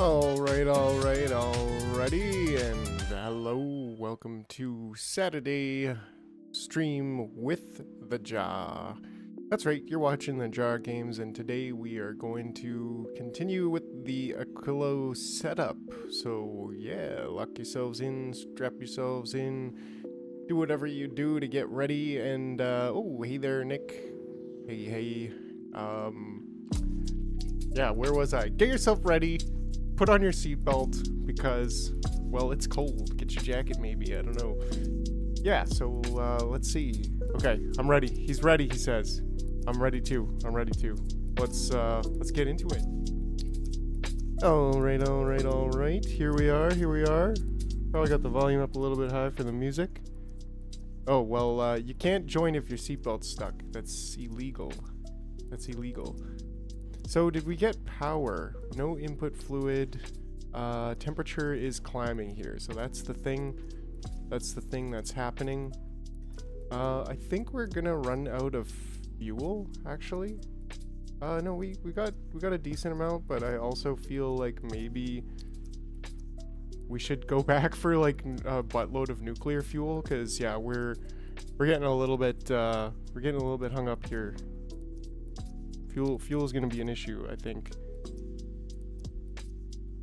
Alrighty, and hello, welcome to Saturday Stream with the Jar. That's right, you're watching the Jar Games, and today we are going to continue with the Aquilo setup. So yeah, lock yourselves in, strap yourselves in, do whatever you do to get ready, and oh, hey there, Nick. Hey. Yeah, where was I? Get yourself ready. Put on your seatbelt because, well, it's cold. Get your jacket maybe, I don't know. Yeah, so let's see. Okay, I'm ready. He's ready, he says. I'm ready too. Let's get into it. Alright. Here we are. Probably got the volume up a little bit high for the music. Oh, well, you can't join if your seatbelt's stuck. That's illegal. So did we get power? No input fluid. Temperature is climbing here. So that's the thing. That's happening. I think we're gonna run out of fuel, actually. No, we got a decent amount, but I also feel like maybe we should go back for like a buttload of nuclear fuel, because yeah, we're getting a little bit hung up here. Fuel is going to be an issue, I think.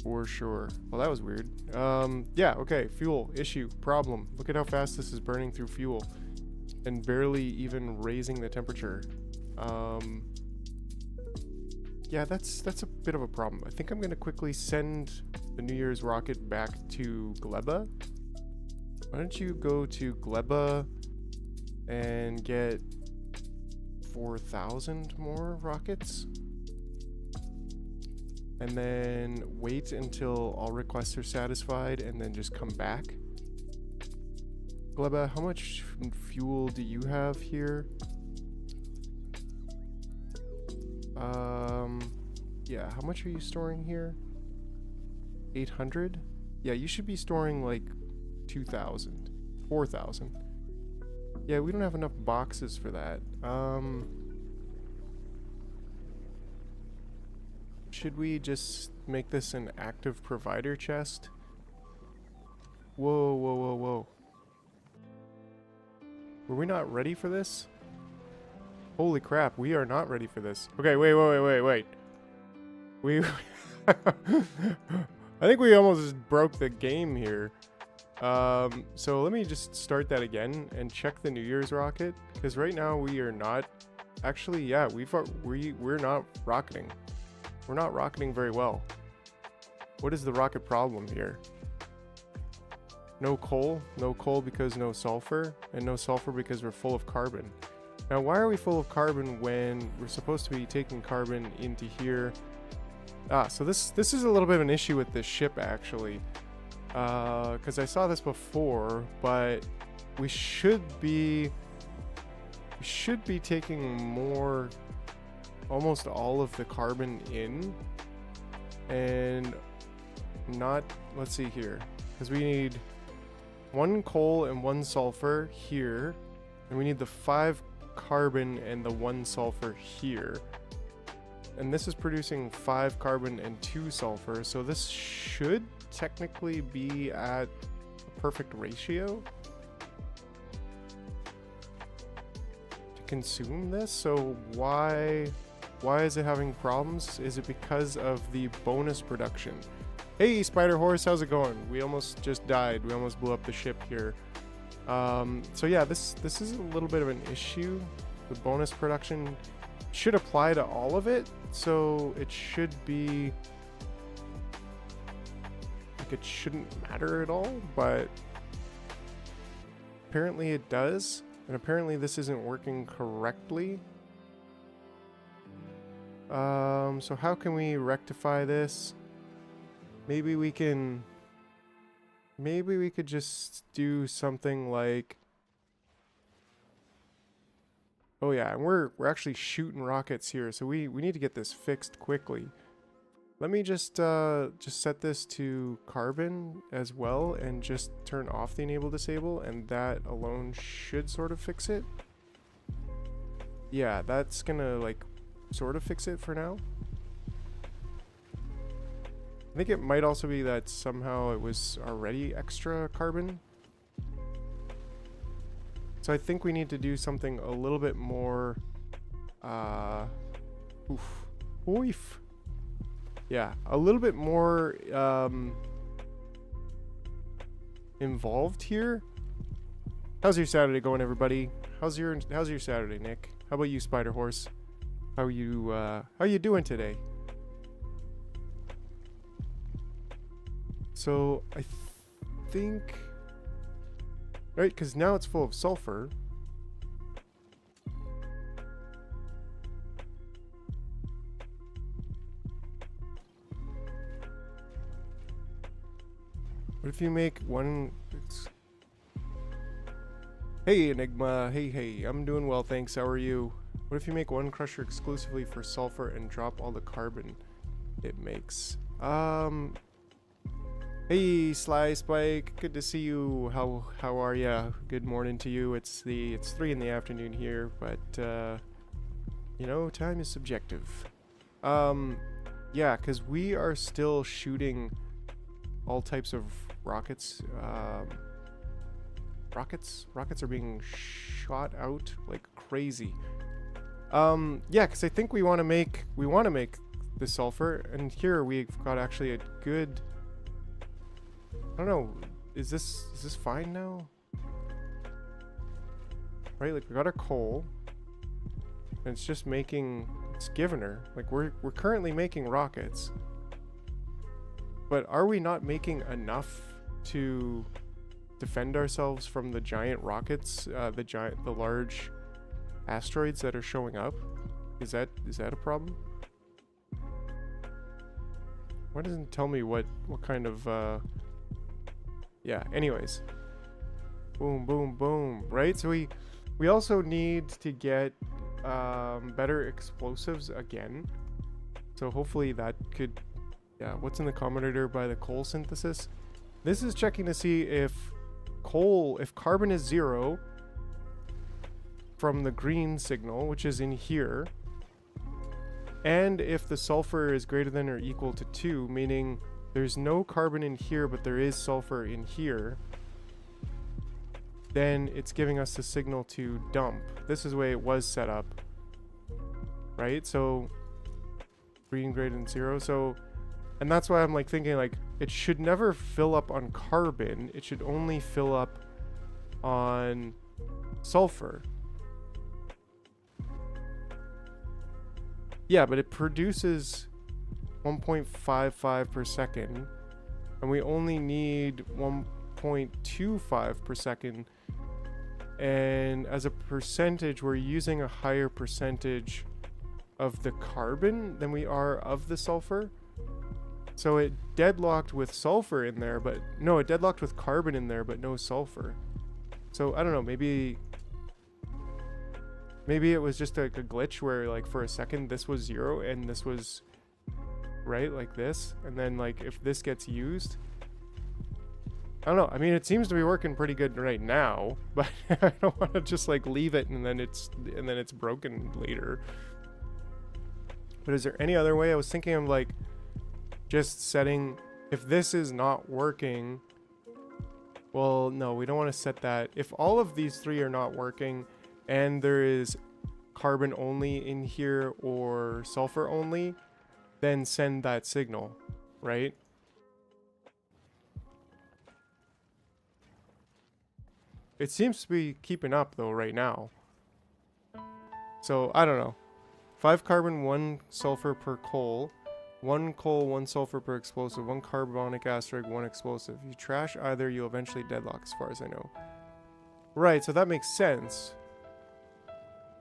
For sure. Well, that was weird. Yeah, okay. Fuel, issue, problem. Look at how fast this is burning through fuel. And barely even raising the temperature. Yeah, that's a bit of a problem. I think I'm going to quickly send the New Year's rocket back to Gleba. Why don't you go to Gleba and get 4,000 more rockets, and then wait until all requests are satisfied and then just come back. Gleba, how much fuel do you have here? Yeah, how much are you storing here? 800? Yeah, you should be storing like 2,000, 4,000. Yeah, we don't have enough boxes for that. Should we just make this an active provider chest? Whoa. Were we not ready for this? Holy crap, we are not ready for this. Okay, wait. We... I think we almost just broke the game here. So let me just start that again and check the New Year's rocket, because right now we are not actually, yeah, we're not rocketing. We're not rocketing very well. What is the rocket problem here? No coal because no sulfur, and no sulfur because we're full of carbon. Now, why are we full of carbon when we're supposed to be taking carbon into here? So this is a little bit of an issue with this ship, actually. Because I saw this before, but we should be taking more, almost all of the carbon in, and not, let's see here, because we need 1 coal and 1 sulfur here, and we need the 5 carbon and the 1 sulfur here. And this is producing 5 carbon and 2 sulfur, so this should technically be at a perfect ratio to consume this. So why is it having problems? Is it because of the bonus production? Hey, Spider Horse, how's it going? We almost just died. We almost blew up the ship here. So yeah, this is a little bit of an issue. The bonus production should apply to all of it, so it should be like it shouldn't matter at all, but apparently it does, and apparently this isn't working correctly. So how can we rectify this? Maybe we could just do something like, oh yeah, and we're actually shooting rockets here, so we need to get this fixed quickly. Let me just set this to carbon as well, and just turn off the enable disable, and that alone should sort of fix it. Yeah, that's gonna like sort of fix it for now. I think it might also be that somehow it was already extra carbon. So I think we need to do something a little bit more, oof. Yeah, a little bit more, involved here. How's your Saturday going, everybody? How's your Saturday, Nick? How about you, Spider Horse? How you doing today? So I think, right, because now it's full of sulfur. What if you make one? Hey Enigma, hey, I'm doing well, thanks. How are you? What if you make one crusher exclusively for sulfur and drop all the carbon it makes? Hey Sly Spike, good to see you. How are ya? Good morning to you. It's 3 in the afternoon here, but you know, time is subjective. Yeah, because we are still shooting all types of rockets. Rockets are being shot out like crazy. Yeah, because I think we want to make the sulfur, and here we've got actually a good. I don't know. Is this fine now? Right, like we got our coal, and it's just making. It's giving her like we're currently making rockets, but are we not making enough to defend ourselves from the giant rockets, the large asteroids that are showing up? Is that a problem? Why doesn't it tell me what kind of yeah, anyways. Boom, boom, boom. Right? So we also need to get better explosives again. So hopefully that could, yeah, what's in the commentator by the coal synthesis? This is checking to see if carbon is 0 from the green signal, which is in here, and if the sulfur is greater than or equal to 2, meaning there's no carbon in here but there is sulfur in here, then it's giving us the signal to dump. This is the way it was set up, right? So green greater than 0. So, and that's why I'm like thinking like it should never fill up on carbon. It should only fill up on sulfur. Yeah, but it produces 1.55 per second, and we only need 1.25 per second. And as a percentage, we're using a higher percentage of the carbon than we are of the sulfur. So it deadlocked with sulfur in there, but no, it deadlocked with carbon in there, but no sulfur. So I don't know, maybe it was just like a glitch where like for a second this was 0 and this was right like this, and then like if this gets used, I don't know. I mean, it seems to be working pretty good right now, but I don't want to just like leave it and then it's broken later. But is there any other way? I was thinking of like just setting, if this is not working, well, no, we don't want to set that. If all of these 3 are not working and there is carbon only in here or sulfur only, then send that signal, right? It seems to be keeping up though right now. So I don't know. 5 carbon, 1 sulfur per coal. 1 coal, 1 sulfur per explosive. 1 carbonic asteroid, 1 explosive. If you trash either, you'll eventually deadlock, as far as I know. Right, so that makes sense.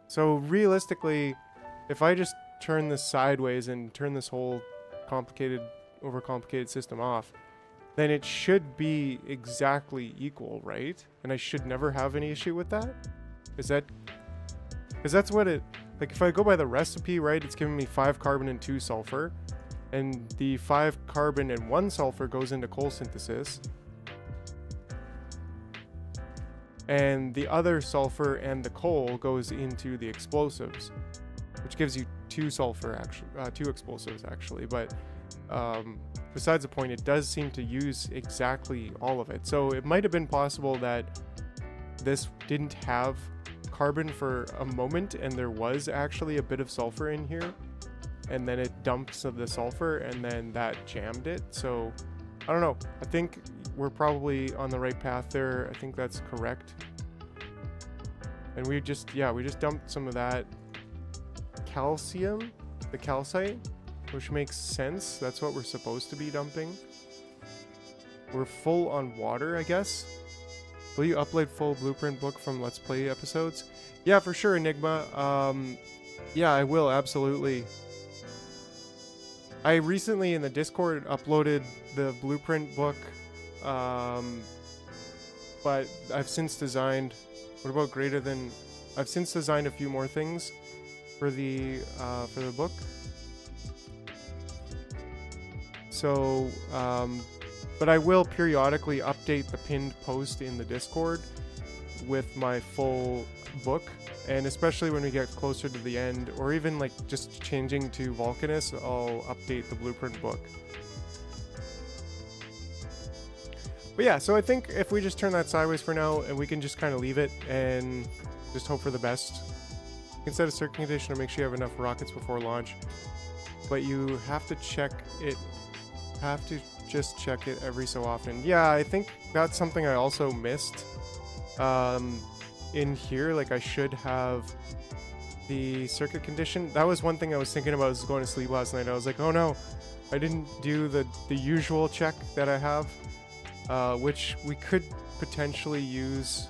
So realistically, if I just turn this sideways and turn this whole overcomplicated system off, then it should be exactly equal, right? And I should never have any issue with that? Is that... Because that's what it... Like, if I go by the recipe, right, it's giving me 5 carbon and 2 sulfur. And the 5 carbon and 1 sulfur goes into coal synthesis. And the other sulfur and the coal goes into the explosives, which gives you 2 sulfur, actually, 2 explosives, actually. But besides the point, it does seem to use exactly all of it. So it might have been possible that this didn't have carbon for a moment and there was actually a bit of sulfur in here, and then it dumped the sulfur and then that jammed it. So I don't know. I think we're probably on the right path there. I think that's correct. And we just dumped some of that calcium, the calcite, which makes sense. That's what we're supposed to be dumping. We're full on water, I guess. Will you upload full blueprint book from Let's Play episodes? Yeah, for sure, Enigma. Yeah, I will, absolutely. I recently in the Discord uploaded the blueprint book, but I've since designed, what about greater than, I've since designed a few more things for the book. So, but I will periodically update the pinned post in the Discord with my full book, and especially when we get closer to the end, or even like just changing to Vulcanus, I'll update the blueprint book. But yeah, so I think if we just turn that sideways for now, and we can just kind of leave it and just hope for the best. You can set a circuit condition to make sure you have enough rockets before launch, but you have to check it, just check it every so often. Yeah, I think that's something I also missed in here. Like, I should have the circuit condition. That was one thing I was thinking about as going to sleep last night. I was like, oh no, I didn't do the usual check that I have, which we could potentially use.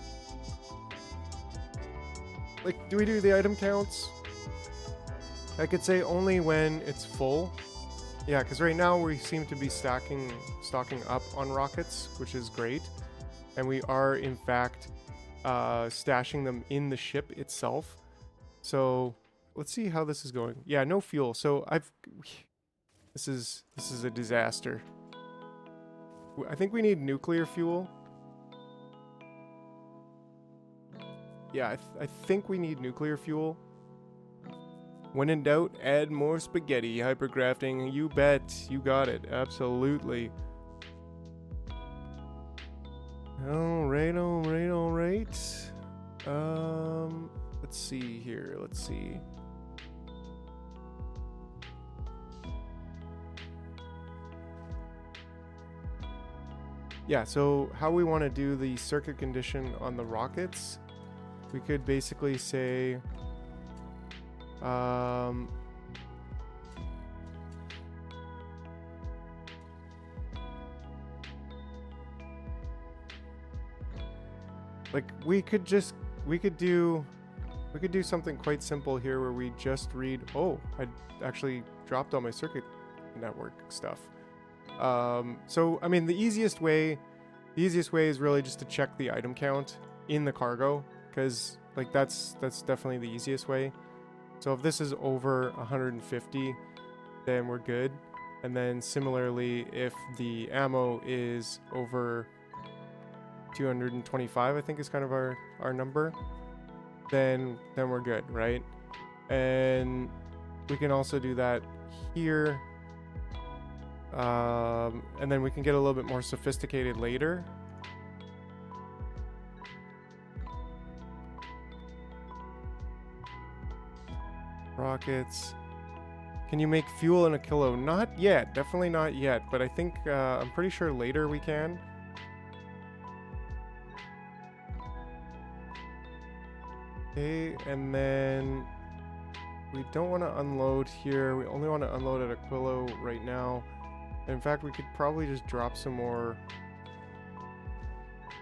Like, do we do the item counts? I could say only when it's full. Yeah, because right now we seem to be stocking up on rockets, which is great. And we are, in fact, stashing them in the ship itself. So let's see how this is going. Yeah, no fuel. So this is a disaster. I think we need nuclear fuel. Yeah, I think we need nuclear fuel. When in doubt, add more spaghetti. Hypercrafting, you bet. You got it. Absolutely. Alright. Let's see here. Let's see. Yeah, so how we want to do the circuit condition on the rockets, we could basically say like we could do something quite simple here where we just read, oh, I actually dropped all my circuit network stuff. So I mean, the easiest way is really just to check the item count in the cargo, because like that's definitely the easiest way. So if this is over 150, then we're good. And then similarly, if the ammo is over 225, I think is kind of our number, then we're good, right? And we can also do that here. And then we can get a little bit more sophisticated later. Rockets. Can you make fuel in Aquilo? Not yet. Definitely not yet. But I think, I'm pretty sure later we can. Okay, and then we don't want to unload here. We only want to unload at Aquilo right now. In fact, we could probably just drop some more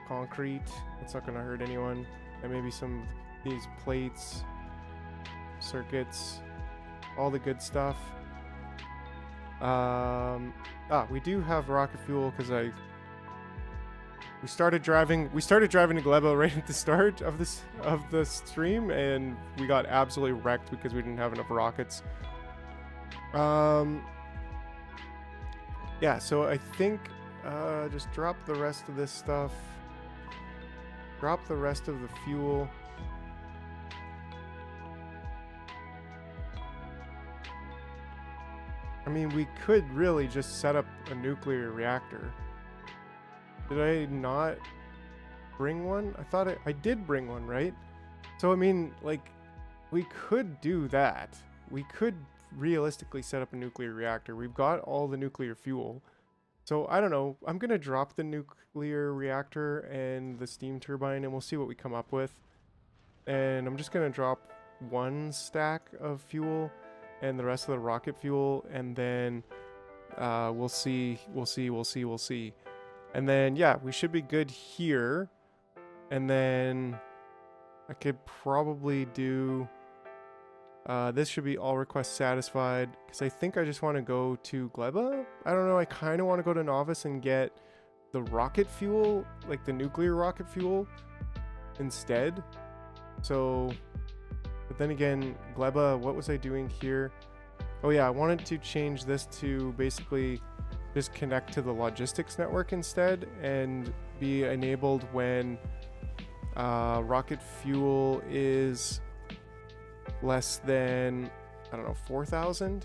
concrete. It's not going to hurt anyone. And maybe some of these plates, circuits, all the good stuff. We do have rocket fuel because we started driving to Glebo right at the start of the stream, and we got absolutely wrecked because we didn't have enough rockets. Yeah, so I think just drop the rest of this stuff. Drop the rest of the fuel. I mean, we could really just set up a nuclear reactor. Did I not bring one? I thought I did bring one, right? So, I mean, like, we could do that. We could realistically set up a nuclear reactor. We've got all the nuclear fuel. So, I don't know. I'm going to drop the nuclear reactor and the steam turbine, and we'll see what we come up with. And I'm just going to drop one stack of fuel and the rest of the rocket fuel, and then we'll see. And then, yeah, we should be good here. And then I could probably do... this should be all requests satisfied, because I think I just want to go to Gleba. I don't know, I kind of want to go to Novice and get the rocket fuel, like the nuclear rocket fuel, instead. So, but then again, Gleba, what was I doing here? Oh yeah, I wanted to change this to basically just connect to the logistics network instead, and be enabled when rocket fuel is less than, I don't know, 4,000.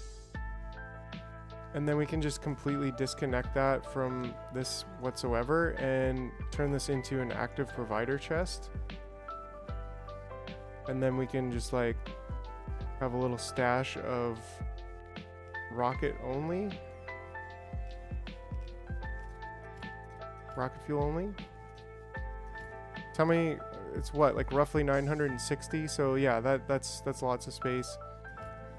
And then we can just completely disconnect that from this whatsoever and turn this into an active provider chest. And then we can just like have a little stash of rocket only. Rocket fuel only. Tell me, it's what, like roughly 960? So yeah, that's lots of space.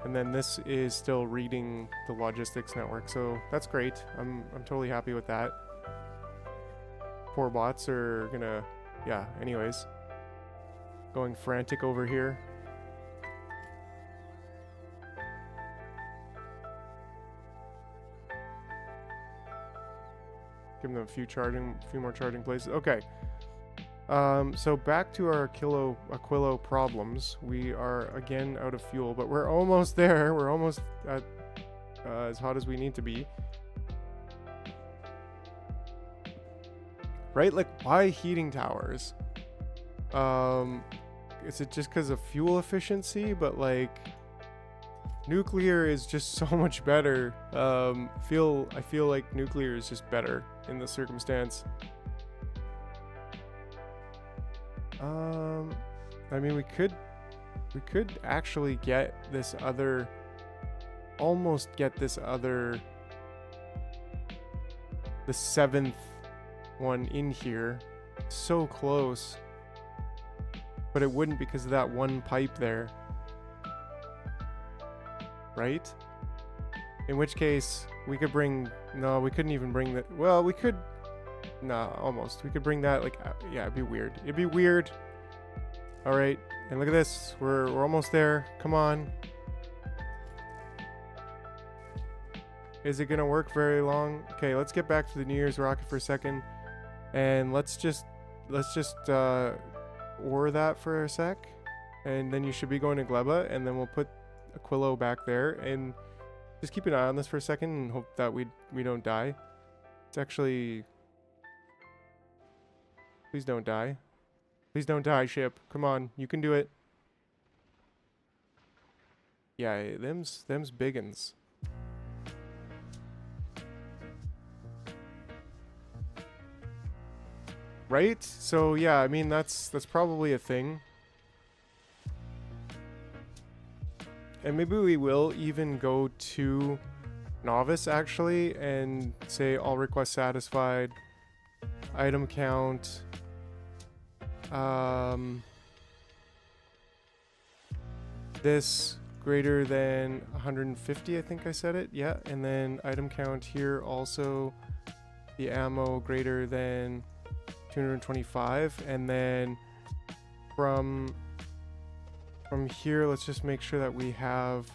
And then this is still reading the logistics network, so that's great. I'm totally happy with that. Poor bots are gonna, yeah, anyways. Going frantic over here. Give them a few more charging places. Okay. So back to our Aquilo problems. We are again out of fuel, but we're almost there. We're almost at as hot as we need to be. Right? Like, why heating towers? Is it just because of fuel efficiency? But like, nuclear is just so much better. I feel like nuclear is just better in this circumstance. I mean, we could actually get this other, almost get this other, the 7th one in here. So close. But it wouldn't because of that one pipe there. Right? In which case, we could bring, no, we couldn't even bring that, well, we could, nah, almost. We could bring that, like, yeah, it'd be weird. It'd be weird. All right, and look at this. We're almost there. Come on. Is it gonna work very long? Okay, let's get back to the New Year's rocket for a second, and let's just ore that for a sec, and then you should be going to Gleba, and then we'll put Aquilo back there, and just keep an eye on this for a second and hope that we don't die. It's actually, please don't die. Please don't die, ship. Come on, you can do it. Yeah, them's biggins. Right? So yeah, I mean that's probably a thing. And maybe we will even go to Novice actually and say all requests satisfied. Item count. This greater than 150, I think I said it. Yeah, and then item count here also. The ammo greater than 225, and then from here, let's just make sure that we have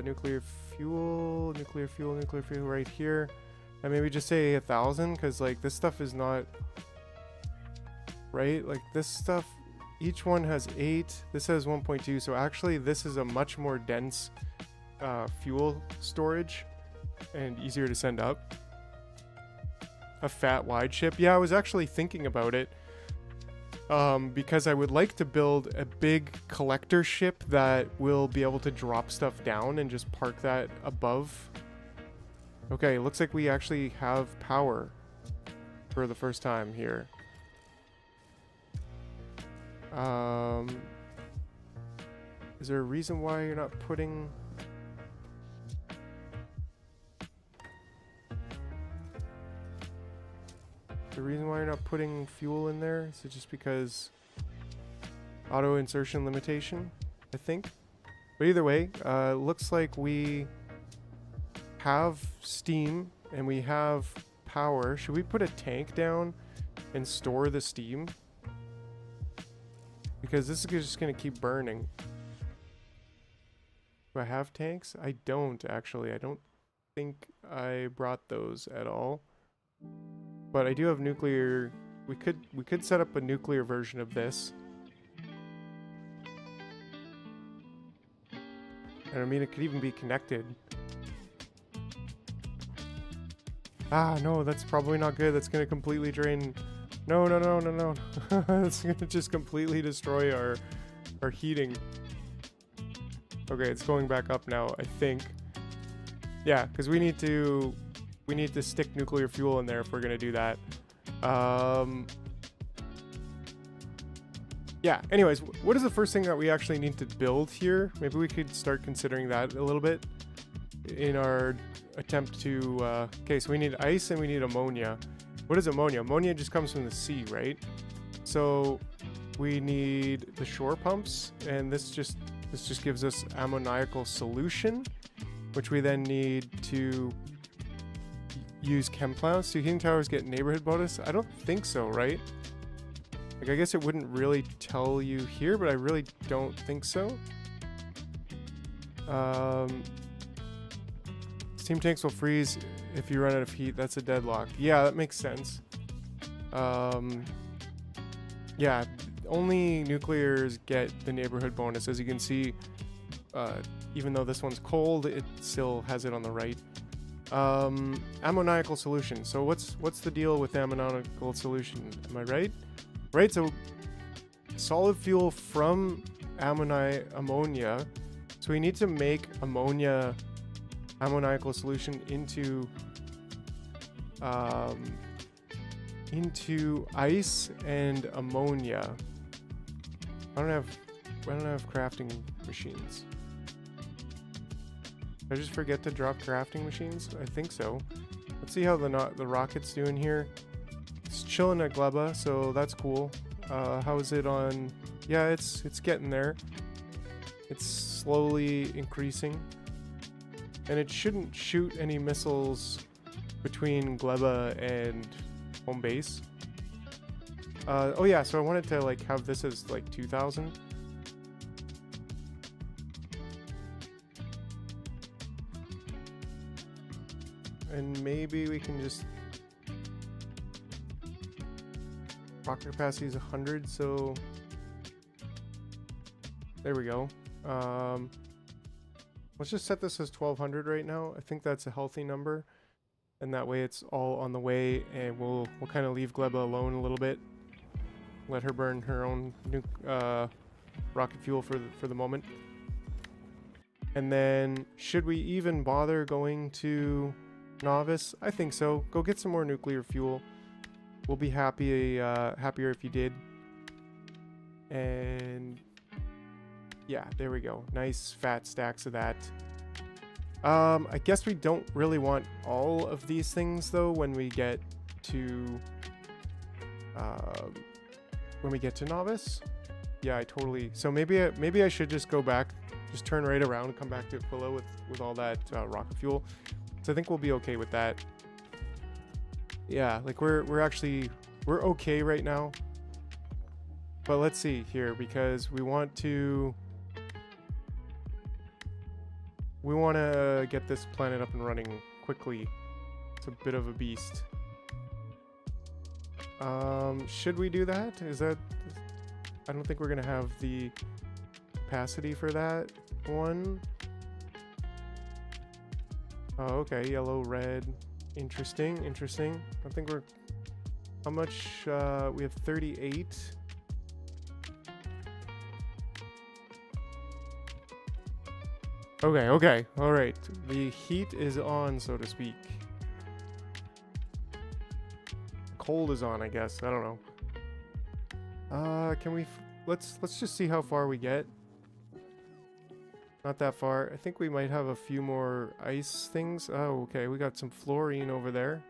nuclear fuel right here, and maybe just say 1,000, because like this stuff is not right. Like this stuff, each one has 8. This has 1.2. So actually, this is a much more dense fuel storage and easier to send up. A fat wide ship. Yeah, I was actually thinking about it. because I would like to build a big collector ship that will be able to drop stuff down and just park that above. Okay, looks like we actually have power for the first time here. Is there a reason why you're not putting... The reason why you're not putting fuel in there? Is it just because auto insertion limitation, I think? But either way, looks like we have steam and we have power. Should we put a tank down and store the steam? Because this is just going to keep burning. Do I have tanks? I don't, actually. I don't think I brought those at all. But I do have nuclear. We could set up a nuclear version of this. And I mean, it could even be connected. Ah, no, that's probably not good. That's gonna completely drain. No. That's gonna just completely destroy our heating. Okay, it's going back up now, I think. Yeah, because we need to stick nuclear fuel in there if we're gonna do that. Yeah, anyways, what is the first thing that we actually need to build here? Maybe we could start considering that a little bit in our attempt to... okay, so we need ice and we need ammonia. What is ammonia? Ammonia just comes from the sea, right? So we need the shore pumps, and this just gives us ammoniacal solution, which we then need to use chem plants. Do heating towers get neighborhood bonus? I don't think so, right? Like, I guess it wouldn't really tell you here, but I really don't think so. Steam tanks will freeze if you run out of heat. That's a deadlock. Yeah, that makes sense. Yeah, only nuclears get the neighborhood bonus. As you can see, even though this one's cold, it still has it on the right. Ammoniacal solution. So what's the deal with ammoniacal solution? Am I right? Right, so solid fuel from ammonia. So we need to make ammoniacal solution into ice and ammonia. I don't have crafting machines. Did I just forget to drop crafting machines? I think so. Let's see how the rocket's doing here. It's chilling at Gleba, so that's cool. How is it on... Yeah, it's getting there. It's slowly increasing. And it shouldn't shoot any missiles between Gleba and home base. Oh yeah, so I wanted to like have this as like 2,000. And maybe we can just... Rocket capacity is 100, so... There we go. Let's just set this as 1,200 right now. I think that's a healthy number. And that way it's all on the way, and we'll kind of leave Gleba alone a little bit. Let her burn her own rocket fuel for the moment. And then, should we even bother going to Novice? I think so. Go get some more nuclear fuel. We'll be happier if you did. And yeah, there we go. Nice fat stacks of that. I guess we don't really want all of these things though when we get to Novice. Yeah, I totally. So maybe I should just go back, just turn right around and come back to Aquilo with all that rocket fuel. So I think we'll be okay with that. Yeah, like we're okay right now. But let's see here, because we want to get this planet up and running quickly. It's a bit of a beast. Should we do that? I don't think we're gonna have the capacity for that one. Oh, okay, yellow, red. Interesting. I think we're... How much? We have 38. Okay, okay, all right. The heat is on, so to speak. Cold is on, I guess. I don't know. Can we? Let's just see how far we get. Not that far. I think we might have a few more ice things. Oh, okay. We got some fluorine over there.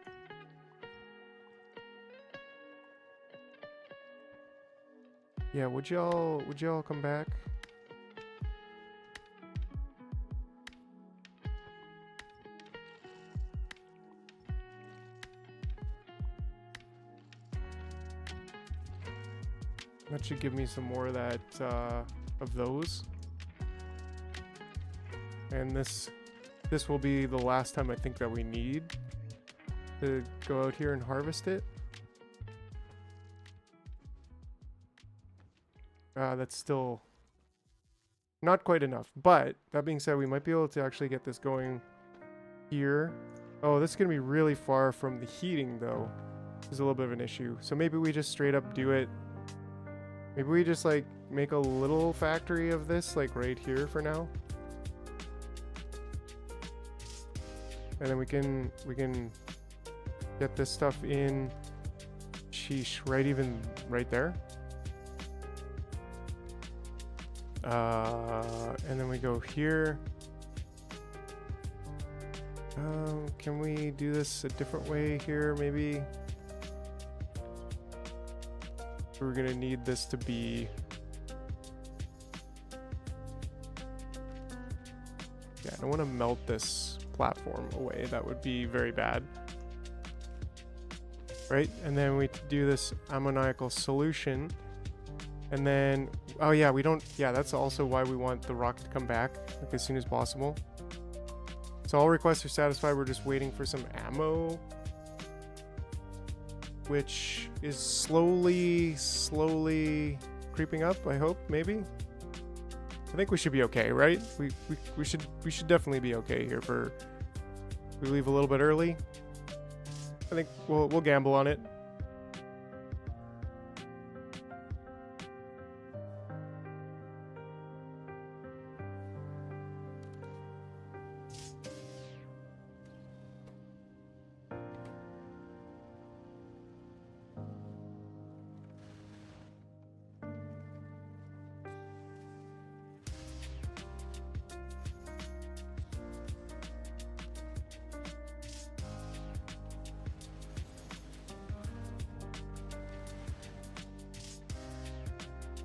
Yeah, would y'all come back? That should give me some more of that, of those. And this will be the last time I think that we need to go out here and harvest it. That's still not quite enough. But that being said, we might be able to actually get this going here. Oh, this is going to be really far from the heating, though. This is a little bit of an issue. So maybe we just straight up do it. Maybe we just, like, make a little factory of this, like, right here for now. And then we can get this stuff in, sheesh, right there. And then we go here. Can we do this a different way here, maybe? We're gonna need this to be... Yeah, I don't want to melt this platform away. That would be very bad. Right? And then we do this ammoniacal solution. And then... Oh yeah, we don't... Yeah, that's also why we want the rocket to come back like, as soon as possible. So all requests are satisfied. We're just waiting for some ammo. Which is slowly creeping up, I hope, maybe? I think we should be okay, right? We should definitely be okay here for... We leave a little bit early. I think we'll gamble on it.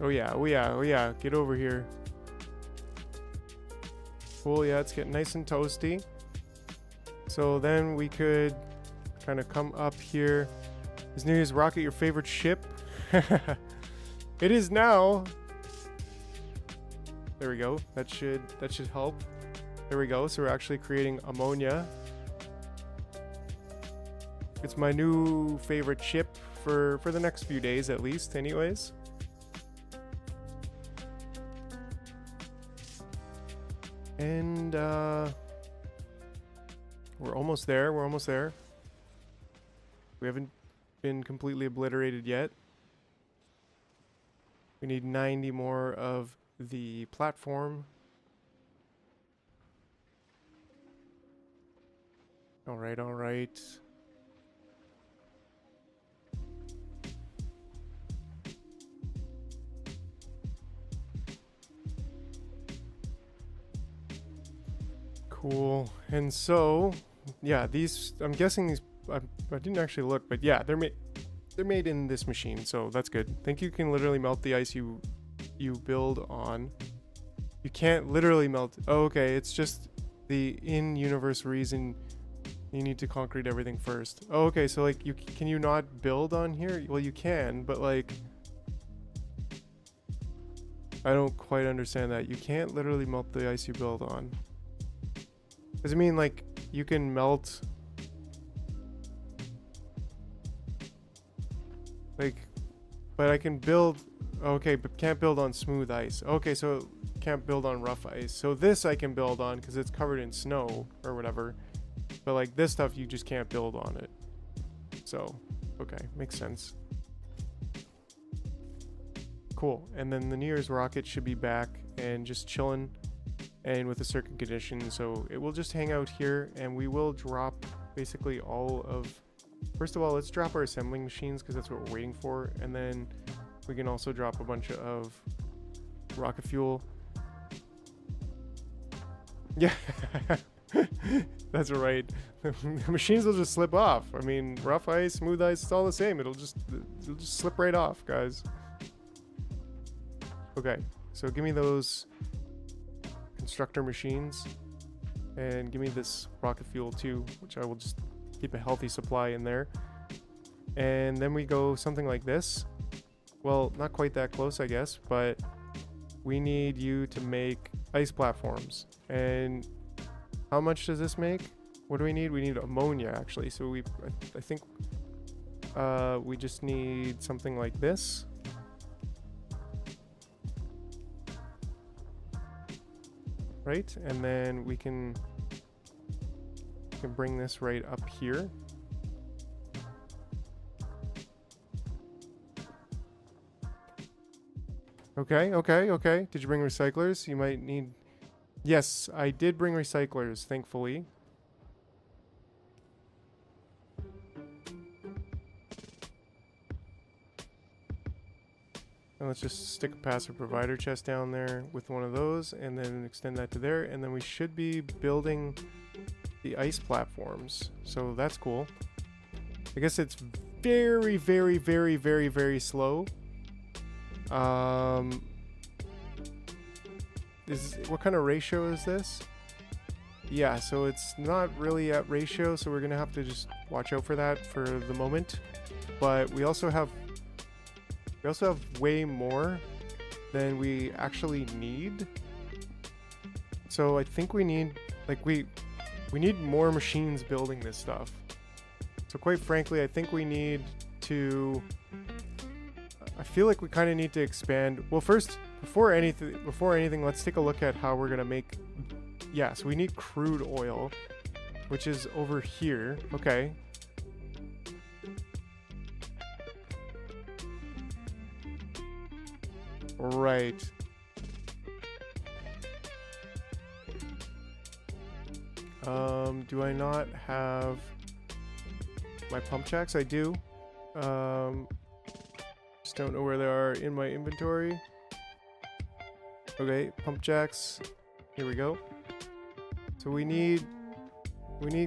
Oh yeah, oh yeah, oh yeah, get over here. Cool, yeah, it's getting nice and toasty. So then we could kind of come up here. Is New Year's rocket your favorite ship? It is now. There we go. That should help. There we go. So we're actually creating ammonia. It's my new favorite ship for the next few days at least, anyways. And we're almost there. We're almost there. We haven't been completely obliterated yet. We need 90 more of the platform. All right, all right. Cool. And so, yeah, these, I'm guessing these, I didn't actually look, but yeah, they're made in this machine, so that's good. I think you can literally melt the ice you build on. You can't literally melt. Oh, okay, it's just the in-universe reason you need to concrete everything first. Oh, okay, so like, can you not build on here? Well, you can, but like, I don't quite understand that. You can't literally melt the ice you build on. Does it mean like you can melt like, but I can build, okay, but can't build on smooth ice. Okay, so can't build on rough ice. So this I can build on because it's covered in snow or whatever. But like this stuff you just can't build on it. So, okay, makes sense. Cool. And then the New Year's rocket should be back and just chilling. and with a certain condition. So it will just hang out here, and we will drop basically all of... First of all, let's drop our assembling machines because that's what we're waiting for, and then we can also drop a bunch of rocket fuel. Yeah, that's right. The machines will just slip off. I mean, rough ice, smooth ice, it's all the same. It'll just slip right off, guys. Okay, so give me those constructor machines, and give me this rocket fuel too, which I will just keep a healthy supply in there. And then we go something like this. Well, not quite that close, I guess, but we need you to make ice platforms. And how much does this make? What do we need? We need ammonia, actually. So I think we just need something like this. Right? And then we can bring this right up here. Okay, okay, okay. Did you bring recyclers? You might need... Yes, I did bring recyclers, thankfully. And let's just stick a passive provider chest down there with one of those, and then extend that to there, and then we should be building the ice platforms. So that's cool. I guess it's very, very, very, very, very slow. What kind of ratio is this? Yeah, so it's not really at ratio, so we're gonna have to just watch out for that for the moment. But we also have way more than we actually need. So I think we need, like, we need more machines building this stuff. So quite frankly, I think we need to... I feel like we kind of need to expand. Well, first, before anything, let's take a look at how we're gonna make... Yeah, so we need crude oil, which is over here. Okay. Right. Do I not have my pump jacks? I do. Just don't know where they are in my inventory. Okay, pump jacks. Here we go. So we need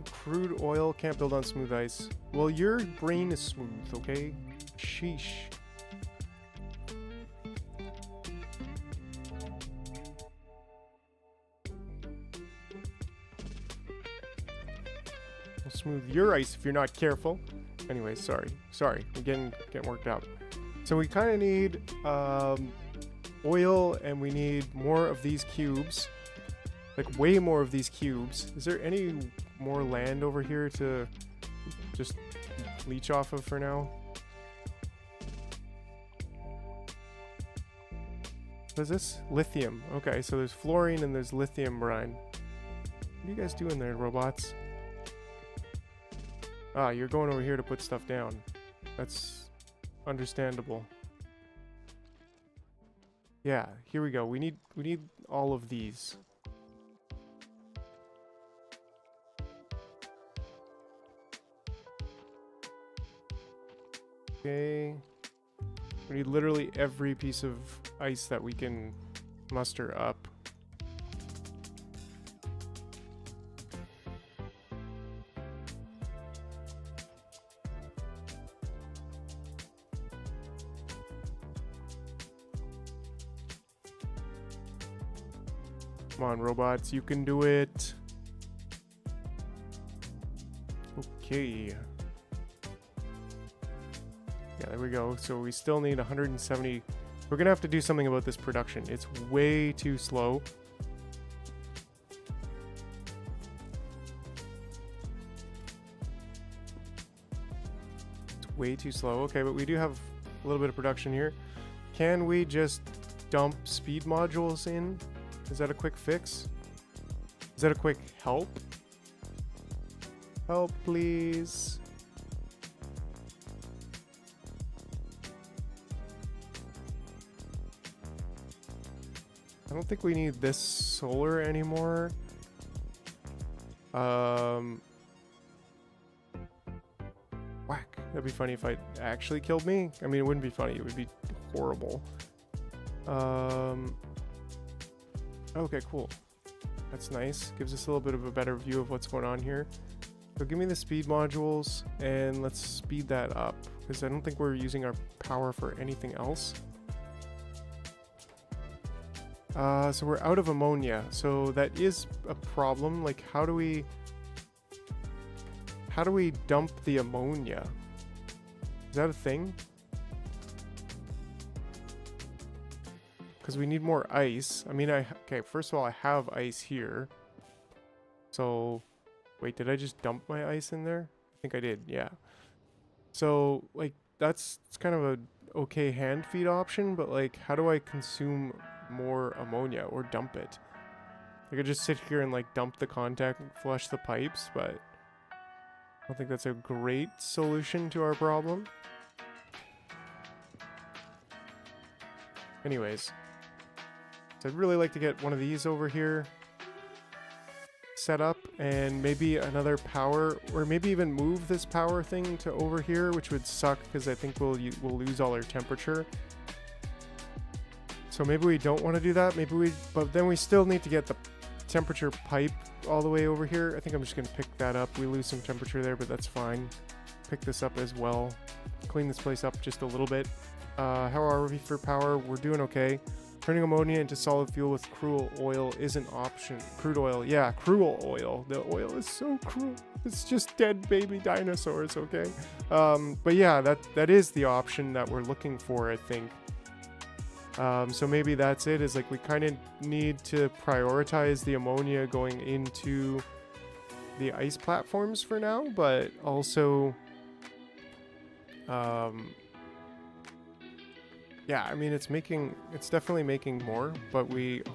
crude oil. Can't build on smooth ice. Well, your brain is smooth, okay? Sheesh. I'll smooth your ice if you're not careful. Anyway, sorry. I'm getting worked up. So we kind of need oil, and we need more of these cubes. Like, way more of these cubes. Is there any more land over here to just leech off of for now? What is this? Lithium. Okay, so there's fluorine and there's lithium brine. What are you guys doing there, robots? Ah, you're going over here to put stuff down. That's understandable. Yeah, here we go. We need all of these. Okay. We need literally every piece of ice that we can muster up. Come on, robots, you can do it. Okay. Yeah, there we go. So we still need 170. We're gonna have to do something about this production. It's way too slow. It's way too slow. Okay, but we do have a little bit of production here. Can we just dump speed modules in? Is that a quick fix? Is that a quick help? Help, please. I don't think we need this solar anymore. Whack. That'd be funny if I actually killed me. I mean, it wouldn't be funny. It would be horrible. Okay, cool. That's nice. Gives us a little bit of a better view of what's going on here. So give me the speed modules and let's speed that up because I don't think we're using our power for anything else. So we're out of ammonia. So that is a problem. Like, how do we dump the ammonia? Is that a thing? Because we need more ice. I mean, okay, first of all, I have ice here. So, wait, did I just dump my ice in there? I think I did, yeah. So, like, it's kind of a okay hand feed option, but like, how do I consume more ammonia or dump it? I could just sit here and like dump the contact and flush the pipes, but I don't think that's a great solution to our problem. Anyways, so I'd really like to get one of these over here set up and maybe another power, or maybe even move this power thing to over here, which would suck because I think we'll lose all our temperature. So maybe we don't want to do that. But then we still need to get the temperature pipe all the way over here. I think I'm just going to pick that up. We lose some temperature there, but that's fine. Pick this up as well. Clean this place up just a little bit. How are we for power? We're doing okay. Turning ammonia into solid fuel with crude oil is an option. Crude oil. Yeah, cruel oil. The oil is so cruel. It's just dead baby dinosaurs, okay? But yeah, that is the option that we're looking for, I think. So maybe that's it, is like we kind of need to prioritize the ammonia going into the ice platforms for now, but also, yeah, I mean, it's definitely making more, but it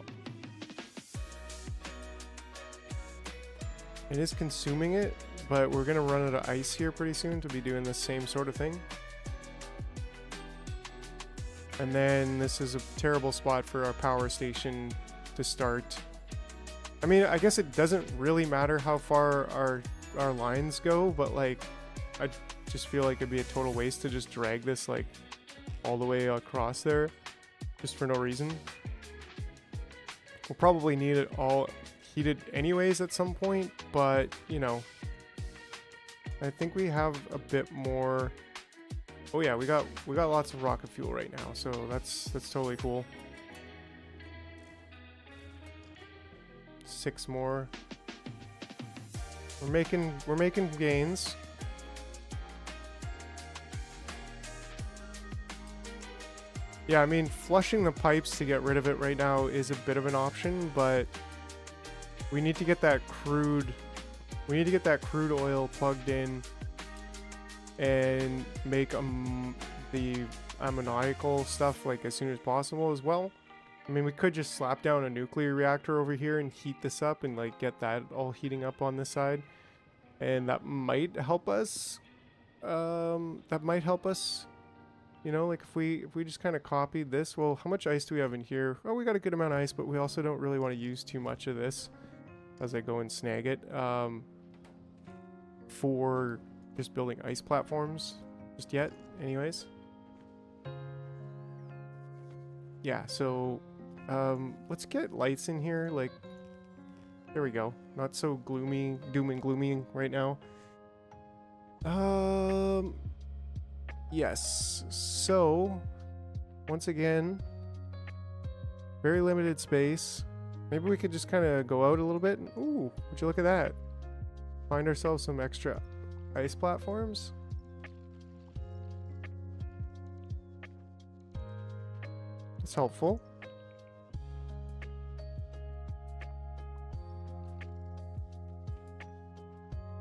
is consuming it, but we're going to run out of ice here pretty soon to be doing the same sort of thing. And then this is a terrible spot for our power station to start. I mean, I guess it doesn't really matter how far our lines go, but like, I just feel like it'd be a total waste to just drag this like all the way across there just for no reason. We'll probably need it all heated anyways at some point, but you know, I think we have a bit more. Oh yeah, we got lots of rocket fuel right now, so that's totally cool. 6 more. We're making gains. Yeah, I mean, flushing the pipes to get rid of it right now is a bit of an option, but we need to get that crude oil plugged in and make the ammoniacal stuff like as soon as possible as well. I mean, we could just slap down a nuclear reactor over here and heat this up and like get that all heating up on this side, and that might help us. You know, like if we just kind of copied this. Well, how much ice do we have in here? Oh, we got a good amount of ice, but we also don't really want to use too much of this as I go and snag it for just building ice platforms just yet anyways. Yeah, so let's get lights in here. Like, there we go. Not so gloomy, doom and gloomy right now. Yes, so once again, very limited space. Maybe we could just kind of go out a little bit. Ooh, would you look at that? Find ourselves some extra ice platforms. That's helpful.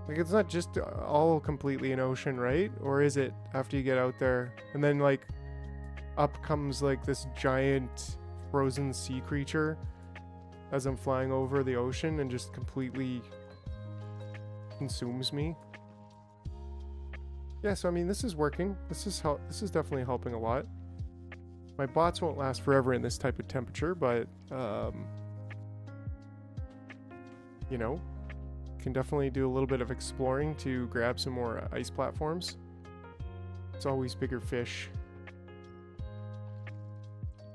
Like, it's not just all completely an ocean, right? Or is it after you get out there? And then, like, up comes, like, this giant frozen sea creature as I'm flying over the ocean and just completely consumes me. Yeah, so, I mean, this is working. This is definitely helping a lot. My bots won't last forever in this type of temperature, but, you know, can definitely do a little bit of exploring to grab some more ice platforms. It's always bigger fish.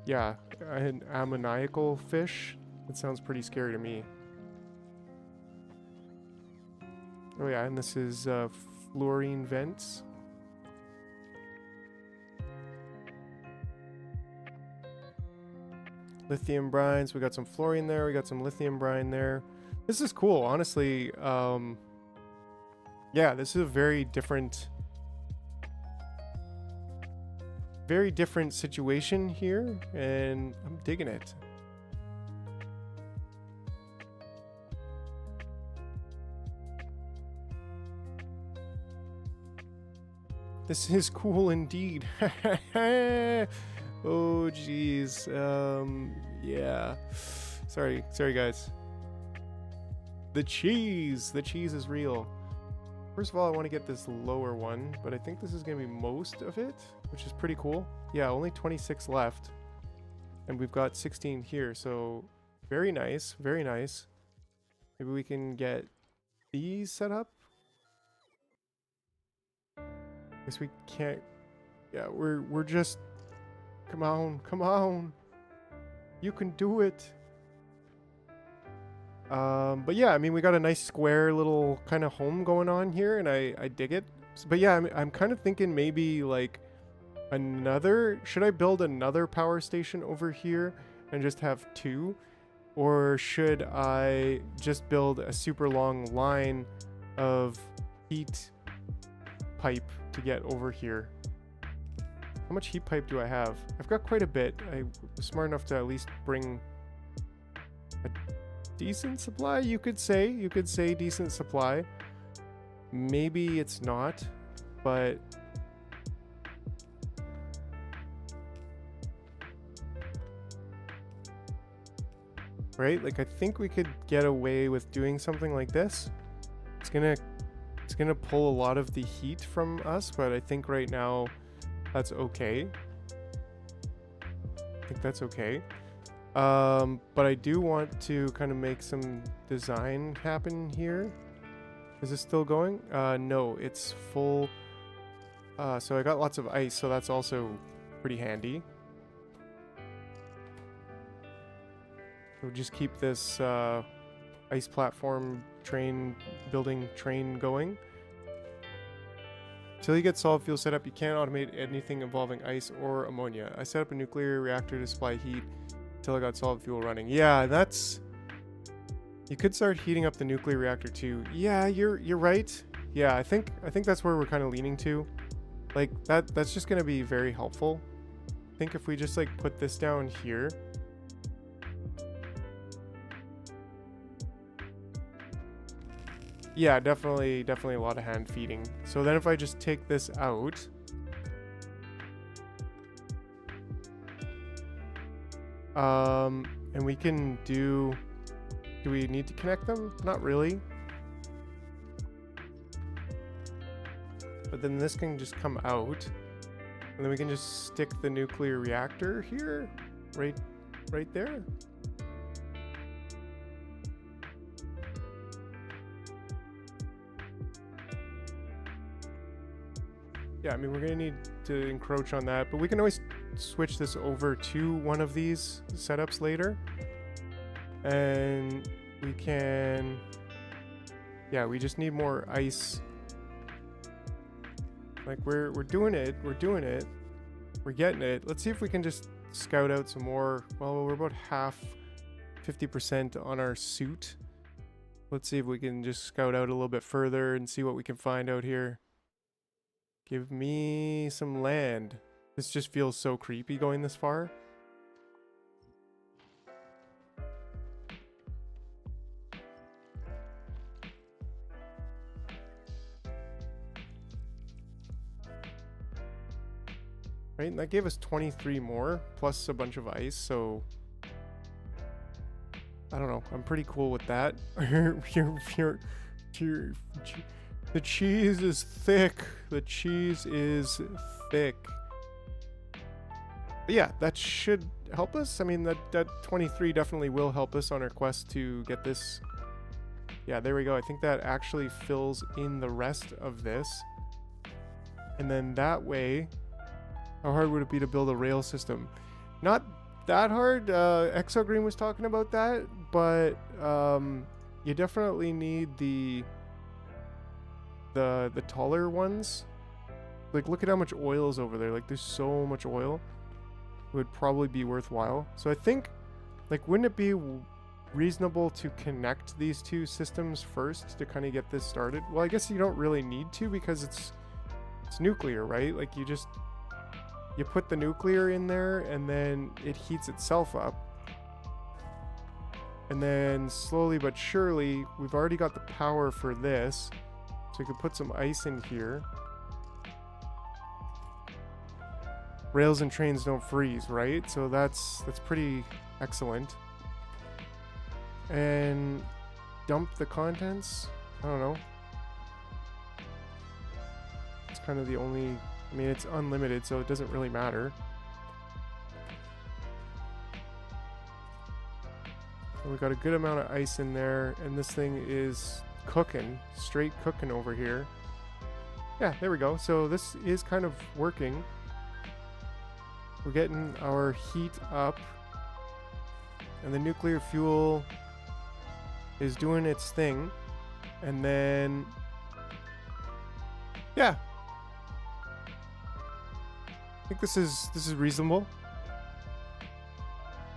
Yeah, an ammoniacal fish. That sounds pretty scary to me. Oh yeah, and this is fluorine vents. Lithium brines. We got some fluorine there. We got some lithium brine there. This is cool, honestly. Yeah, this is a very different situation here, and I'm digging it. This is cool indeed. Oh geez. Yeah. Sorry guys. The cheese is real. First of all, I want to get this lower one, but I think this is going to be most of it, which is pretty cool. Yeah, only 26 left. And we've got 16 here, so very nice, very nice. Maybe we can get these set up. Guess we can't. Yeah, we're just. Come on. You can do it. But yeah, I mean, we got a nice square little kind of home going on here, and I dig it. But yeah, I'm kind of thinking maybe like should I build another power station over here and just have two? Or should I just build a super long line of heat pipe to get over here? How much heat pipe do I have? I've got quite a bit. I was smart enough to at least bring a decent supply, you could say decent supply. Maybe it's not, but right, like I think we could get away with doing something like this. It's gonna pull a lot of the heat from us, but I think right now that's okay. I think that's okay. But I do want to kind of make some design happen here. Is this still going? No, it's full. So I got lots of ice, so that's also pretty handy. So just keep this ice platform building train going. Until you get solid fuel set up, you can't automate anything involving ice or ammonia. I set up a nuclear reactor to supply heat until I got solid fuel running. Yeah, that's... You could start heating up the nuclear reactor too. Yeah, you're right. Yeah, I think that's where we're kind of leaning to. Like, that's just going to be very helpful. I think if we just, like, put this down here... Yeah, definitely a lot of hand feeding. So then if I just take this out, and we can do we need to connect them? Not really. But then this can just come out, and then we can just stick the nuclear reactor here, right there. Yeah, I mean, we're going to need to encroach on that, but we can always switch this over to one of these setups later. And we can... Yeah, we just need more ice. Like, we're doing it. We're doing it. We're getting it. Let's see if we can just scout out some more. Well, we're about half, 50% on our suit. Let's see if we can just scout out a little bit further and see what we can find out here. Give me some land. This just feels so creepy going this far. Right, and that gave us 23 more, plus a bunch of ice, so... I don't know, I'm pretty cool with that. The cheese is thick. The cheese is thick. But But yeah, that should help us. I mean, that 23 definitely will help us on our quest to get this. Yeah, there we go. I think that actually fills in the rest of this. And then that way, how hard would it be to build a rail system? Not that hard. Exogreen was talking about that, but you definitely need the taller ones. Like, look at how much oil is over there. Like, there's so much oil. It would probably be worthwhile. So I think, like, wouldn't it be reasonable to connect these two systems first to kind of get this started? Well, I guess you don't really need to, because it's nuclear, right? Like, you put the nuclear in there and then it heats itself up. And then slowly but surely, we've already got the power for this. So we could put some ice in here. Rails and trains don't freeze, right? So that's pretty excellent. And dump the contents? I don't know. It's kind of the only... I mean, it's unlimited, so it doesn't really matter. So we got a good amount of ice in there, and this thing is cooking. Straight cooking over here. Yeah, there we go. So this is kind of working. We're getting our heat up, and the nuclear fuel is doing its thing. And then, yeah, I think this is reasonable.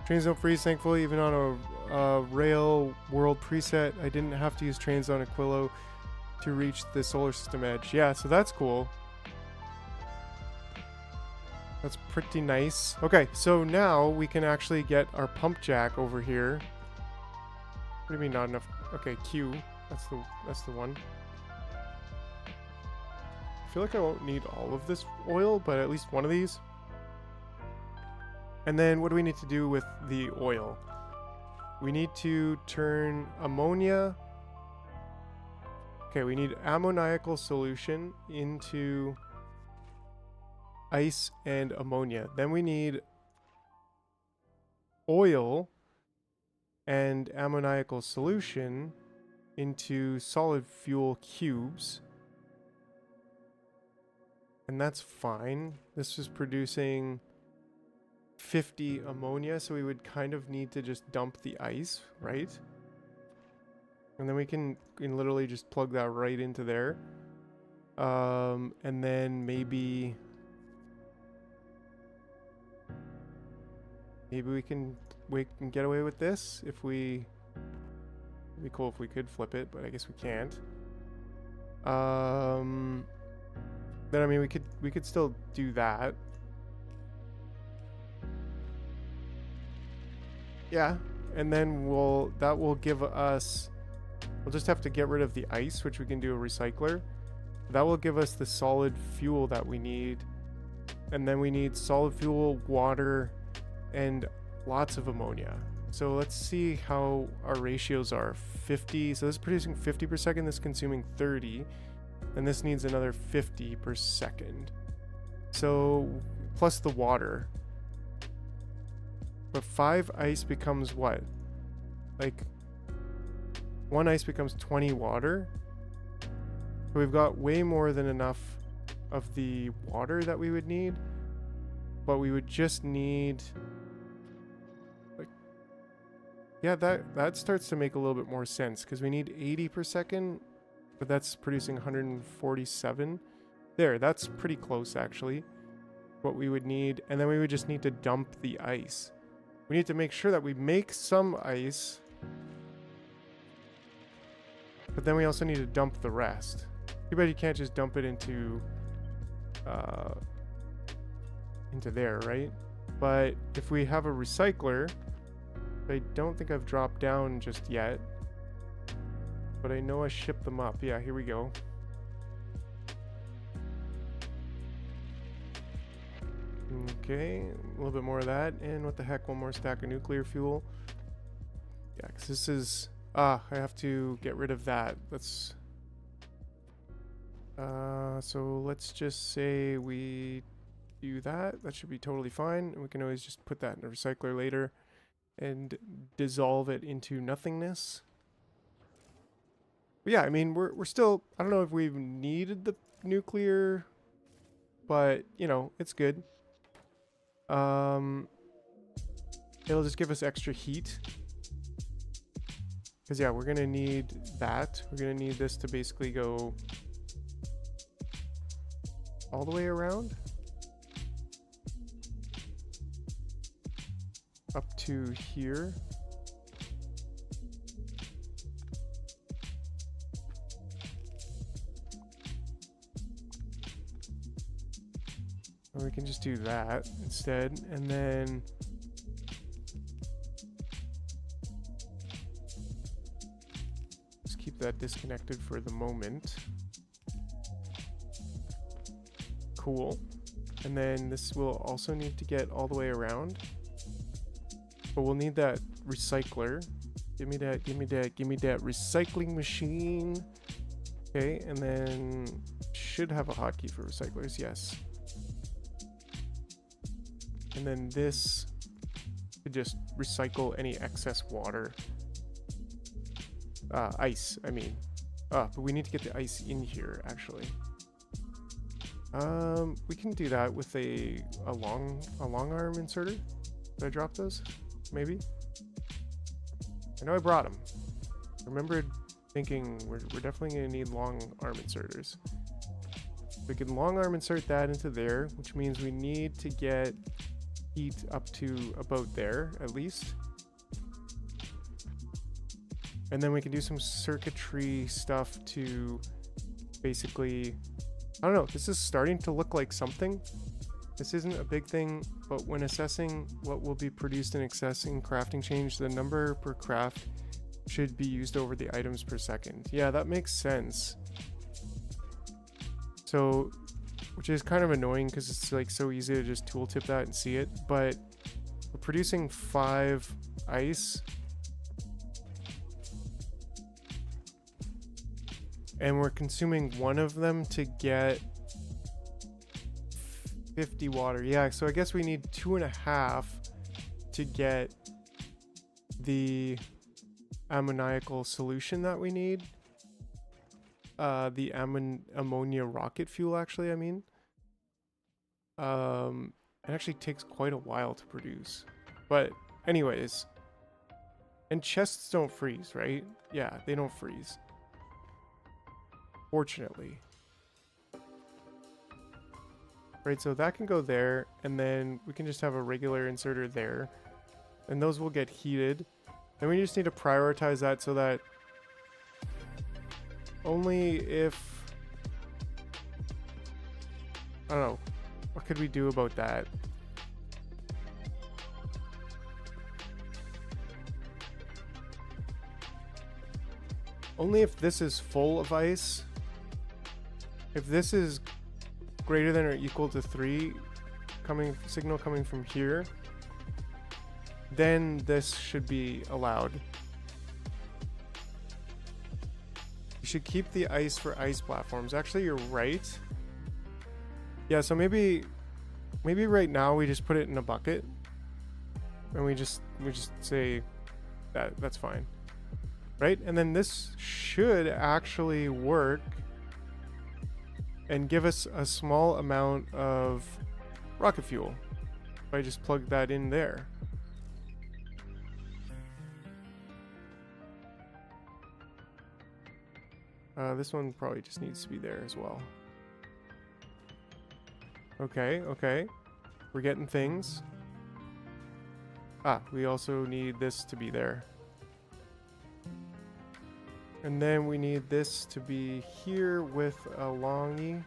Trains don't freeze, thankfully. Even on a rail world preset, I didn't have to use trains on Aquilo to reach the solar system edge. Yeah, so that's cool. That's pretty nice. Okay, so now we can actually get our pump jack over here. What do you mean not enough? Okay, Q. That's the one. I feel like I won't need all of this oil, but at least one of these. And then what do we need to do with the oil? We need to turn ammonia. Okay, we need ammoniacal solution into ice and ammonia. Then we need oil and ammoniacal solution into solid fuel cubes. And that's fine. This is producing 50 ammonia, so we would kind of need to just dump the ice, right? And then we can literally just plug that right into there. And then maybe we can get away with this if we... It'd be cool if we could flip it, but I guess we can't. Then I mean we could still do that. Yeah, and then that will give us... We'll just have to get rid of the ice, which we can do a recycler. That will give us the solid fuel that we need. And then we need solid fuel, water, and lots of ammonia. So let's see how our ratios are. 50, so this is producing 50 per second, this is consuming 30. And this needs another 50 per second. So, plus the water. But 5 ice becomes what? Like, 1 ice becomes 20 water. So we've got way more than enough of the water that we would need. But we would just need... like, yeah, that starts to make a little bit more sense. Because we need 80 per second. But that's producing 147. There, that's pretty close actually. What we would need. And then we would just need to dump the ice. We need to make sure that we make some ice. But then we also need to dump the rest. Too bad you can't just dump it into there, right? But if we have a recycler, I don't think I've dropped down just yet. But I know I shipped them up. Yeah, here we go. Okay, a little bit more of that. And what the heck, one more stack of nuclear fuel. Yeah, because this is... I have to get rid of that. Let's... so let's just say we do that. That should be totally fine. And we can always just put that in a recycler later and dissolve it into nothingness. But yeah, I mean, we're still, I don't know if we've needed the nuclear, but you know, it's good. It'll just give us extra heat. Because yeah, we're gonna need that. We're gonna need this to basically go all the way around. Up to here. Or we can just do that instead, and then just keep that disconnected for the moment. Cool. And then this will also need to get all the way around. But we'll need that recycler. Give me that, give me that, give me that recycling machine. Okay, and then should have a hotkey for recyclers, yes. And then this could just recycle any excess water. Ice, I mean. But we need to get the ice in here, actually. We can do that with a long arm inserter. Did I drop those? Maybe? I know I brought them. Remembered thinking we're definitely going to need long arm inserters. We can long arm insert that into there, which means we need to get heat up to about there, at least. And then we can do some circuitry stuff to basically, I don't know, this is starting to look like something. This isn't a big thing, but when assessing what will be produced in accessing crafting change, the number per craft should be used over the items per second. Yeah, that makes sense. So, which is kind of annoying because it's like so easy to just tooltip that and see it, but we're producing 5 ice. And we're consuming 1 of them to get 50 water. Yeah, so I guess we need 2.5 to get the ammoniacal solution that we need. The ammonia rocket fuel, actually, I mean. It actually takes quite a while to produce. But anyways. And chests don't freeze, right? Yeah, they don't freeze. Fortunately. Right, so that can go there, and then we can just have a regular inserter there. And those will get heated. And we just need to prioritize that so that only if, I don't know, what could we do about that? Only if this is full of ice. If this is greater than or equal to 3 signal coming from here, then this should be allowed. You should keep the ice for ice platforms. Actually, you're right. Yeah, so maybe right now we just put it in a bucket and we just say that's fine. Right? And then this should actually work and give us a small amount of rocket fuel if I just plug that in there. This one probably just needs to be there as well. Okay, okay. We're getting things. We also need this to be there. And then we need this to be here with a longie.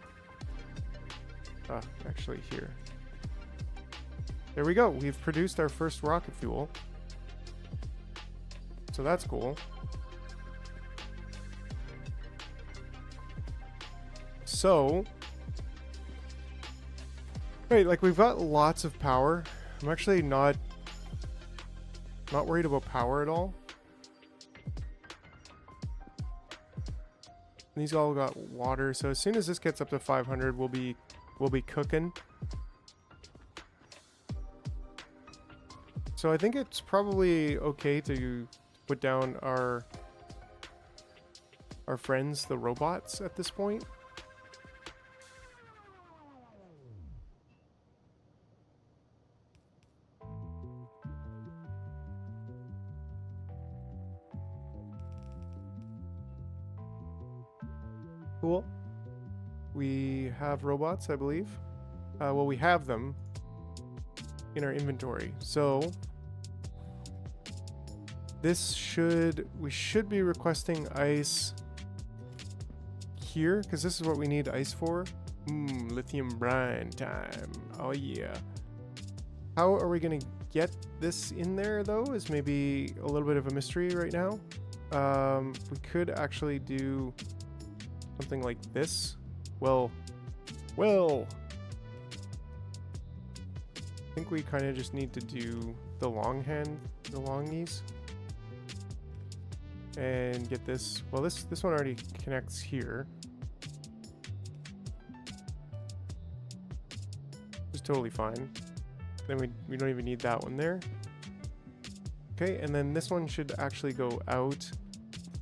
Actually here. There we go. We've produced our first rocket fuel. So that's cool. So, right, like we've got lots of power. I'm actually not worried about power at all. And these all got water, so as soon as this gets up to 500, we'll be cooking. So I think it's probably okay to put down our friends, the robots, at this point. Cool. We have robots, I believe. Well, we have them in our inventory. So we should be requesting ice here, because this is what we need ice for. Lithium brine time. Oh yeah. How are we gonna get this in there though is maybe a little bit of a mystery right now. We could actually do something like this. Well, I think we kind of just need to do the longies, and get this. Well, this one already connects here. It's totally fine. Then we don't even need that one there. Okay, and then this one should actually go out,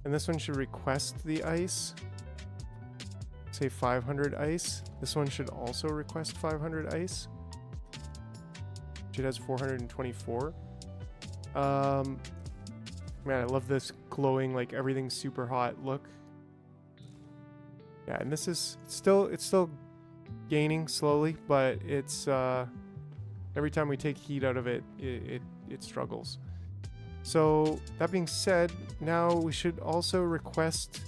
and this one should request the ice. Say 500 ice. This one should also request 500 ice. It has 424. Man, I love this glowing, like everything's super hot look. Yeah, and this is it's still gaining slowly, but it's every time we take heat out of it, it struggles. So that being said, now we should also request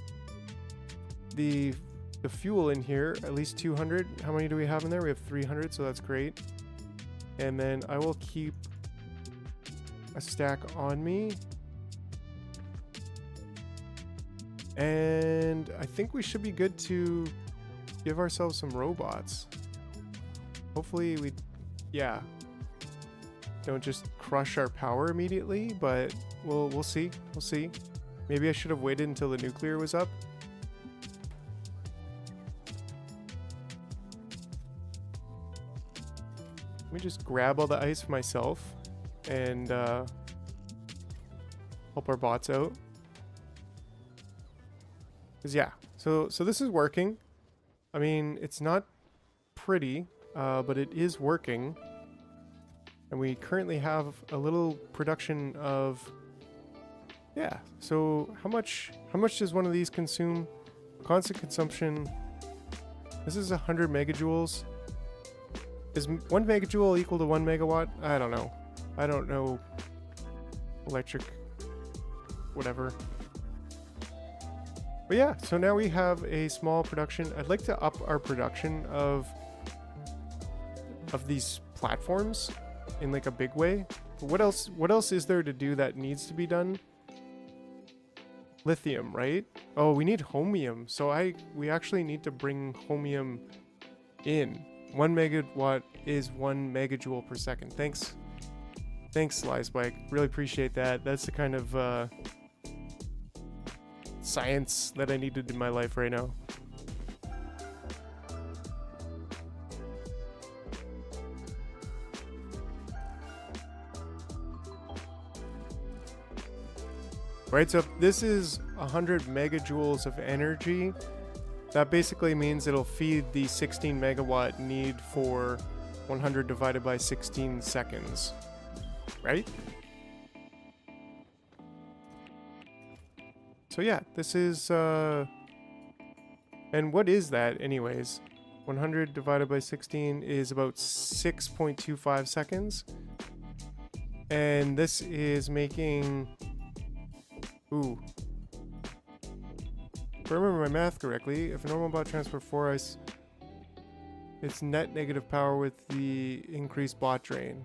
the fuel in here, at least 200. How many do we have in there? We have 300, so that's great. And then I will keep a stack on me. And I think we should be good to give ourselves some robots. Hopefully yeah, don't just crush our power immediately, but we'll see. We'll see. Maybe I should have waited until the nuclear was up. Let me just grab all the ice for myself and help our bots out. Cause yeah, so this is working. I mean, it's not pretty, but it is working. And we currently have a little production of, yeah. So how much does one of these consume? Constant consumption. This is 100 megajoules. Is 1 megajoule equal to 1 megawatt? I don't know. I don't know electric whatever. But yeah, so now we have a small production. I'd like to up our production of these platforms in like a big way. But what else is there to do that needs to be done? Lithium, right? Oh, we need homium. So we actually need to bring homium in. 1 megawatt is 1 megajoule per second. Thanks, Slicebike. Really appreciate that. That's the kind of science that I needed in my life right now. Right, so if this is 100 megajoules of energy, that basically means it'll feed the 16 megawatt need for 100 divided by 16 seconds, right? So yeah, this is, and what is that anyways? 100 divided by 16 is about 6.25 seconds. And this is making, ooh. If I remember my math correctly, if a normal bot transfer 4 ice, it's net negative power with the increased bot drain.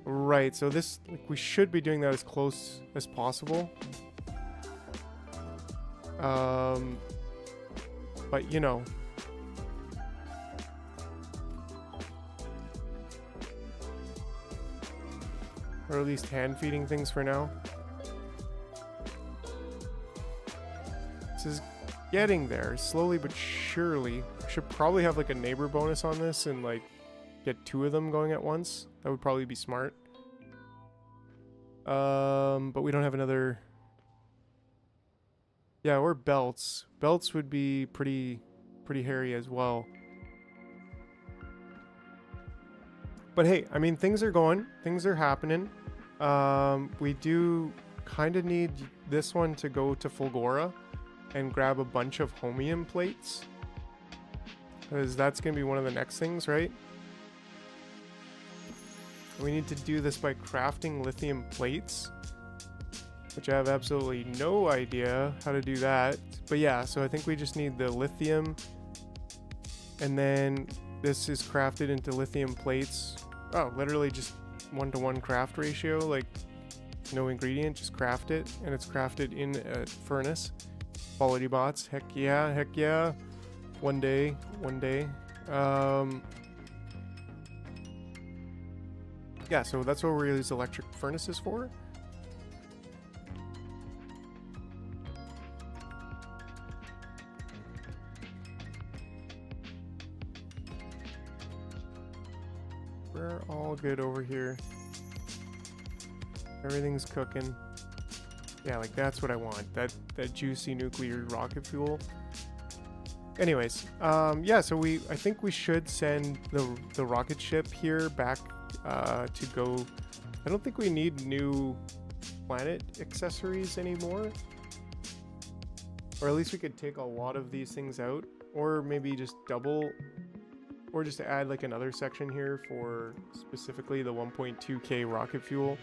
Right, so this, like, we should be doing that as close as possible. But you know. Or at least hand feeding things for now. This is getting there, slowly but surely. Should probably have like a neighbor bonus on this and like get 2 of them going at once. That would probably be smart. But we don't have another. Yeah, or belts. Belts would be pretty hairy as well. But hey, I mean, things are going. Things are happening. We do kind of need this one to go to Fulgora and grab a bunch of homium plates. Because that's going to be one of the next things, right? We need to do this by crafting lithium plates, which I have absolutely no idea how to do that. But yeah, so I think we just need the lithium, and then this is crafted into lithium plates. Oh, literally just 1-to-1 craft ratio, like no ingredient, just craft it, and it's crafted in a furnace. Quality bots, heck yeah, heck yeah. One day. Yeah, so that's what we use electric furnaces for. We're all good over here. Everything's cooking. Yeah, like that's what I want. That juicy nuclear rocket fuel. Anyways, yeah, so I think we should send the rocket ship here back to go. I don't think we need new planet accessories anymore. Or at least we could take a lot of these things out, or maybe just double, or just add like another section here for specifically the 1.2k rocket fuel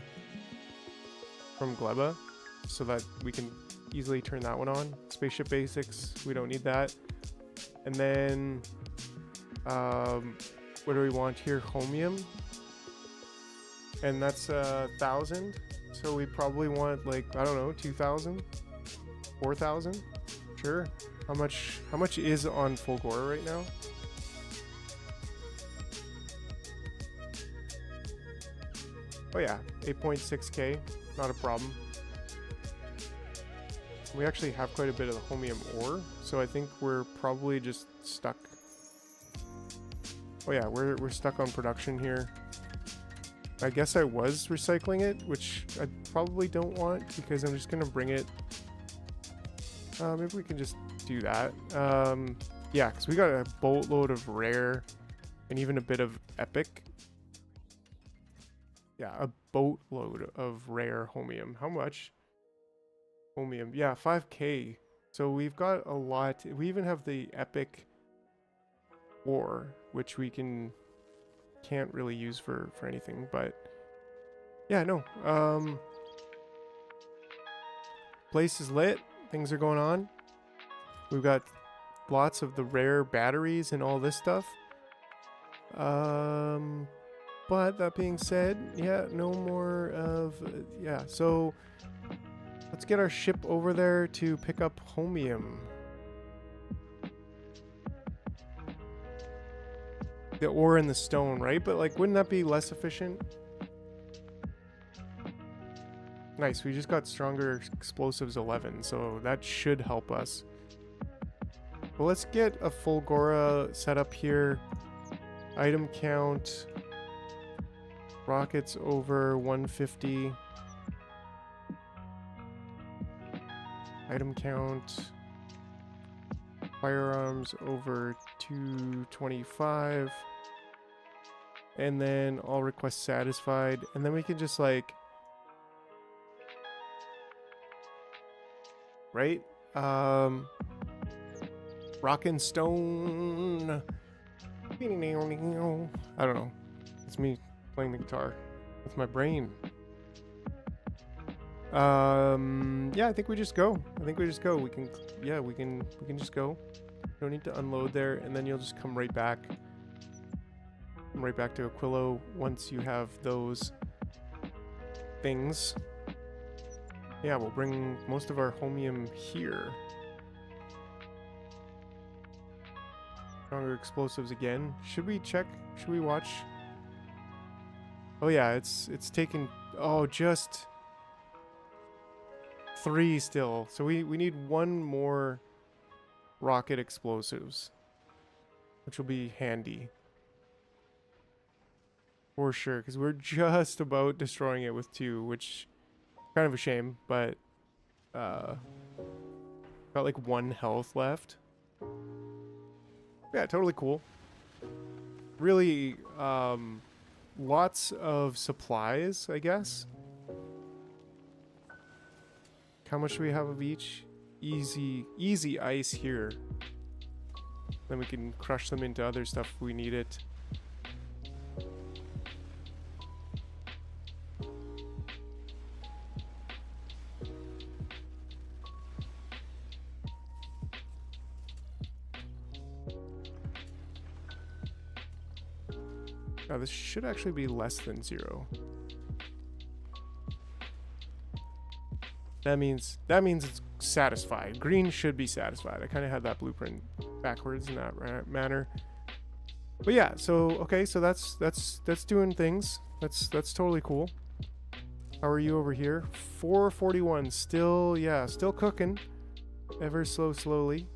from Gleba, so that we can easily turn that one on. Spaceship basics, we don't need that. And then what do we want here? Homium, and that's 1,000, so we probably want like, I don't know, 2,000, 4,000. Sure. How much is on Fulgora right now? Oh yeah, 8.6k, not a problem. We actually have quite a bit of the homium ore, so I think we're probably just stuck. Oh yeah, we're stuck on production here. I guess I was recycling it, which I probably don't want because I'm just gonna bring it. Maybe we can just do that. Yeah, because we got a boatload of rare and even a bit of epic. Yeah, a boatload of rare homium. How much? Homium, yeah, 5k. So we've got a lot. We even have the epic ore, which we can't really use for anything, but yeah, no. Place is lit. Things are going on. We've got lots of the rare batteries and all this stuff. But that being said, yeah, no more of yeah. So let's get our ship over there to pick up homium. The ore and the stone, right? But like, wouldn't that be less efficient? Nice, we just got stronger explosives 11, so that should help us. But let's get a Fulgora set up here. Item count. Rockets over 150. Item count. Firearms over 225. And then all requests satisfied. And then we can just like... Right? Rock and stone. I don't know. It's me playing the guitar with my brain. Yeah, I think we just go. We can, yeah, we can just go. Don't need to unload there, and then you'll just come right back. Come right back to Aquilo once you have those things. Yeah, we'll bring most of our homium here. Stronger explosives again. Should we check? Should we watch? Oh yeah, it's taken, oh, just 3 still. So we need 1 more rocket explosives, which will be handy. For sure, because we're just about destroying it with 2, which Kind of a shame, but got like 1 health left. Yeah, totally cool. Really, lots of supplies, I guess. How much do we have of each? Easy ice here. Then we can crush them into other stuff if we need it. Oh, this should actually be less than 0. That means it's satisfied. Green should be satisfied. I kind of had that blueprint backwards in that manner. But yeah, so okay, so that's doing things. That's totally cool. How are you over here? 441. Still, yeah, still cooking. Ever slowly.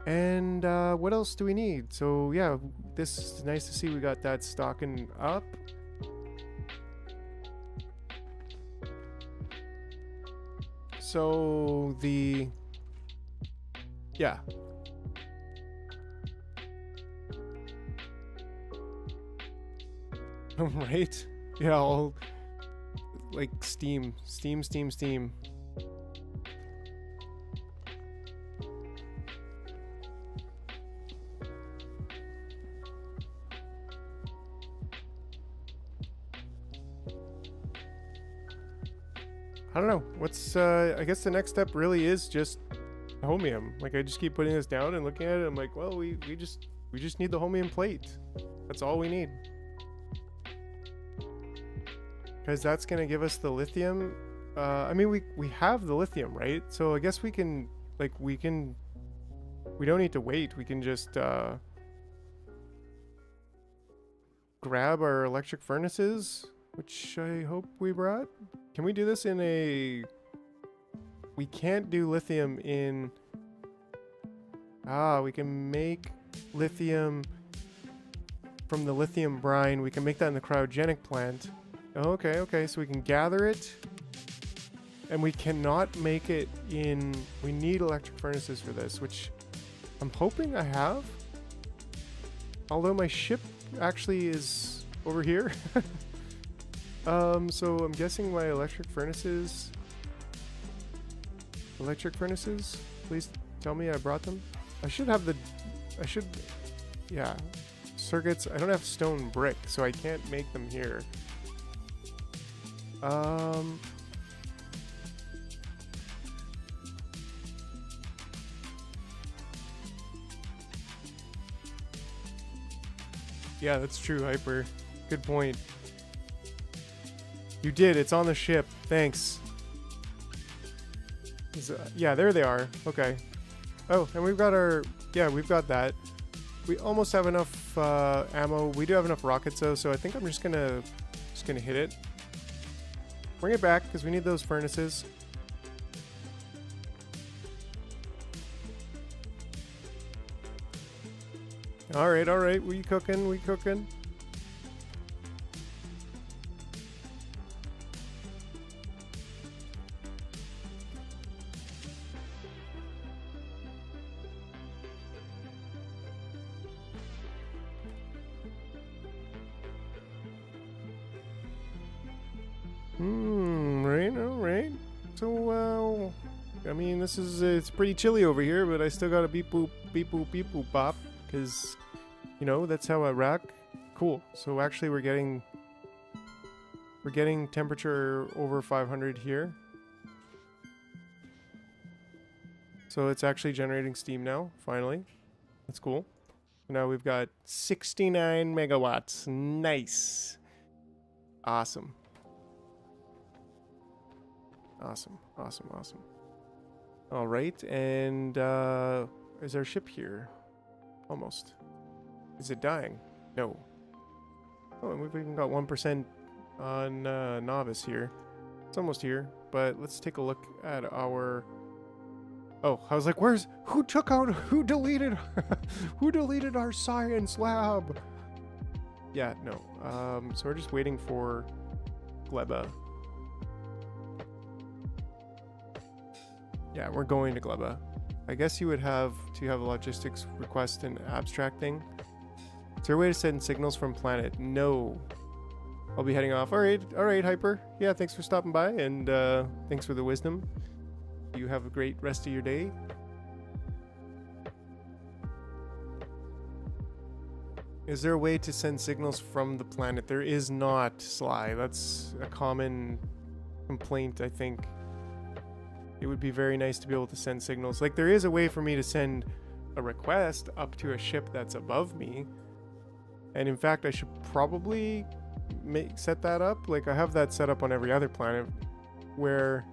And what else do we need? So yeah, this is nice to see we got that stocking up. So yeah. Right? Yeah, all like steam. I don't know. What's I guess the next step really is just homium. Like I just keep putting this down and looking at it. I'm like, well, we just need the homium plate. That's all we need. Because that's gonna give us the lithium. I mean, we have the lithium, right? So I guess we can we don't need to wait. We can just grab our electric furnaces, which I hope we brought. Can we do this in a... We can't do lithium in... we can make lithium from the lithium brine. We can make that in the cryogenic plant. Okay, so we can gather it. And we cannot make it in... We need electric furnaces for this, which I'm hoping I have. Although my ship actually is over here. So I'm guessing my electric furnaces, please tell me I brought them. Yeah, circuits. I don't have stone brick, so I can't make them here. Yeah, that's true, Hyper. Good point. You did. It's on the ship. Thanks. Yeah, there they are. Okay. Oh, and we've got our... Yeah, we've got that. We almost have enough ammo. We do have enough rockets, though, so I think I'm just gonna hit it. Bring it back, because we need those furnaces. Alright. We cooking. Right. So, I mean, it's pretty chilly over here, but I still got a beep boop bop, because, you know, that's how I rock. Cool. So actually we're getting temperature over 500 here. So it's actually generating steam now, finally. That's cool. Now we've got 69 megawatts. Nice. Awesome. All right, and is our ship here? Almost. Is it dying? No. Oh, and we've even got 1% on novice here. It's almost here, but let's take a look at our... Oh, I was like, who deleted our science lab? Yeah, no. So we're just waiting for Gleba. Yeah, we're going to Gleba. I guess you would have to have a logistics request and abstracting. Is there a way to send signals from planet? No. I'll be heading off. All right, Hyper. Yeah, thanks for stopping by, and thanks for the wisdom. You have a great rest of your day. Is there a way to send signals from the planet? There is not, Sly. That's a common complaint, I think. It would be very nice to be able to send signals. Like, there is a way for me to send a request up to a ship that's above me. And in fact, I should probably set that up. Like, I have that set up on every other planet where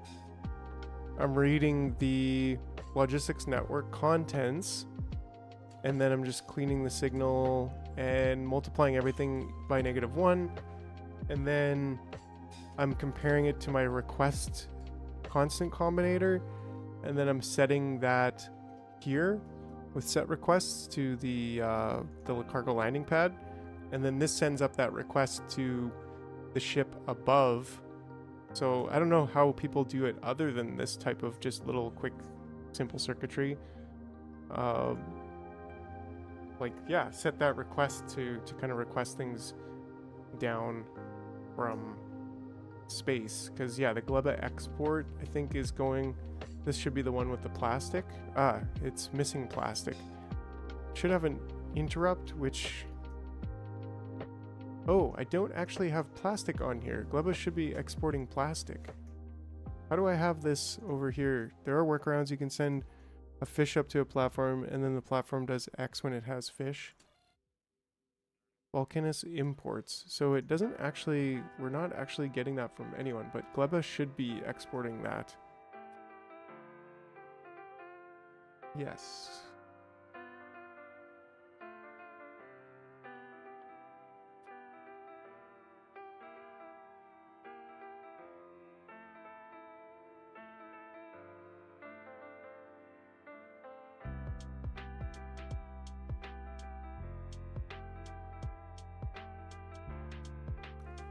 I'm reading the logistics network contents, and then I'm just cleaning the signal and multiplying everything by -1, and then I'm comparing it to my request constant combinator, and then I'm setting that here with set requests to the cargo landing pad, and then this sends up that request to the ship above. So I don't know how people do it other than this type of just little quick simple circuitry. Like, yeah, set that request to kind of request things down from space. Because, yeah, the Gleba export, I think, is going... This should be the one with the plastic. Ah, it's missing plastic. Should have an interrupt, which... Oh, I don't actually have plastic on here. Gleba should be exporting plastic. How do I have this over here? There are workarounds. You can send a fish up to a platform, and then the platform does X when it has fish. Volcanus imports. So it doesn't actually... We're not actually getting that from anyone, but Gleba should be exporting that. Yes.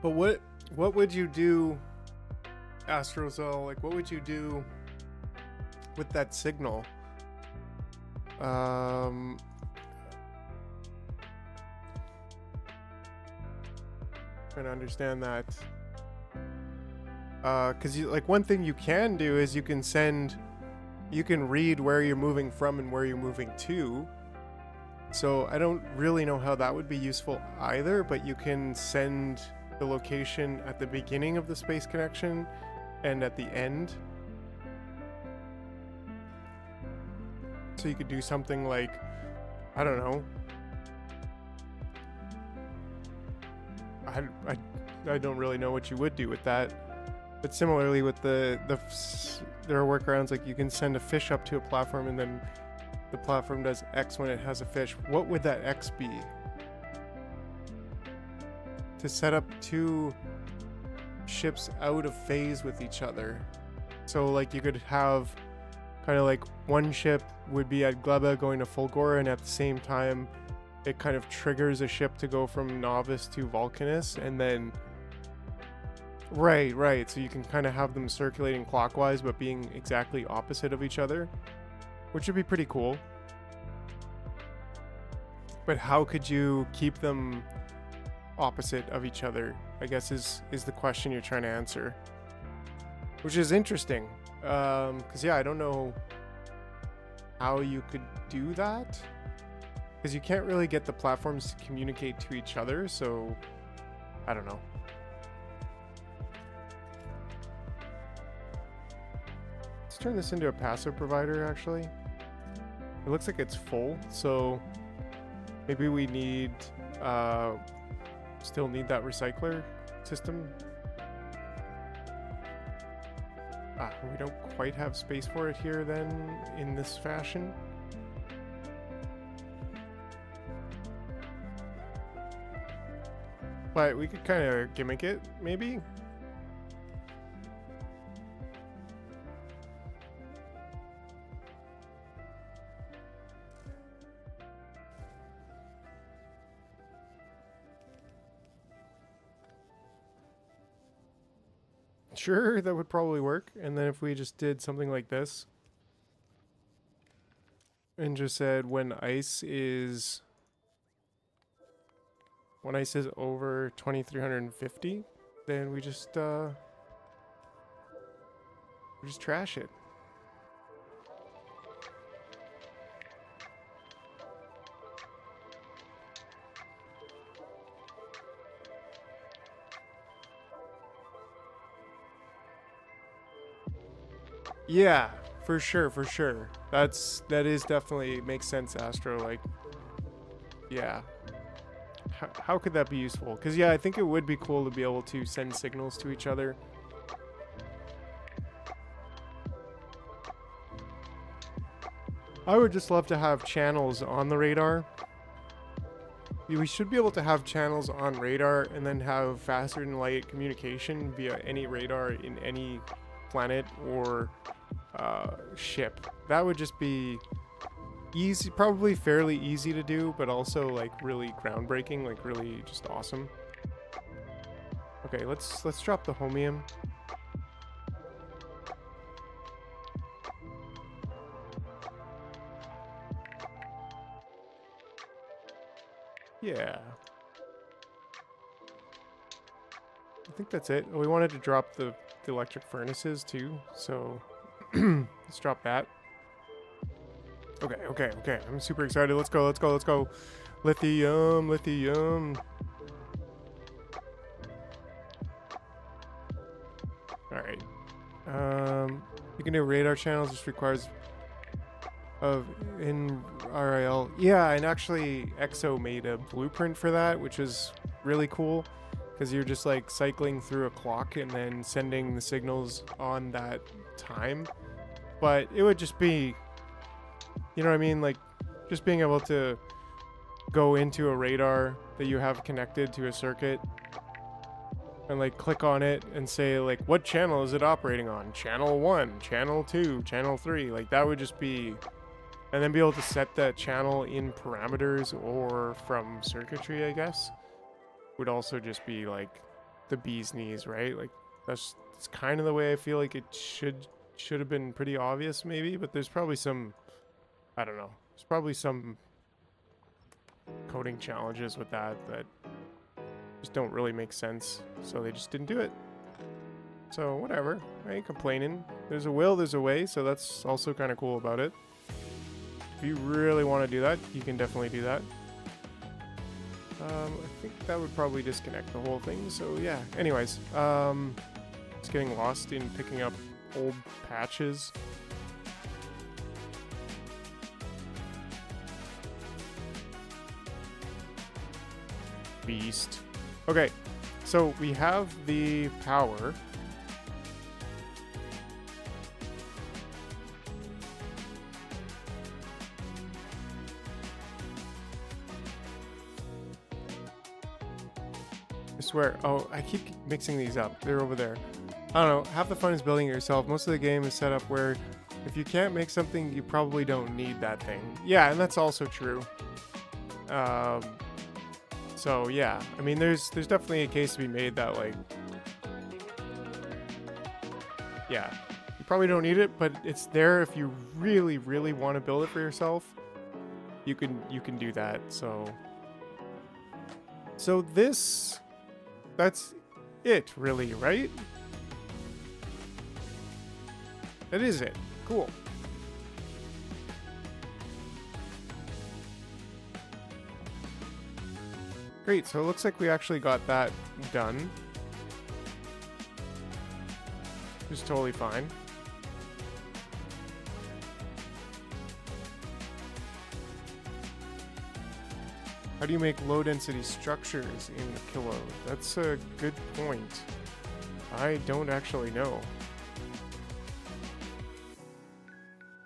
But what would you do, Astrozel? Like, what would you do with that signal? Trying to understand that. Because like one thing you can do is you can read where you're moving from and where you're moving to. So I don't really know how that would be useful either, but you can send the location at the beginning of the space connection and at the end. So you could do something like, I don't know. I don't really know what you would do with that. But similarly with there are workarounds, like you can send a fish up to a platform and then the platform does X when it has a fish. What would that X be? To set up two ships out of phase with each other. So like you could have kind of like one ship would be at Gleba going to Fulgora, and at the same time it kind of triggers a ship to go from Novice to Volcanus, and then right, so you can kind of have them circulating clockwise but being exactly opposite of each other, which would be pretty cool. But how could you keep them opposite of each other, I guess is the question you're trying to answer, which is interesting. Because yeah, I don't know how you could do that, because you can't really get the platforms to communicate to each other, so I don't know. Let's turn this into a passive provider, actually. It looks like it's full, so maybe we need still need that recycler system. We don't quite have space for it here then in this fashion. But we could kind of gimmick it, maybe. Sure, that would probably work. And then if we just did something like this and just said when ice is over 2350, then we just trash it. Yeah, for sure, for sure. That is definitely makes sense, Astro. Like, yeah. How could that be useful? Because yeah, I think it would be cool to be able to send signals to each other. I would just love to have channels on the radar. We should be able to have channels on radar and then have faster than light communication via any radar in any planet or ship. That would just be easy, probably fairly easy to do, but also like really groundbreaking, like really just awesome. Okay, let's drop the homium. Yeah. I think that's it. We wanted to drop the electric furnaces too, so let's drop that. Okay. I'm super excited. Let's go. Lithium. Alright. You can do radar channels, just requires in RIL. Yeah, and actually EXO made a blueprint for that, which is really cool. Because you're just like cycling through a clock and then sending the signals on that time. But it would just be, you know what I mean? Like just being able to go into a radar that you have connected to a circuit and like click on it and say like, what channel is it operating on? Channel 1, channel 2, channel 3. Like that would just be, and then be able to set that channel in parameters or from circuitry, I guess. Would also just be like the bee's knees, right? Like that's kind of the way I feel like it should have been pretty obvious maybe, but there's probably some, I don't know, there's probably some coding challenges with that just don't really make sense, so they just didn't do it. So whatever, I ain't complaining. There's a will, there's a way, so that's also kind of cool about it. If you really want to do that, you can definitely do that. I think that would probably disconnect the whole thing, so yeah. Anyways, it's getting lost in picking up old patches. Beast. Okay, so we have the power. I swear. Oh, I keep mixing these up. They're over there. I don't know. Half the fun is building it yourself. Most of the game is set up where if you can't make something, you probably don't need that thing. Yeah, and that's also true. So yeah, I mean, there's definitely a case to be made that like, yeah, you probably don't need it, but it's there if you really, really want to build it for yourself. You can do that. So this, that's it, really, right? That is it. Cool. Great, so it looks like we actually got that done. Which is totally fine. How do you make low-density structures in Aquilo? That's a good point. I don't actually know.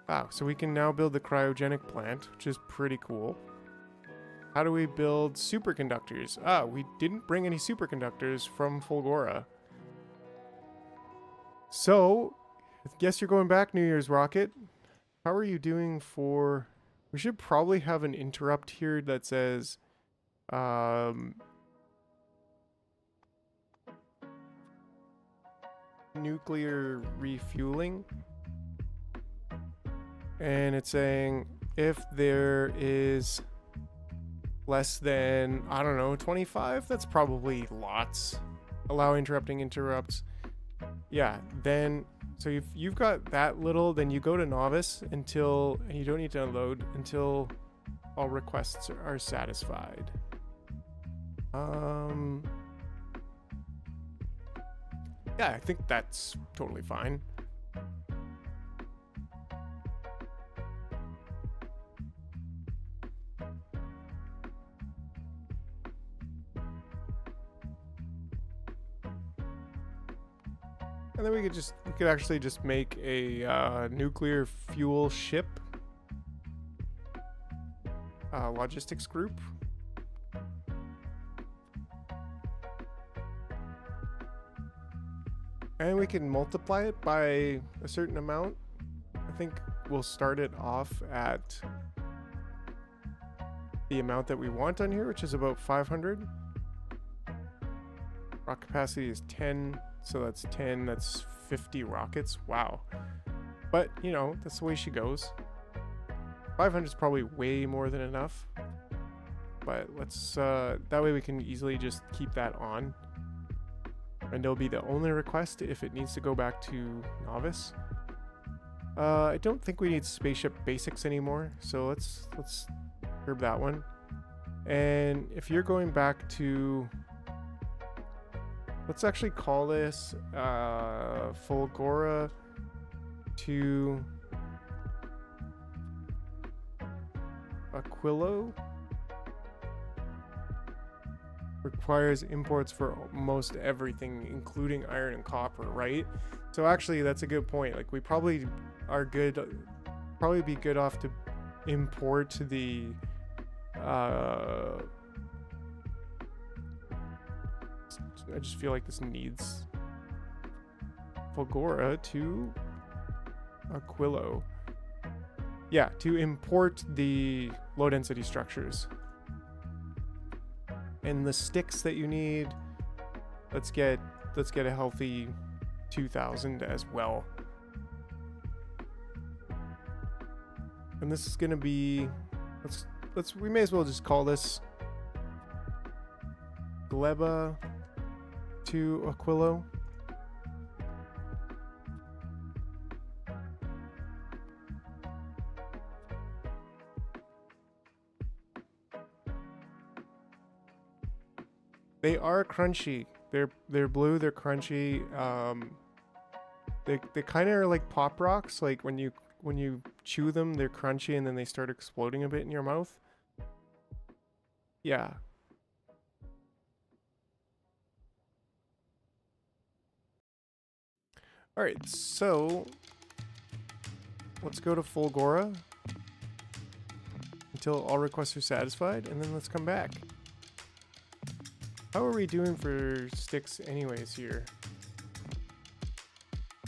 Wow, so we can now build the cryogenic plant, which is pretty cool. How do we build superconductors? Ah, we didn't bring any superconductors from Fulgora. So, I guess you're going back, New Year's Rocket. How are you doing for... We should probably have an interrupt here that says... nuclear refueling. And it's saying if there is less than, I don't know, 25, that's probably lots. Allow interrupting interrupts. Yeah, then, so if you've got that little, then you go to novice until, and you don't need to unload until all requests are satisfied. Yeah, I think that's totally fine. And then we could actually just make a nuclear fuel ship logistics group. And we can multiply it by a certain amount. I think we'll start it off at the amount that we want on here, which is about 500. Rock capacity is 10. So that's 10, that's 50 rockets. Wow. But, you know, that's the way she goes. 500 is probably way more than enough. But let's, that way we can easily just keep that on. And it'll be the only request if it needs to go back to novice. I don't think we need spaceship basics anymore. So let's curb that one. And if you're going back to... Let's actually call this Fulgora to Aquilo. Requires imports for most everything, including iron and copper, right? So actually, that's a good point. Like, we probably are good, probably be good off to import the I just feel like this needs Fulgora to Aquilo. Yeah, to import the low density structures. And the sticks that you need, let's get a healthy 2,000 as well. And this is gonna be, we may as well just call this Gleba to Aquilo. They are crunchy. They're blue. They're crunchy. They kind of are like pop rocks. Like when you chew them, they're crunchy and then they start exploding a bit in your mouth. Yeah. All right, so let's go to Fulgora until all requests are satisfied, and then let's come back. How are we doing for sticks anyways here?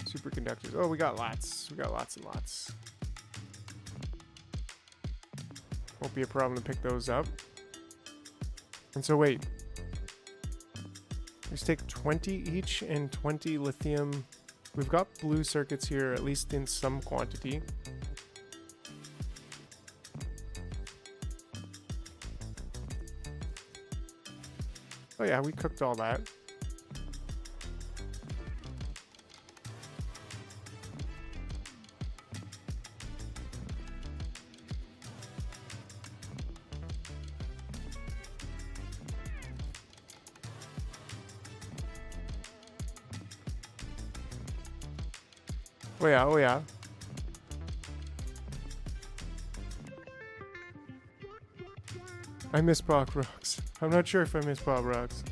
Superconductors. Oh, we got lots. We got lots and lots. Won't be a problem to pick those up. And so wait. Let's take 20 each and 20 lithium. We've got blue circuits here, at least in some quantity. Oh yeah, we cooked all that. Oh yeah, oh yeah. I miss Pop Rocks. I'm not sure if I miss Pop Rocks.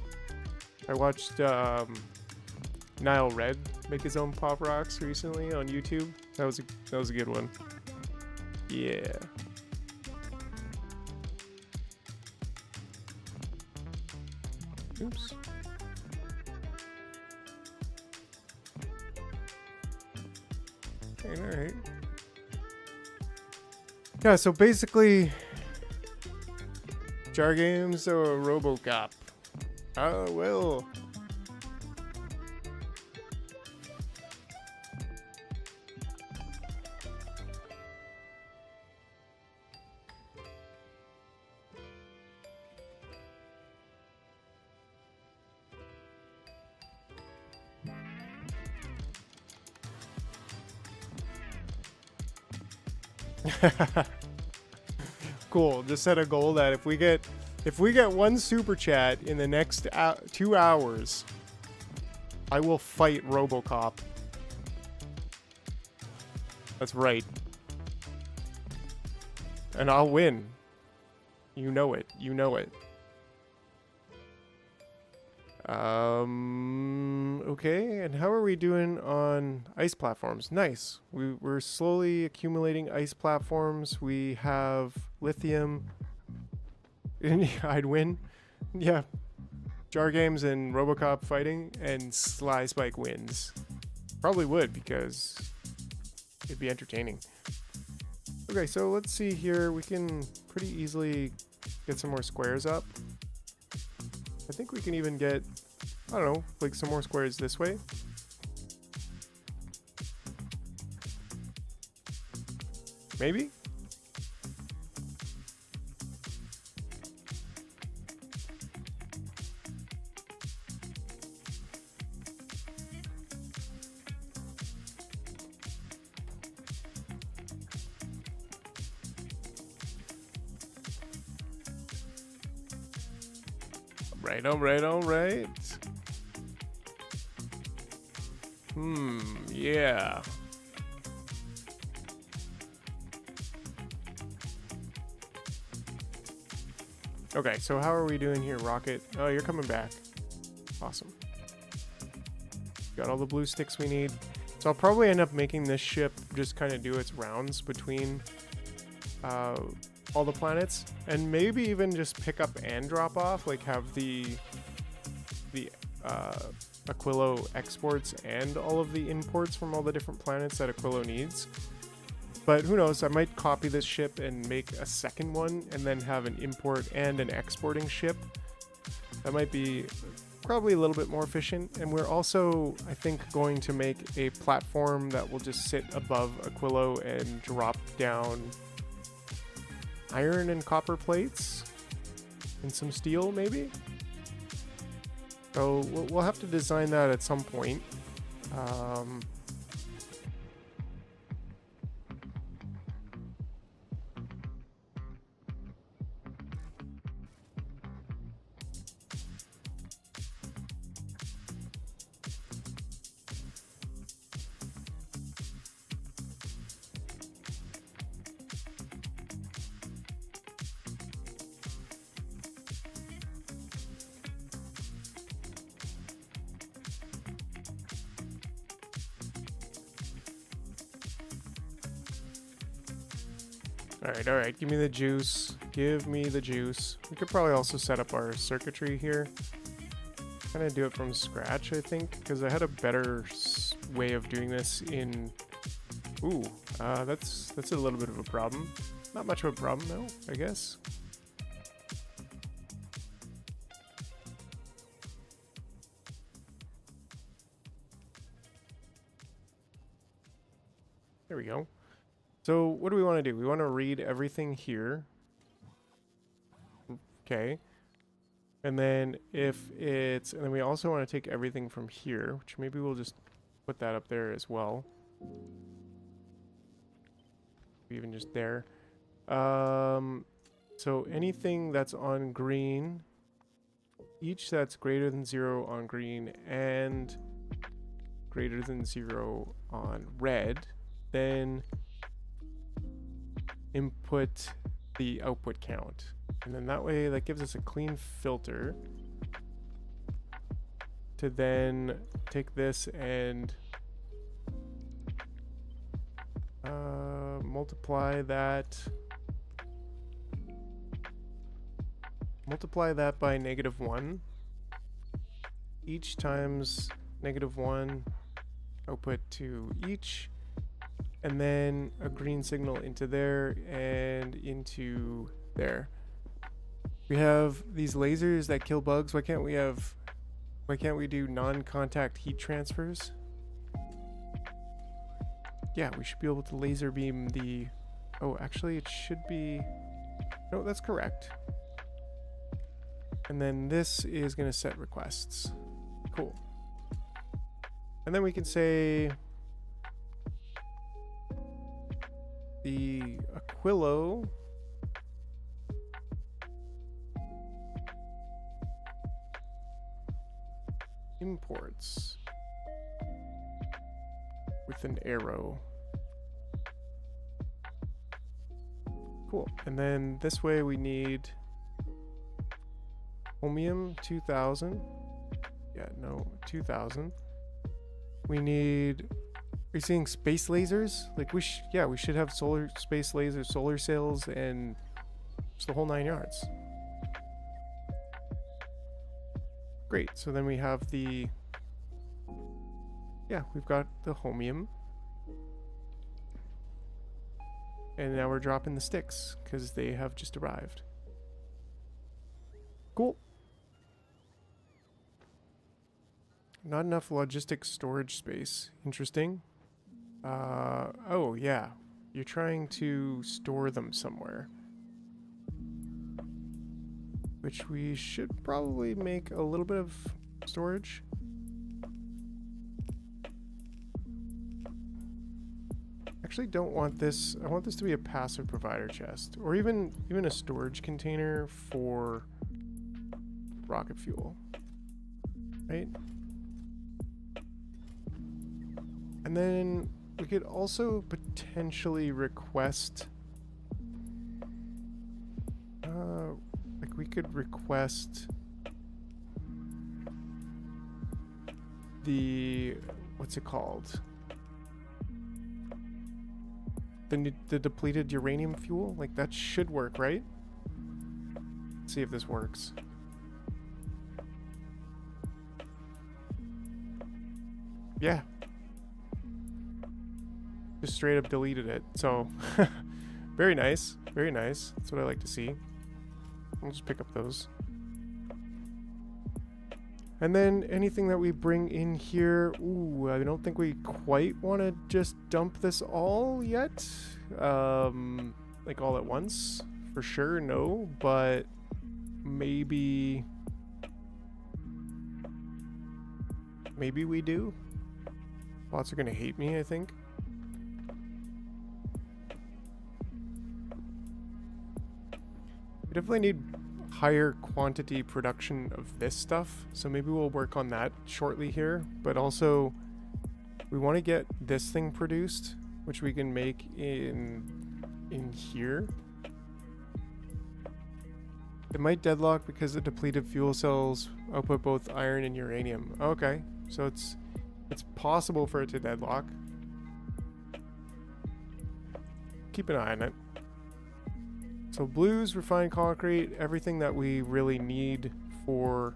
I watched Nile Red make his own Pop Rocks recently on YouTube. That was a good one. Yeah. Oops. Okay, all right. Yeah, so basically Jar Games or RoboCop? Oh, well. Cool. Just set a goal that if we get one super chat in the next 2 hours, I will fight RoboCop. That's right. And I'll win. You know it. You know it. Okay, and how are we doing on ice platforms? Nice. We're slowly accumulating ice platforms. We have lithium. I'd win. Yeah. Jar Games and RoboCop fighting, and Sly Spike wins. Probably would, because it'd be entertaining. Okay, so let's see here. We can pretty easily get some more squares up. I think we can even get, I don't know, like some more squares this way. Maybe? All right. Yeah. Okay, so how are we doing here, Rocket? Oh, you're coming back. Awesome. Got all the blue sticks we need. So I'll probably end up making this ship just kind of do its rounds between all the planets, and maybe even just pick up and drop off, like have the Aquilo exports and all of the imports from all the different planets that Aquilo needs. But who knows, I might copy this ship and make a second one and then have an import and an exporting ship. That might be probably a little bit more efficient. And we're also, I think, going to make a platform that will just sit above Aquilo and drop down iron and copper plates and some steel, maybe. So we'll have to design that at some point. All right, give me the juice. Give me the juice. We could probably also set up our circuitry here. Kind of do it from scratch, I think, because I had a better way of doing this in... Ooh, that's a little bit of a problem. Not much of a problem, though, I guess. There we go. So what do we want to do? We want to read everything here. Okay. And then and then we also want to take everything from here, which maybe we'll just put that up there as well. Even just there. So anything that's on green, each that's greater than 0 on green and greater than 0 on red, then input the output count. And then that way that gives us a clean filter to then take this and multiply that by -1 each times -1 output to each, and then a green signal into there and into there. We have these lasers that kill bugs. Why can't we do non-contact heat transfers? Yeah, we should be able to laser beam the... Oh, actually it should be... No, that's correct. And then this is going to set requests. Cool. And then we can say... the Aquilo. Imports. With an arrow. Cool. And then this way we need chromium 2000. Yeah, no, 2000. We need, are you seeing space lasers? Like we should have space lasers, solar sails, and just the whole 9 yards. Great. So then we have the, yeah, we've got the chromium. And now we're dropping the sticks because they have just arrived. Cool. Not enough logistics storage space. Interesting. Oh yeah. You're trying to store them somewhere. Which we should probably make a little bit of storage. Actually don't want this. I want this to be a passive provider chest, or even a storage container for rocket fuel, right? And then we could also potentially request, like we could request the, what's it called? The depleted uranium fuel? Like that should work, right? Let's see if this works. Yeah. Just straight up deleted it. So, very nice. Very nice. That's what I like to see. I'll just pick up those. And then anything that we bring in here, ooh, I don't think we quite want to just dump this all yet. Like all at once, for sure, no, but maybe we do. Bots are gonna hate me, I think. We definitely need higher quantity production of this stuff, so maybe we'll work on that shortly here. But also we want to get this thing produced, which we can make in here. It might deadlock because the depleted fuel cells output both iron and uranium. Okay, so it's possible for it to deadlock. Keep an eye on it. So blues, refined concrete, everything that we really need for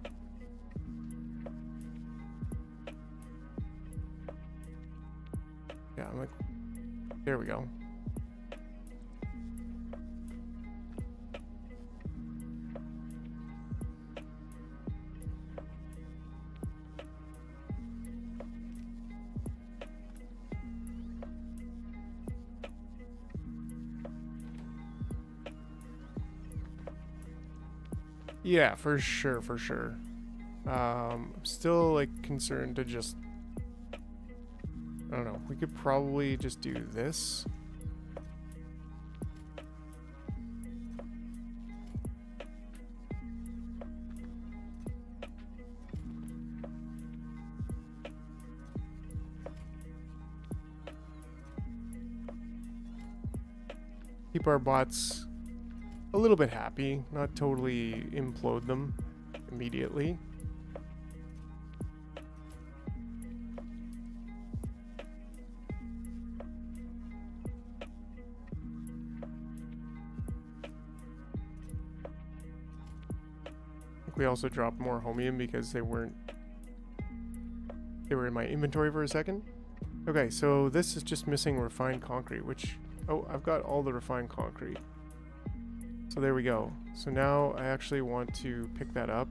yeah, I'm like, there we go. Yeah, for sure, for sure. I'm still like concerned to just, I don't know, we could probably just do this. Keep our bots a little bit happy, not totally implode them immediately. We also dropped more chromium because they were in my inventory for a second. Okay, so this is just missing refined concrete, which, oh, I've got all the refined concrete. So there we go. So now I actually want to pick that up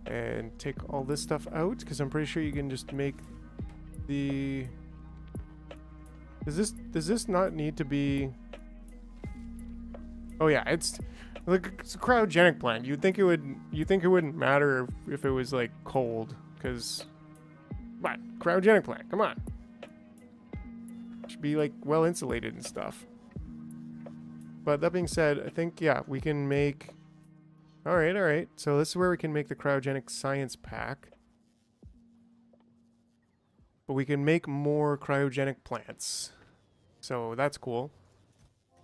and take all this stuff out, because I'm pretty sure you can just make the, does this not need to be, oh yeah, it's like, it's a cryogenic plant. You'd think it wouldn't matter if it was like cold, because what, cryogenic plant, come on, should be like well insulated and stuff. But that being said, I think, yeah, we can make... All right. So this is where we can make the cryogenic science pack. But we can make more cryogenic plants. So that's cool.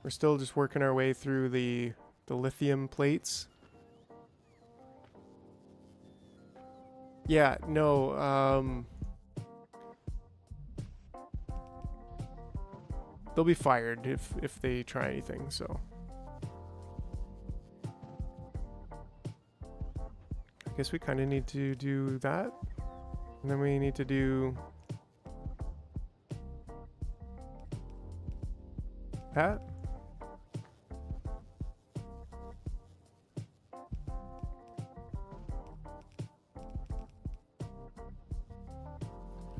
We're still just working our way through the lithium plates. Yeah, no, they'll be fired if they try anything, so. I guess we kind of need to do that. And then we need to do that.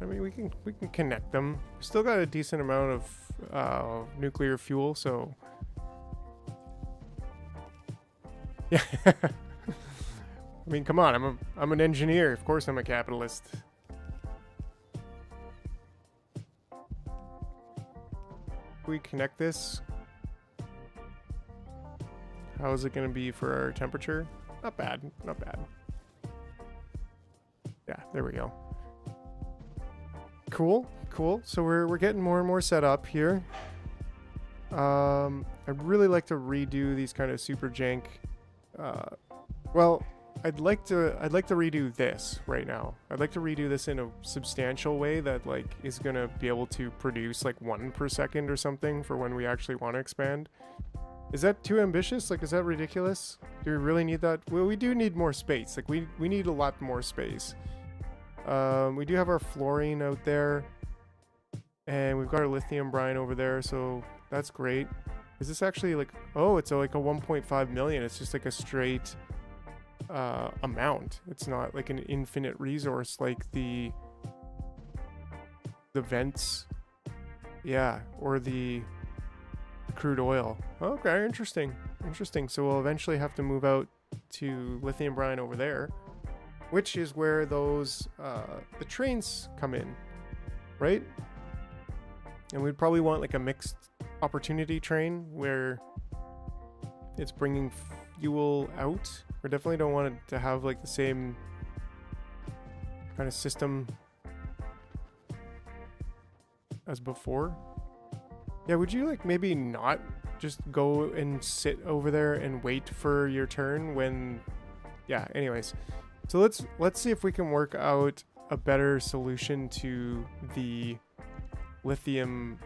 I mean, we can connect them. We still got a decent amount of nuclear fuel, so yeah. I mean, come on, I'm an engineer. Of course, I'm a capitalist. We connect this. How is it going to be for our temperature? Not bad, not bad. Yeah, there we go. Cool. So we're getting more and more set up here. I'd really like to redo these kind of super jank. Well, I'd like to redo this right now. I'd like to redo this in a substantial way that like is gonna be able to produce like 1 per second or something for when we actually want to expand. Is that too ambitious? Like, is that ridiculous? Do we really need that? Well, we do need more space. Like we need a lot more space. We do have our fluorine out there, and we've got our lithium brine over there, so that's great. Is this actually like, oh, it's like a 1.5 million. It's just like a straight amount. It's not like an infinite resource like the vents, yeah, or the crude oil. Okay, interesting. So we'll eventually have to move out to lithium brine over there, which is where those the trains come in, right? And we'd probably want like a mixed opportunity train where it's bringing fuel out. We definitely don't want it to have like the same kind of system as before. Yeah, would you like maybe not just go and sit over there and wait for your turn when... Yeah, anyways. So let's see if we can work out a better solution to the lithium,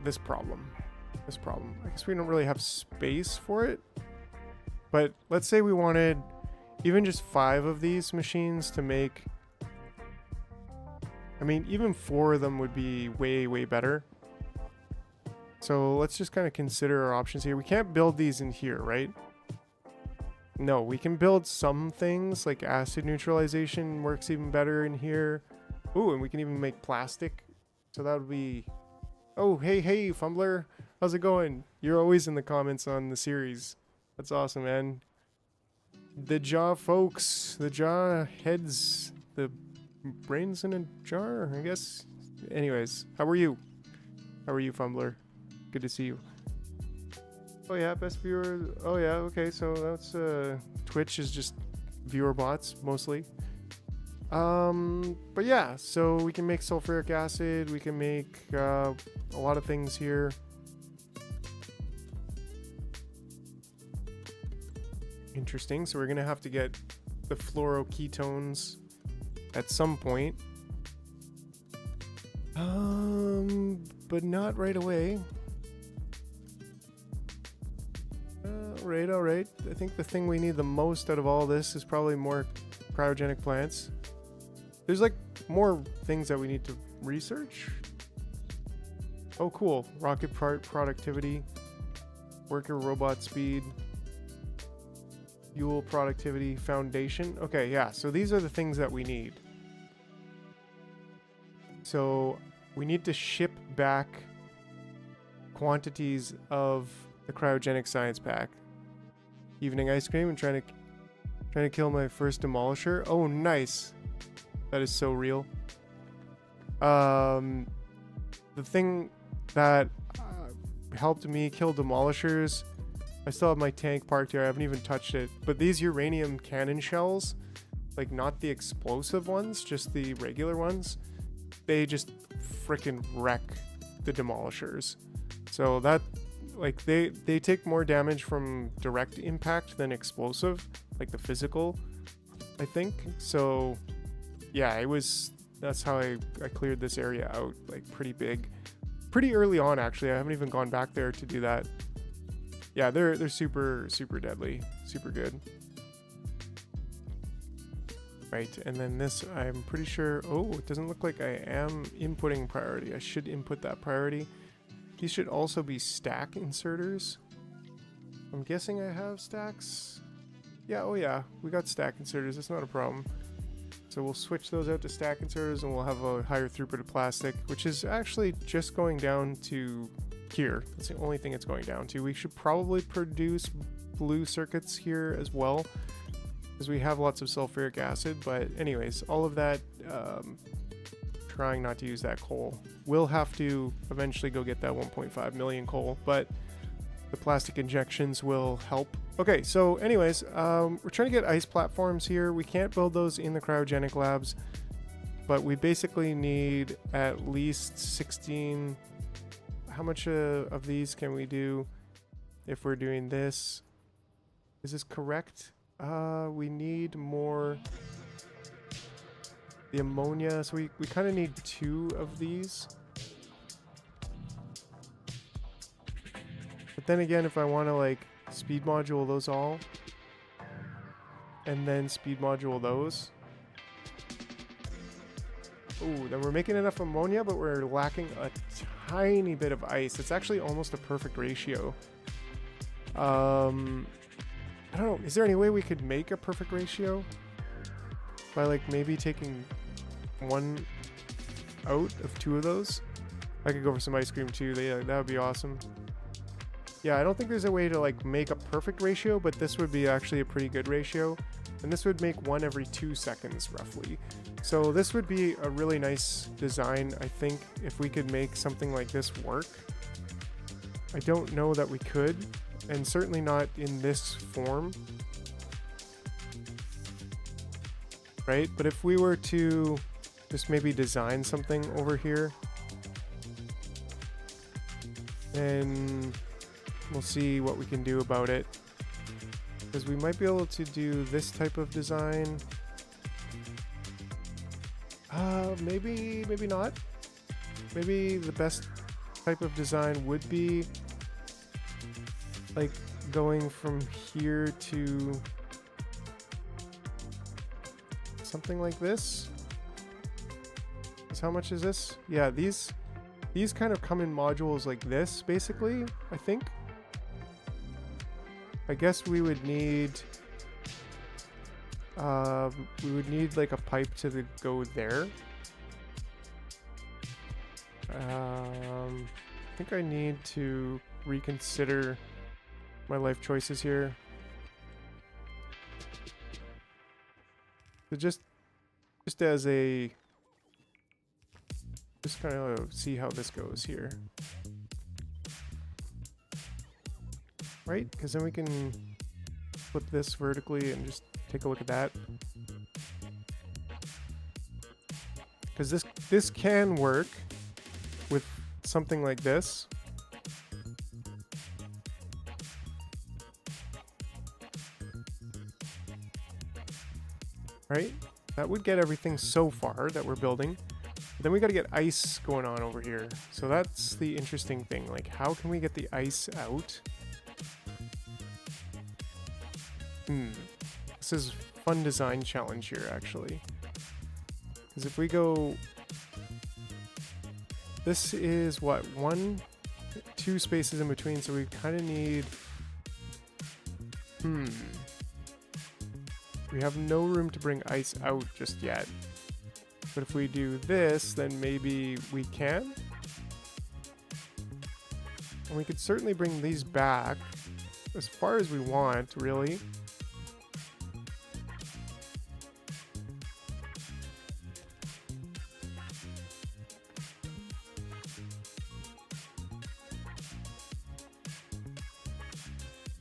this problem. I guess we don't really have space for it, but let's say we wanted even just 5 of these machines to make, I mean, even 4 of them would be way better. So let's just kind of consider our options here. We can't build these in here, right? No, we can build some things like acid neutralization works even better in here. Ooh, and we can even make plastic. So that would be... Oh, hey, Fumbler. How's it going? You're always in the comments on the series. That's awesome, man. The jaw folks. The jaw heads. The brains in a jar, I guess. Anyways, how are you? How are you, Fumbler? Good to see you. Oh yeah, best viewer. Oh yeah, okay, so that's Twitch is just viewer bots mostly. But yeah, so we can make sulfuric acid, we can make a lot of things here. Interesting. So we're gonna have to get the fluoroketones at some point. But not right away. All right. I think the thing we need the most out of all this is probably more cryogenic plants. There's like more things that we need to research. Oh, cool. Rocket part productivity, worker robot speed, fuel productivity, foundation. Okay, yeah. So these are the things that we need. So we need to ship back quantities of the cryogenic science pack. Evening ice cream and trying to kill my first demolisher. Oh, nice. That is so real. The thing that helped me kill demolishers. I still have my tank parked here. I haven't even touched it. But these uranium cannon shells, like not the explosive ones, just the regular ones, they just freaking wreck the demolishers. So that, like, they take more damage from direct impact than explosive, like the physical, I think. So yeah, that's how I cleared this area out, like pretty big. Pretty early on, actually. I haven't even gone back there to do that. Yeah, they're super, super deadly. Super good. Right, and then this, I'm pretty sure... Oh, it doesn't look like I am inputting priority. I should input that priority. These should also be stack inserters. I'm guessing I have stacks. Yeah, oh yeah, we got stack inserters. That's not a problem. So we'll switch those out to stack inserters and we'll have a higher throughput of plastic, which is actually just going down to here. That's the only thing it's going down to. We should probably produce blue circuits here as well, because we have lots of sulfuric acid. But anyways, all of that, trying not to use that coal. We'll have to eventually go get that 1.5 million coal, but the plastic injections will help. Okay, so anyways, we're trying to get ice platforms here. We can't build those in the cryogenic labs, but we basically need at least 16. How much of these can we do if we're doing this? Is this correct? We need more. The ammonia, so we kind of need 2 of these. But then again, if I want to like speed module those all, and then speed module those. Ooh, then we're making enough ammonia, but we're lacking a tiny bit of ice. It's actually almost a perfect ratio. I don't know, is there any way we could make a perfect ratio? By like maybe taking 1 out of 2 of those? I could go for some ice cream too, that would be awesome. Yeah, I don't think there's a way to like make a perfect ratio, but this would be actually a pretty good ratio. And this would make 1 every 2 seconds roughly. So this would be a really nice design, I think, if we could make something like this work. I don't know that we could, and certainly not in this form. Right? But if we were to just maybe design something over here, then we'll see what we can do about it. Because we might be able to do this type of design. Maybe not. Maybe the best type of design would be like going from here to something like this. So how much is this? Yeah, these kind of come in modules like this, basically, I think. I guess we would need like a pipe to go there. I think I need to reconsider my life choices here. So just as a, just kind of see how this goes here. Right? Because then we can flip this vertically and just take a look at that. Because this can work with something like this. Right? That would get everything so far that we're building. But then we got to get ice going on over here. So that's the interesting thing. Like, how can we get the ice out? This is fun design challenge here, actually. Because if we go... This is, what, 2 spaces in between, so we kind of need... We have no room to bring ice out just yet. But if we do this, then maybe we can. And we could certainly bring these back as far as we want, really.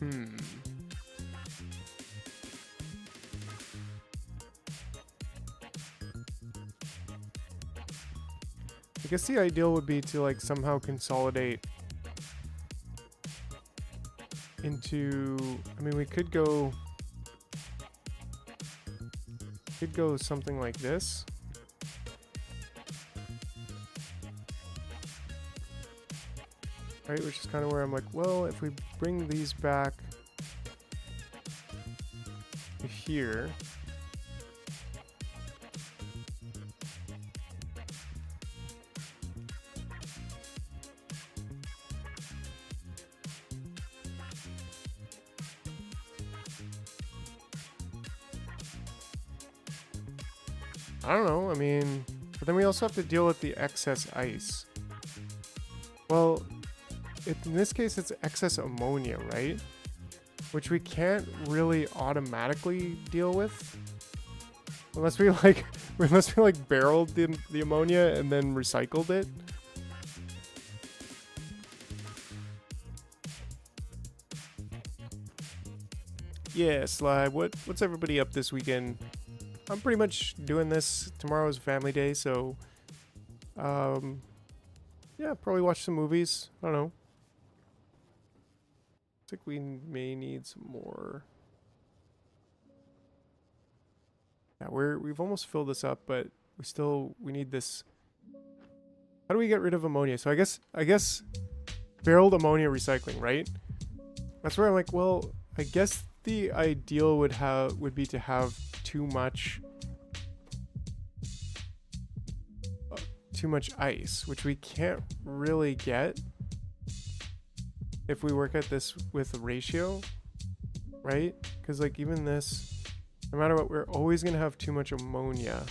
I guess the ideal would be to like somehow consolidate into, I mean, we could go something like this. Right, which is kind of where I'm like, well, if we bring these back to here, I don't know, I mean, but then we also have to deal with the excess ice. Well, in this case, it's excess ammonia, right? Which we can't really automatically deal with. Unless we barreled the ammonia and then recycled it. Yeah, Sly, what's everybody up this weekend? I'm pretty much doing this. Tomorrow's family day, so yeah, probably watch some movies. I don't know. I think we may need some more. Yeah, we've almost filled this up, but we need this. How do we get rid of ammonia? So I guess barreled ammonia recycling, right? That's where I'm like, well, I guess the ideal would be to have too much ice, which we can't really get if we work at this with a ratio, right? Because like even this, no matter what, we're always gonna have too much ammonia,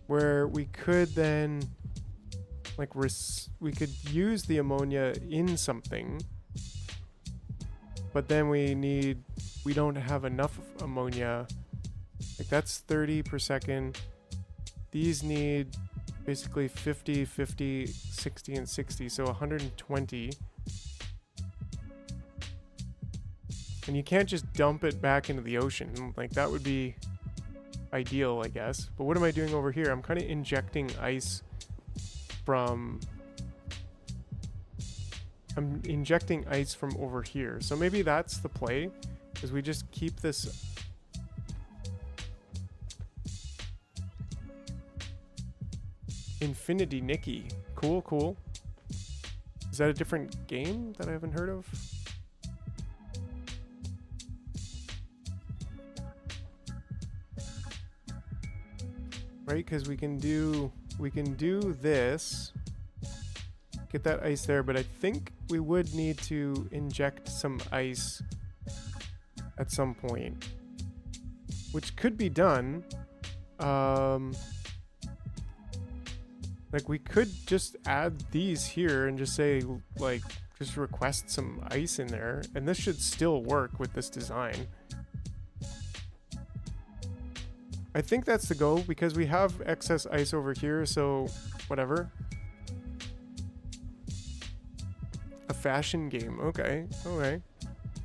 where we could then like we could use the ammonia in something, but then we don't have enough ammonia. Like that's 30 per second. These need basically 50, 50, 60, and 60, so 120. And you can't just dump it back into the ocean. Like that would be ideal, I guess. But what am I doing over here? I'm kind of injecting ice from... I'm injecting ice from over here. So maybe that's the play, is we just keep this... Infinity Nikki. Cool, cool. Is that a different game that I haven't heard of? Right, because we can do this. Get that ice there, but I think we would need to inject some ice at some point, which could be done. Like we could just add these here and just say like just request some ice in there, and this should still work with this design. I think that's the go because we have excess ice over here, so whatever. A fashion game, okay, okay.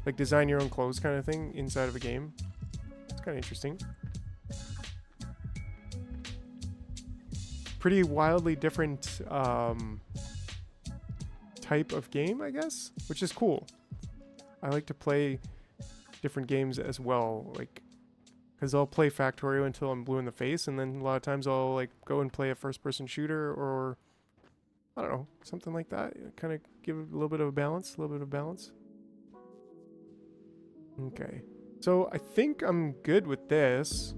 Like design your own clothes kind of thing inside of a game. It's kind of interesting. Pretty wildly different type of game, I guess, which is cool. I like to play different games as well, like, because I'll play Factorio until I'm blue in the face, and then a lot of times I'll like go and play a first-person shooter, or I don't know, something like that. Kind of give it a little bit of balance, Okay, so I think I'm good with this.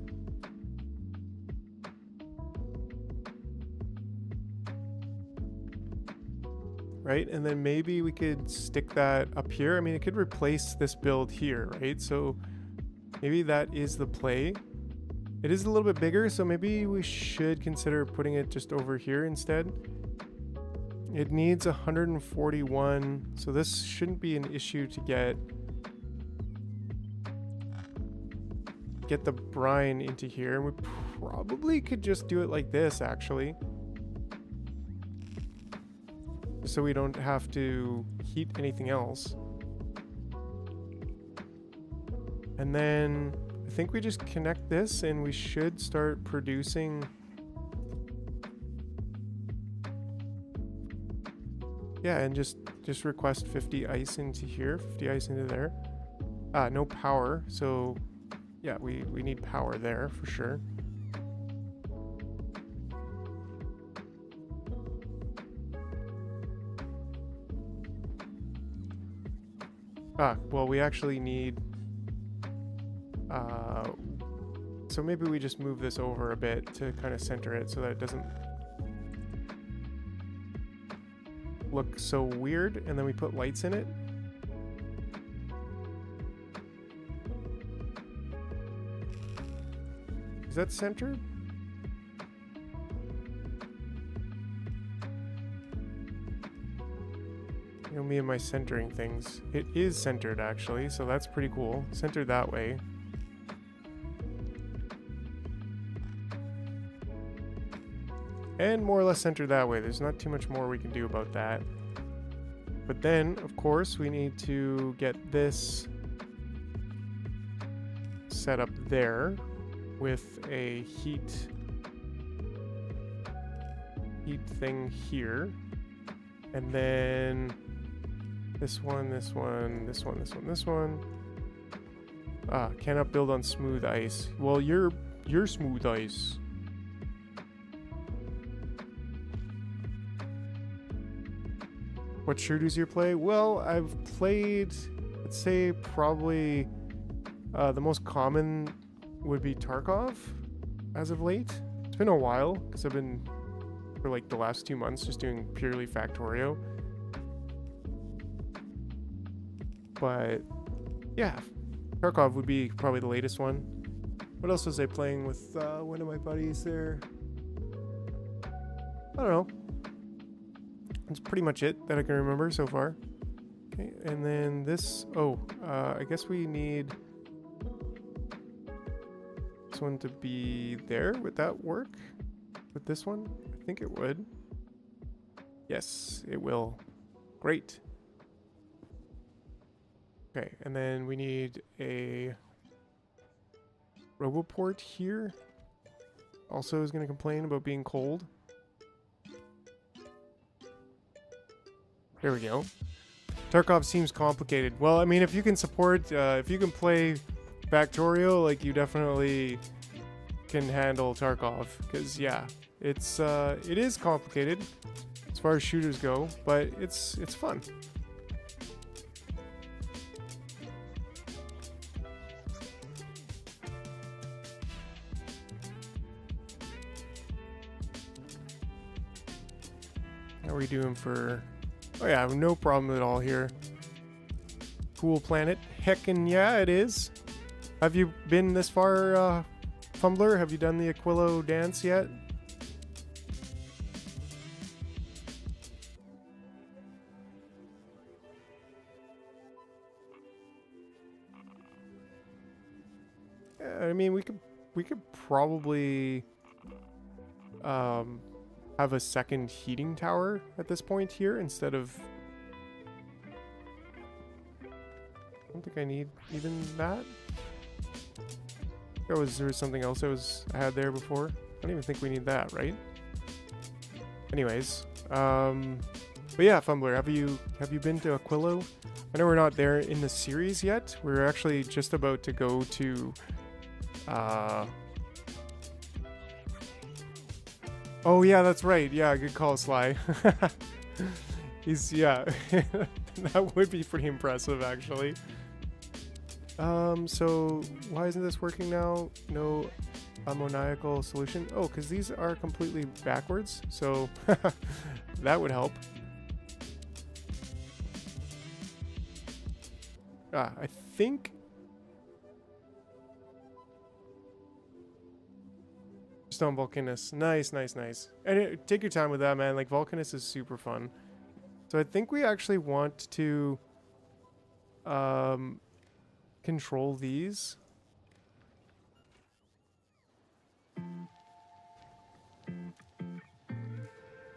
Right, and then maybe we could stick that up here. I mean, it could replace this build here, right? So maybe that is the play. It is a little bit bigger, so maybe we should consider putting it just over here instead. It needs 141, so this shouldn't be an issue to get the brine into here. And we probably could just do it like this, actually. So we don't have to heat anything else. And then I think we just connect this and we should start producing. Yeah, and just request 50 ice into here, 50 ice into there. No power, so yeah, we need power there for sure. Well, we actually need, so maybe we just move this over a bit to kind of center it so that it doesn't look so weird, and then we put lights in it. Is that centered? You know me and my centering things. It is centered actually, so that's pretty cool. Centered that way. And more or less centered that way. There's not too much more we can do about that. But then, of course, we need to get this set up there with a heat thing here. And then this one, this one, this one, this one, this one. Cannot build on smooth ice. Well, you're smooth ice. What shooters you play? Well, I've played, let's say, probably the most common would be Tarkov as of late. It's been a while because I've been, for like the last 2 months, just doing purely Factorio. But yeah, Tarkov would be probably the latest one. What else was I playing with one of my buddies there? I don't know. That's pretty much it that I can remember so far. Okay, and then this, I guess we need this one to be there. Would that work with this one? I think it would. Yes, it will. Great. Okay, and then we need a Roboport here. Also is going to complain about being cold. There we go. Tarkov seems complicated. Well, I mean, if you can support, if you can play Factorio, like, you definitely can handle Tarkov. Because, yeah, it is complicated as far as shooters go, but it's fun. How are we doing for... Oh yeah, no problem at all here. Cool planet. Heckin' yeah, it is. Have you been this far, Fumbler? Have you done the Aquilo dance yet? I mean, we could probably have a second heating tower at this point here instead of... I don't think I need even that. There was something else I had there before. I don't even think we need that, right? Anyways, but yeah, Fumbler, have you been to Aquilo? I know we're not there in the series yet. We're actually just about to go to oh yeah, that's right. Yeah, good call, Sly. Yeah, that would be pretty impressive, actually. So why isn't this working now? No ammoniacal solution. Oh, because these are completely backwards, so that would help. I think... Stone Volcanus. Nice, nice, nice. And take your time with that, man. Like, Volcanus is super fun. So I think we actually want to control these.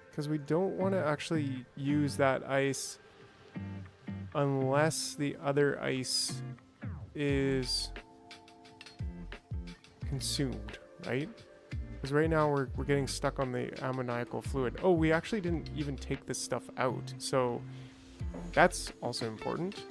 Because we don't want to actually use that ice unless the other ice is consumed, right? Because right now we're getting stuck on the ammoniacal fluid. Oh, we actually didn't even take this stuff out, so that's also important.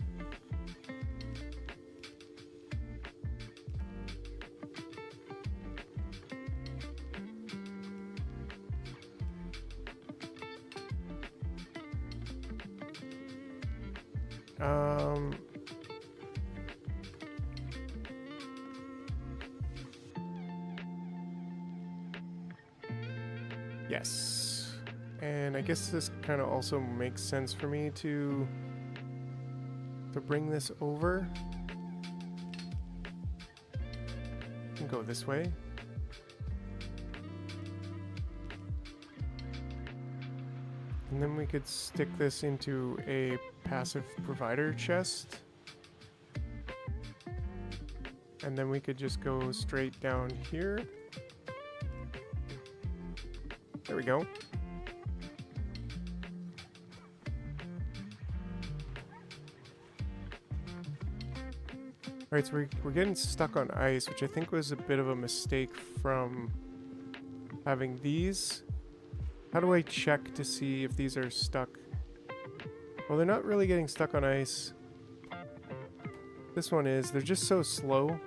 Yes. And I guess this kind of also makes sense for me to bring this over. And go this way. And then we could stick this into a passive provider chest. And then we could just go straight down here. There we go. Alright, so we're getting stuck on ice, which I think was a bit of a mistake from having these. How do I check to see if these are stuck? Well, they're not really getting stuck on ice. This one is. They're just so slow.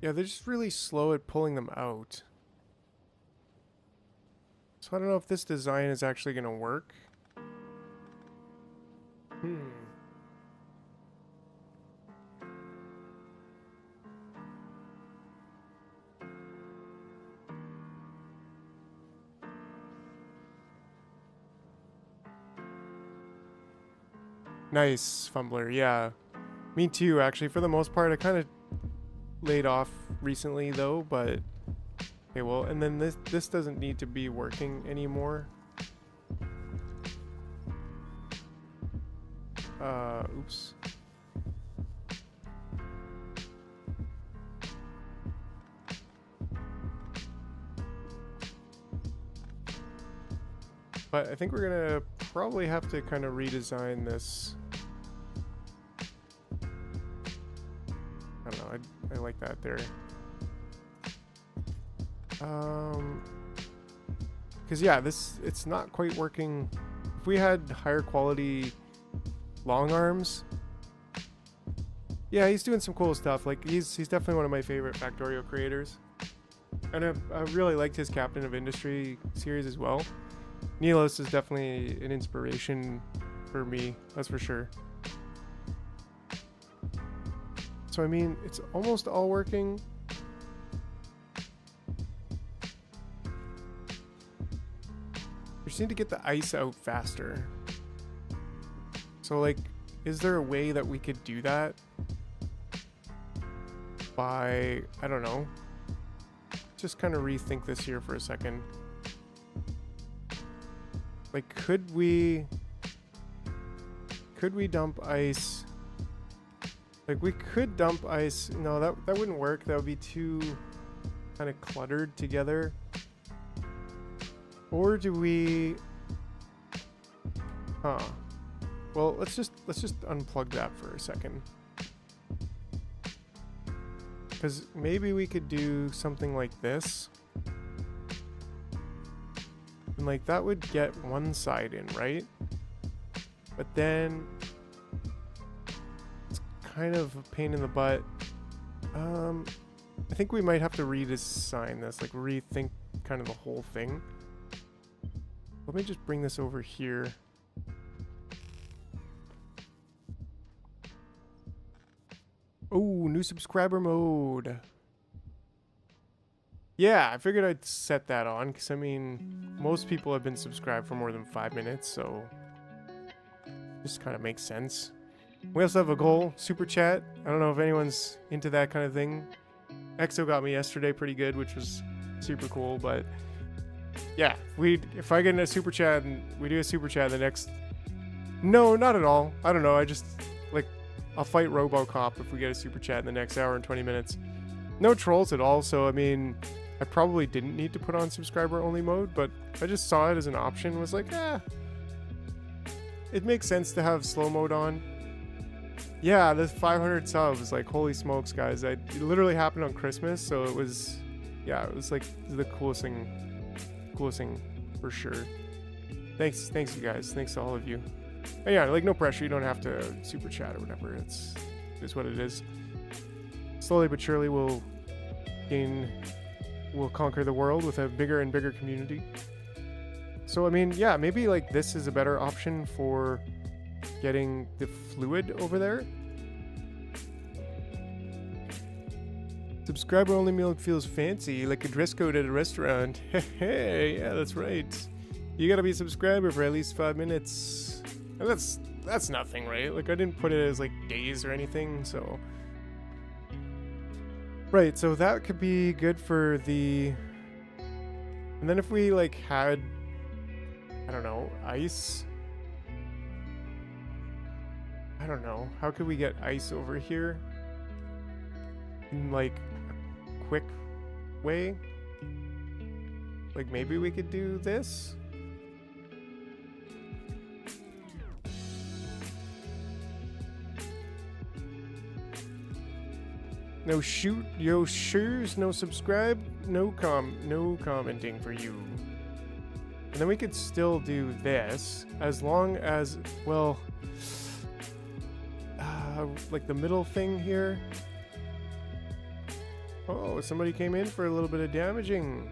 Yeah, they're just really slow at pulling them out. So I don't know if this design is actually going to work. Nice, Fumbler, yeah. Me too, actually. For the most part, I kind of laid off recently though, but okay, well, and then this doesn't need to be working anymore. Oops. But I think we're gonna probably have to kind of redesign this. I don't know, I like that there. Because yeah, it's not quite working. If we had higher quality long arms, yeah, he's doing some cool stuff. Like he's definitely one of my favorite Factorio creators, and I really liked his Captain of Industry series as well. Nilos is definitely an inspiration for me, that's for sure. So I mean, it's almost all working. We just need to get the ice out faster. So like, is there a way that we could do that? By, I don't know. Just kind of rethink this here for a second. Like, could we dump ice? Like, we could dump ice. No, that wouldn't work. That would be too kind of cluttered together. Or do we? Huh. Well, let's just unplug that for a second. Because maybe we could do something like this. And like that would get one side in, right? But then it's kind of a pain in the butt. I think we might have to redesign this, like rethink kind of the whole thing. Let me just bring this over here. Oh, new subscriber mode. Yeah, I figured I'd set that on because I mean, most people have been subscribed for more than 5 minutes, so just kind of makes sense. We also have a goal, super chat. I don't know if anyone's into that kind of thing. EXO got me yesterday pretty good, which was super cool, but yeah, if I get in a super chat and we do a super chat, the next No, not at all. I don't know. I just, like, I'll fight RoboCop if we get a super chat in the next hour and 20 minutes. No trolls at all, so I mean, I probably didn't need to put on subscriber only mode, but I just saw it as an option, was like, it makes sense to have slow mode on. Yeah, this 500 subs, like, holy smokes, guys. It literally happened on Christmas, so it was, yeah, it was like the coolest thing for sure. Thanks you guys. Thanks to all of you. And yeah, like, no pressure. You don't have to super chat or whatever. It's what it is. Slowly but surely, we'll conquer the world with a bigger and bigger community. So, I mean, yeah, maybe, like, this is a better option for getting the fluid over there. Subscriber only meal feels fancy, like a dress code at a restaurant. Hey, yeah, that's right. You gotta be a subscriber for at least 5 minutes. And that's nothing, right? Like, I didn't put it as, like, days or anything, so... Right, so that could be good for the... And then if we, like, had... I don't know, ice? I don't know. How could we get ice over here? In, like, a quick way? Like, maybe we could do this? No shoot, yo shoes, no subscribe, no commenting for you. And then we could still do this, as long as, well, like the middle thing here. Oh, somebody came in for a little bit of damaging.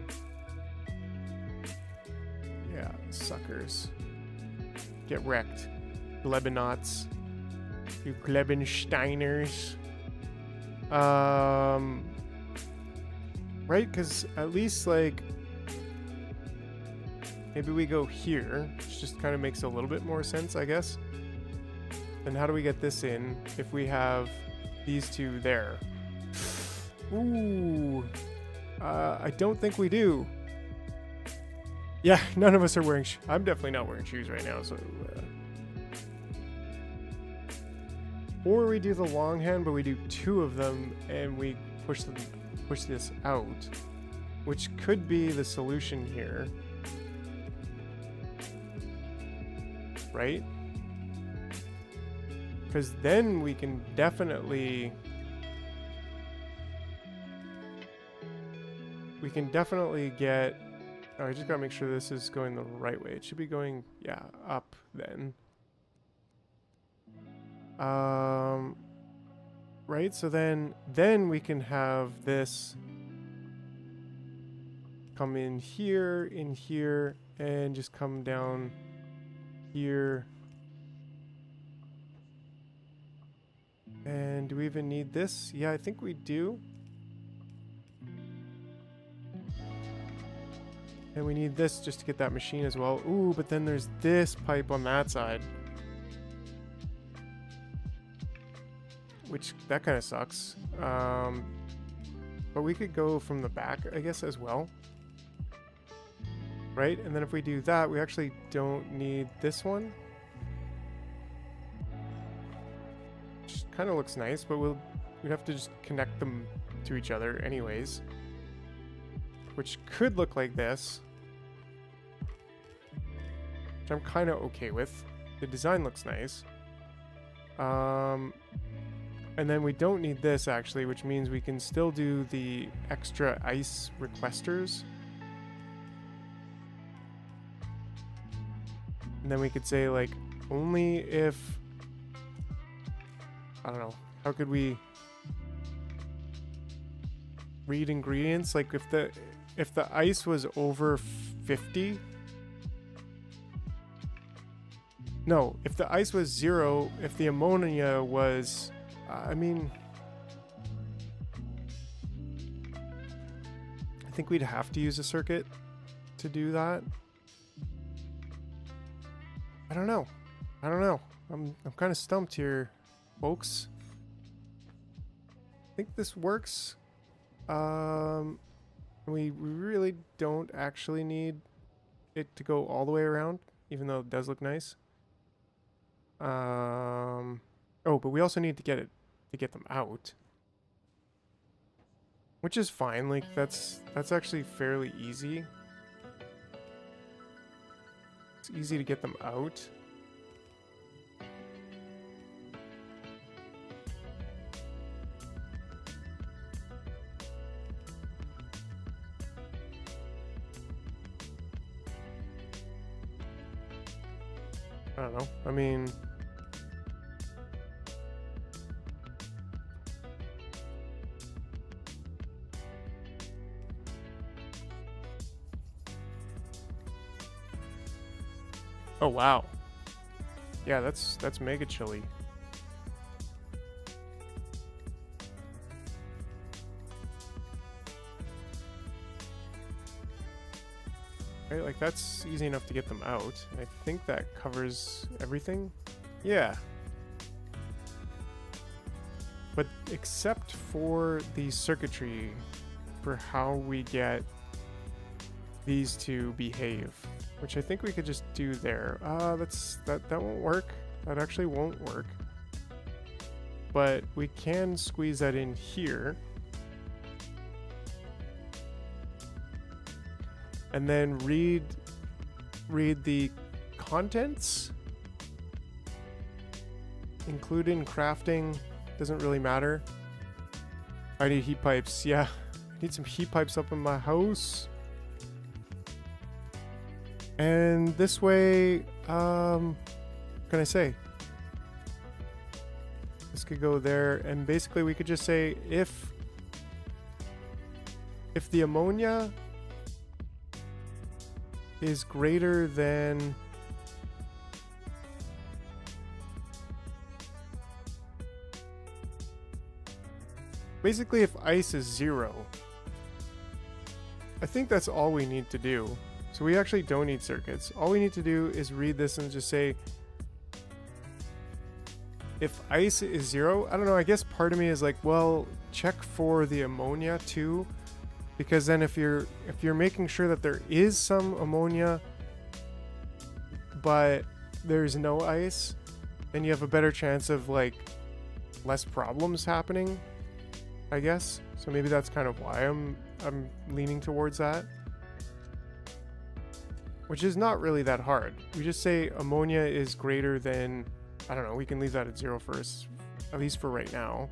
Yeah, suckers. Get wrecked. Glebenots. You Glebensteiners. Right, because at least, like, maybe we go here, which just kind of makes a little bit more sense, I guess. Then how do we get this in if we have these two there? Ooh, I don't think we do. Yeah, none of us are wearing I'm definitely not wearing shoes right now, so... Or we do the long hand, but we do two of them, and we push this out, which could be the solution here, right? Because then we can definitely get. Oh, I just gotta make sure this is going the right way. It should be going, yeah, up then. Right, so then we can have this come in here, and just come down here. And do we even need this? Yeah, I think we do. And we need this just to get that machine as well. Ooh, but then there's this pipe on that side. Which, that kind of sucks. But we could go from the back, I guess, as well. Right? And then if we do that, we actually don't need this one. Which kind of looks nice, but we'd have to just connect them to each other anyways. Which could look like this. Which I'm kind of okay with. The design looks nice. And then we don't need this, actually, which means we can still do the extra ice requesters. And then we could say, like, only if... I don't know. How could we read ingredients? Like, if the ice was over 50... No, if the ice was 0, if the ammonia was... I mean, I think we'd have to use a circuit to do that. I don't know. I'm kind of stumped here, folks. I think this works. We really don't actually need it to go all the way around, even though it does look nice. Oh, but we also need to get them out. Which is fine, like that's actually fairly easy. It's easy to get them out. I don't know. I mean, oh wow. Yeah, that's mega chilly. Right, like that's easy enough to get them out. I think that covers everything. Yeah. But except for the circuitry for how we get these to behave, which I think we could just do there. That won't work. That actually won't work. But we can squeeze that in here. And then read the contents. Include in crafting. Doesn't really matter. I need heat pipes. Yeah. I need some heat pipes up in my house. And this way, what can I say? This could go there, and basically we could just say if the ammonia is greater than basically if ice is 0, I think that's all we need to do. So we actually don't need circuits. All we need to do is read this and just say if ice is 0, I don't know, I guess part of me is like, well, check for the ammonia too, because then if you're making sure that there is some ammonia but there's no ice, then you have a better chance of like less problems happening, I guess. So maybe that's kind of why I'm leaning towards that. Which is not really that hard. We just say ammonia is greater than, I don't know, we can leave that at 0 first, at least for right now.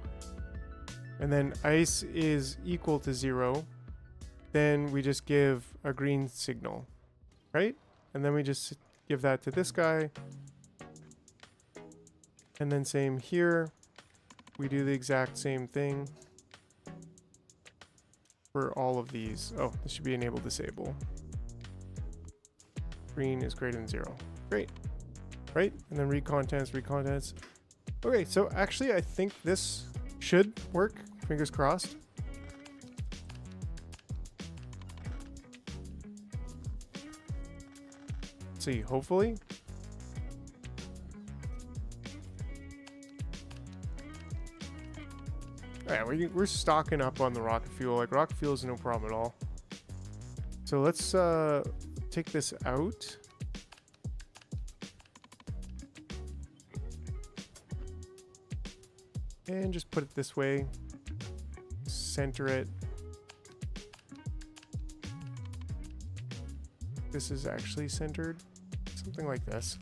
And then ice is equal to 0. Then we just give a green signal, right? And then we just give that to this guy. And then same here. We do the exact same thing for all of these. Oh, this should be enable disable. Green is greater than 0. Great. Right? And then read contents. Okay, so actually I think this should work. Fingers crossed. Let's see, hopefully. Alright, we're stocking up on the rocket fuel. Like, rocket fuel is no problem at all. So let's take this out. And just put it this way. Center it. This is actually centered. Something like this.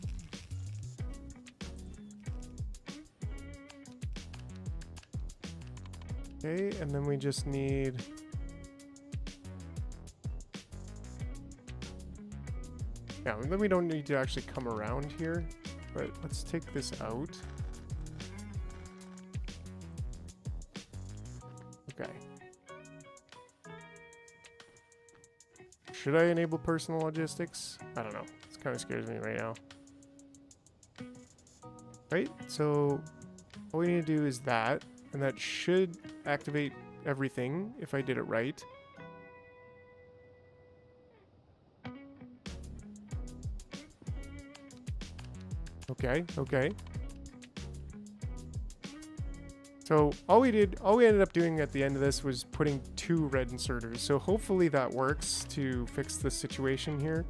Okay, and then we just need yeah, then we don't need to actually come around here, but let's take this out. Okay. Should I enable personal logistics? I don't know. This kind of scares me right now. Right? So all we need to do is that, and that should activate everything if I did it right. Okay. So all we ended up doing at the end of this was putting 2 red inserters. So hopefully that works to fix the situation here.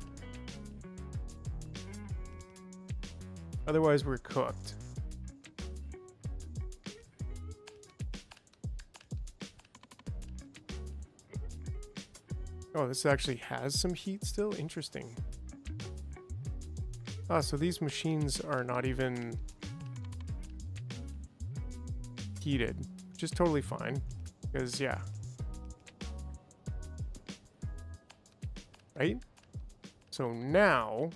Otherwise, we're cooked. Oh, this actually has some heat still? Interesting. Ah, so these machines are not even heated, which is totally fine. Because, yeah. Right? So now...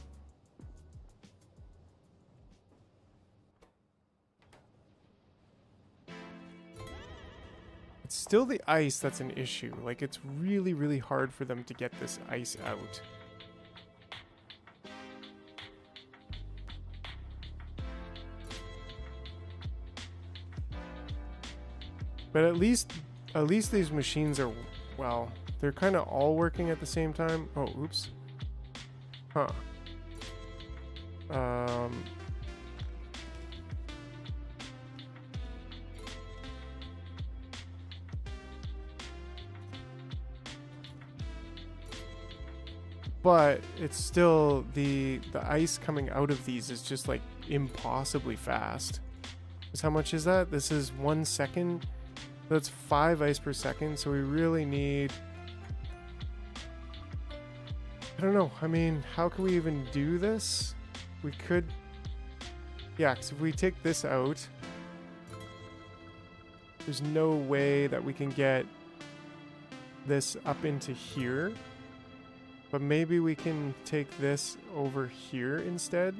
it's still the ice that's an issue. Like, it's really, really hard for them to get this ice out. But at least these machines are, well, they're kind of all working at the same time. Oh, oops. Huh. But it's still, the ice coming out of these is just like impossibly fast. Because how much is that? This is 1 second. That's 5 ice per second. So we really need, I don't know. I mean, how can we even do this? We could, yeah, because if we take this out, there's no way that we can get this up into here. But maybe we can take this over here instead.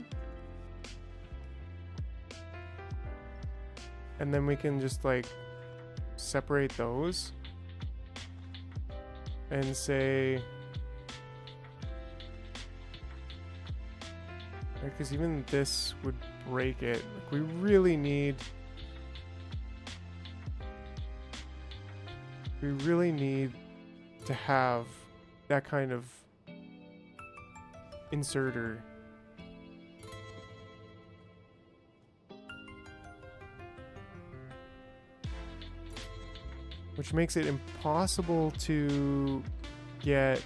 And then we can just like separate those. And say... because even this would break it. Like, we really need... we really need to have that kind of inserter. Which makes it impossible to get...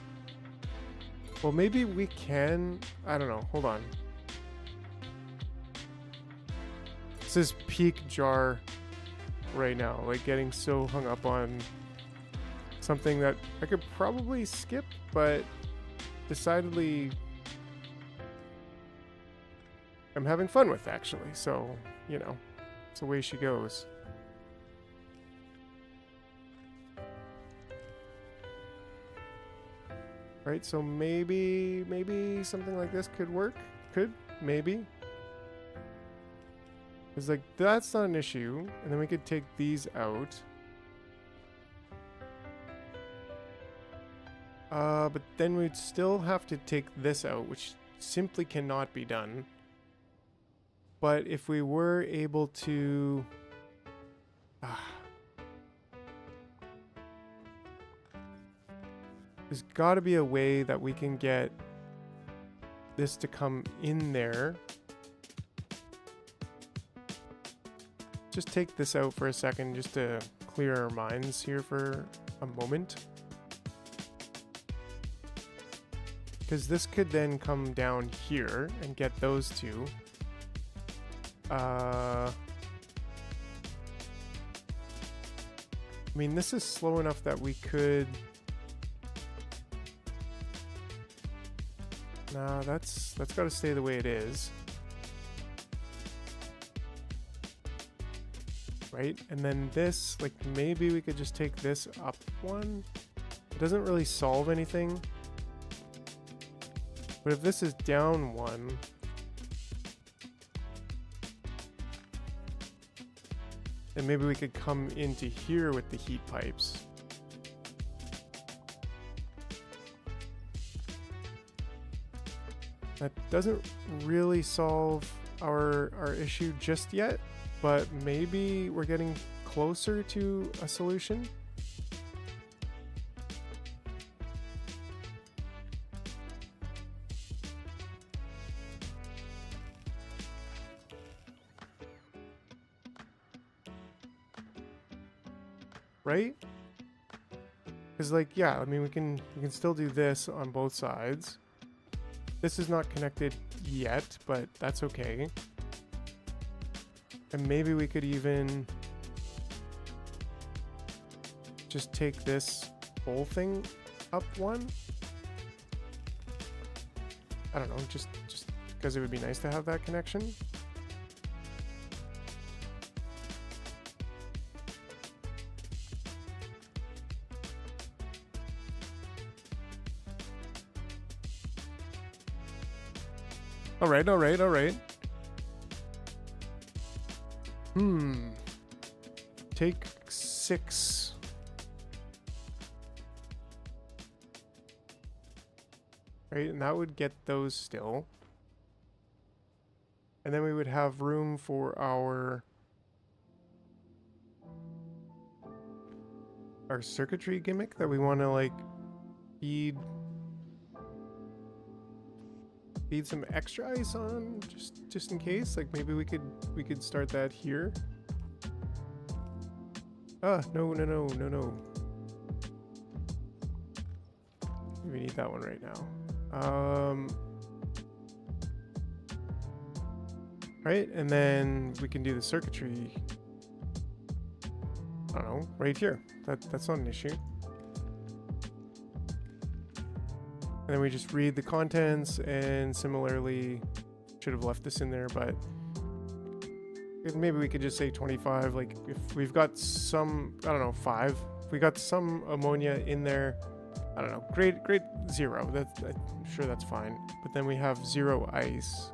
well, maybe we can... I don't know. Hold on. This is peak jar right now. Like, getting so hung up on something that I could probably skip, but decidedly I'm having fun with, actually. So, you know, it's the way she goes. Right, so maybe something like this could work. Maybe. It's like, that's not an issue. And then we could take these out. But then we'd still have to take this out, which simply cannot be done. But if we were able to... there's got to be a way that we can get this to come in there. Just take this out for a second just to clear our minds here for a moment. Because this could then come down here and get those two. I mean, this is slow enough that we could... nah, that's got to stay the way it is. Right? And then this, like, maybe we could just take this up one. It doesn't really solve anything. But if this is down one... then maybe we could come into here with the heat pipes. That doesn't really solve our issue just yet, but maybe we're getting closer to a solution. Right? Because, like, yeah, I mean, we can still do this on both sides. This is not connected yet, but that's okay. And maybe we could even just take this whole thing up one. I don't know, just because it would be nice to have that connection. All right, all right, all right. Take 6. Right, and that would get those still. And then we would have room for our circuitry gimmick that we want to like feed some extra ice on, just in case. Like maybe we could start that here. Ah, no. We need that one right now. Right, and then we can do the circuitry, I don't know, right here. That's not an issue. And then we just read the contents, and similarly, should have left this in there, but maybe we could just say 25. Like if we've got some, I don't know, 5. If we got some ammonia in there, I don't know, grade 0. I'm sure that's fine. But then we have 0 ice.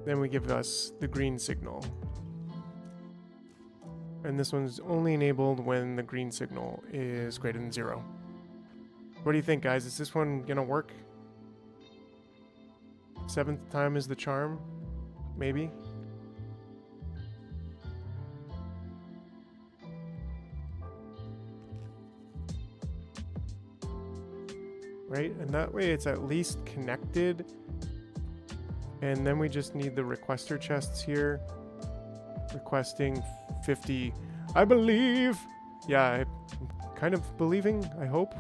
Then we give us the green signal. And this one's only enabled when the green signal is greater than 0. What do you think, guys? Is this one gonna work? 7th time is the charm? Maybe? Right? And that way it's at least connected. And then we just need the requester chests here. Requesting 50, I believe. Yeah, I'm kind of believing, I hope.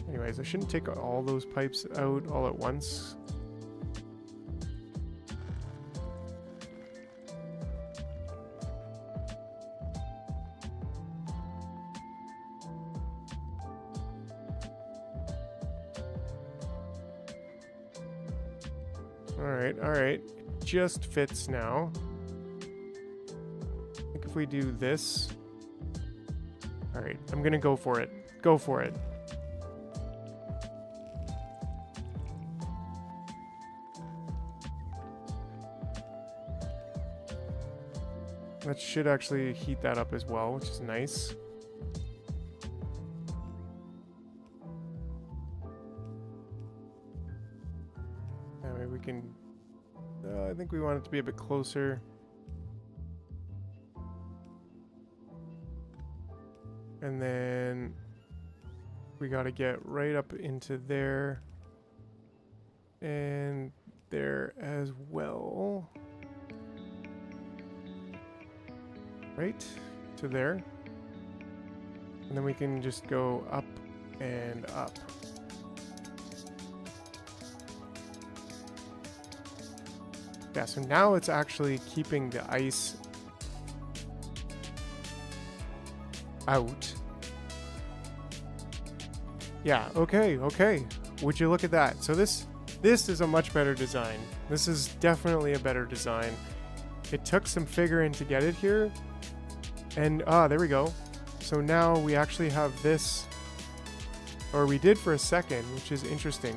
Anyways, I shouldn't take all those pipes out all at once. All right, it just fits now. I think if we do this, all right, I'm gonna go for it. Go for it. That should actually heat that up as well, which is nice. That way we can, I think we want it to be a bit closer. And then we got to get right up into there and there as well. Right to there. And then we can just go up and up. Yeah, so now it's actually keeping the ice out. Yeah, okay. Would you look at that? So this is a much better design. This is definitely a better design. It took some figuring to get it here. And there we go. So now we actually have this, or we did for a second, which is interesting.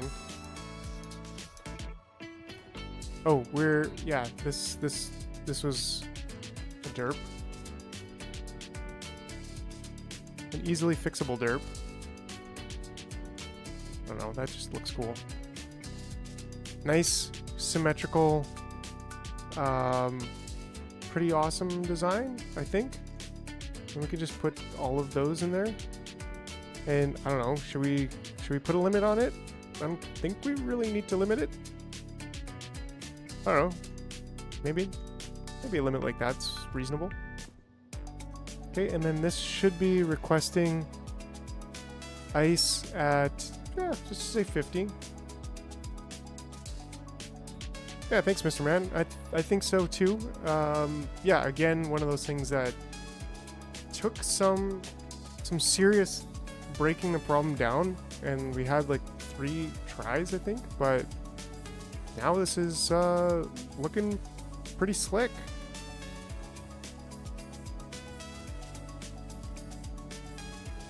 Oh, this was a derp. An easily fixable derp. I don't know, that just looks cool. Nice, symmetrical, pretty awesome design, I think. And we could just put all of those in there. And I don't know, should we put a limit on it? I don't think we really need to limit it. I don't know. Maybe a limit like that's reasonable. Okay, and then this should be requesting ice at, yeah, just say 50. Yeah, thanks, Mr. Man. I think so too. Yeah, again, one of those things that took some serious breaking the problem down, and we had like 3 tries, I think, but now this is looking pretty slick.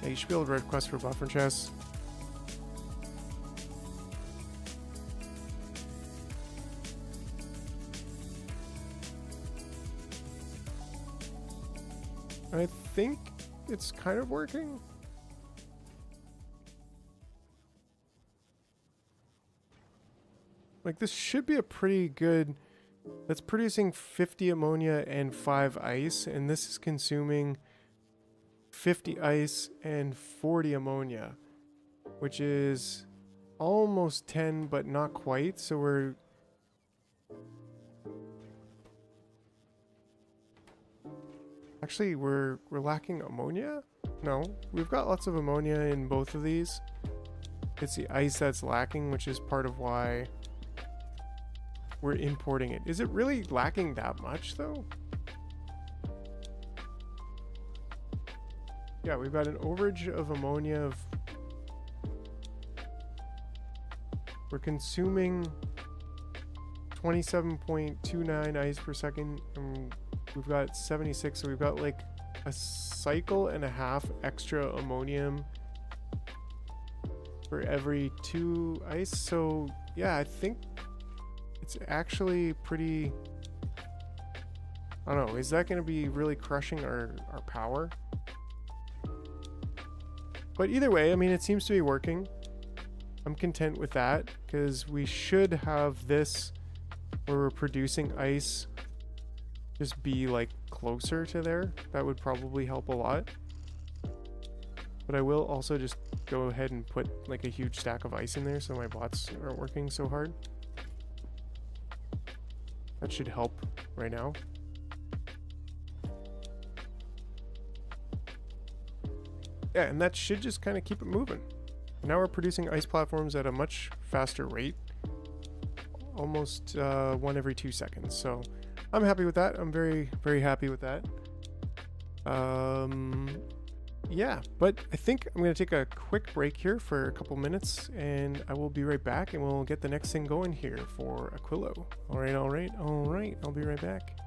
Yeah, you should be able to request for buffer chests. I think it's kind of working. Like, this should be a pretty good... That's producing 50 ammonia and 5 ice, and this is consuming 50 ice and 40 ammonia, which is almost 10, but not quite. So we're... Actually, we're lacking ammonia? No, we've got lots of ammonia in both of these. It's the ice that's lacking, which is part of why we're importing it. Is it really lacking that much, though? Yeah, we've got an overage of ammonia of... We're consuming 27.29 ice per second, and we've got 76, so we've got like a cycle and a half extra ammonium for every 2 ice. So yeah, I think it's actually pretty... I don't know, is that going to be really crushing our power? But either way, I mean, it seems to be working. I'm content with that, because we should have this where we're producing ice just be like closer to there. That would probably help a lot. But I will also just go ahead and put like a huge stack of ice in there so my bots aren't working so hard. That should help right now. Yeah, and that should just kind of keep it moving. Now we're producing ice platforms at a much faster rate. Almost 1 every 2 seconds. So I'm happy with that. I'm very, very happy with that. Yeah, but I think I'm going to take a quick break here for a couple minutes, and I will be right back, and we'll get the next thing going here for Aquilo. All right. I'll be right back.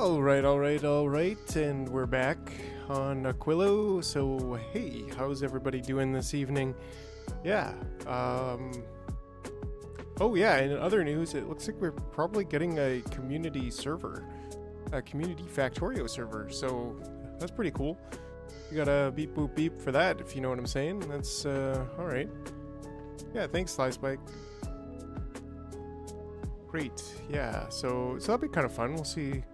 Alright, and we're back on Aquilo. So, hey, how's everybody doing this evening? Yeah, oh yeah, in other news, it looks like we're probably getting a community server. A community Factorio server, so that's pretty cool. You gotta beep boop beep for that, if you know what I'm saying. That's, alright. Yeah, thanks, Sly Spike. Great, yeah, so that'll be kind of fun. We'll see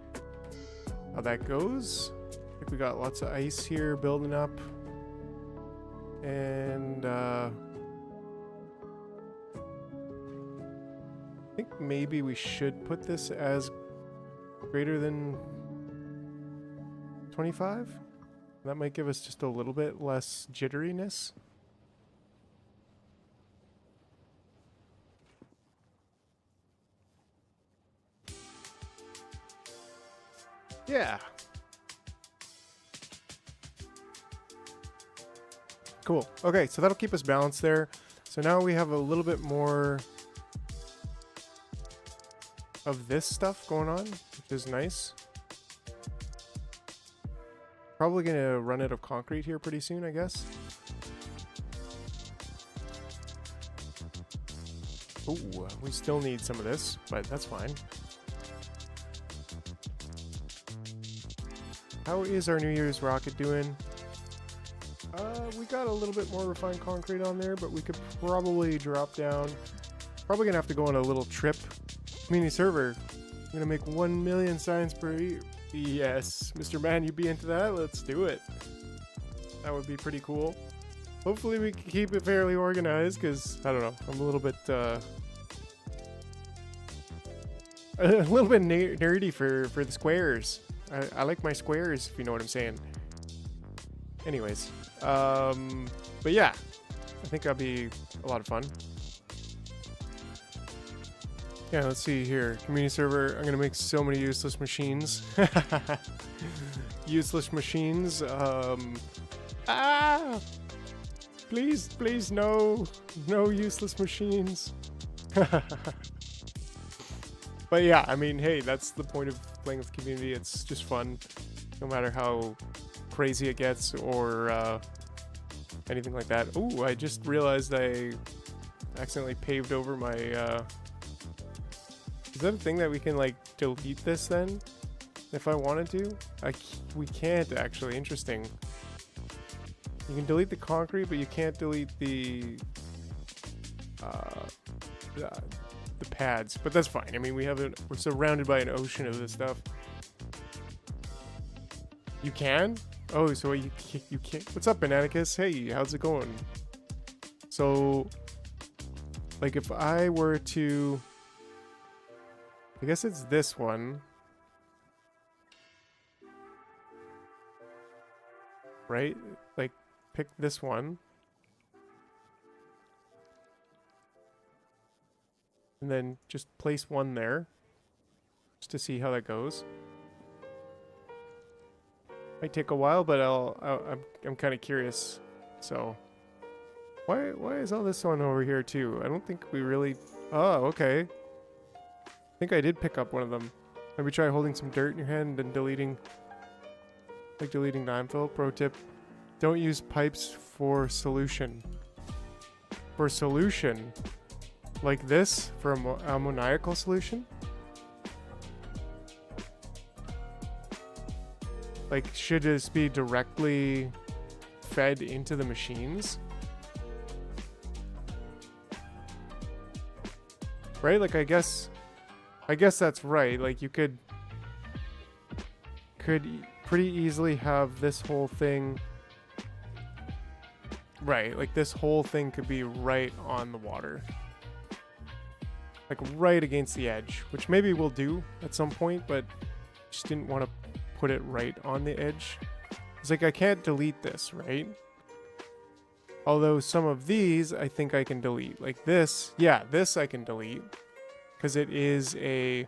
how that goes. I think we got lots of ice here building up. And, I think maybe we should put this as greater than 25. That might give us just a little bit less jitteriness. Yeah. Cool. Okay, so that'll keep us balanced there. So now we have a little bit more of this stuff going on, which is nice. Probably gonna run out of concrete here pretty soon, I guess. Ooh, we still need some of this, but that's fine. How is our New Year's rocket doing? We got a little bit more refined concrete on there, but we could probably drop down. Probably gonna have to go on a little trip. Community server. I'm gonna make 1 million signs per year. Yes, Mr. Man, you be into that? Let's do it. That would be pretty cool. Hopefully we can keep it fairly organized, because, I don't know, I'm a little bit, nerdy for the squares. I like my squares, if you know what I'm saying. Anyways, but yeah, I think that'll be a lot of fun. Yeah, let's see here. Community server. I'm gonna make so many useless machines. Useless machines. Please, no useless machines. But yeah, I mean, hey, that's the point of playing with community. It's just fun, no matter how crazy it gets or anything like that. Ooh, I just realized I accidentally paved over my. Is that a thing that we can like delete this then? If I wanted to? We can't actually. Interesting. You can delete the concrete, but you can't delete the pads. But that's fine. I mean, we're surrounded by an ocean of this stuff. You can? Oh, so you can't. What's up, Bananicus? Hey, how's it going? So, like, if I were to, I guess it's this one, right? Like, pick this one, and then just place one there, just to see how that goes. Might take a while, but I'm kind of curious. So, why is all this one over here too? I don't think we really. Oh, okay. I think I did pick up one of them. Maybe try holding some dirt in your hand and deleting landfill. Pro tip: don't use pipes for solution. For solution, like this for a ammoniacal solution. Like, should this be directly fed into the machines? Right? Like, I guess that's right. Like, you could pretty easily have this whole thing. Right, like this whole thing could be right on the water. Like right against the edge, which maybe we'll do at some point, but just didn't want to put it right on the edge. It's like I can't delete this, right? Although some of these I think I can delete. Like this, yeah, this I can delete because it is a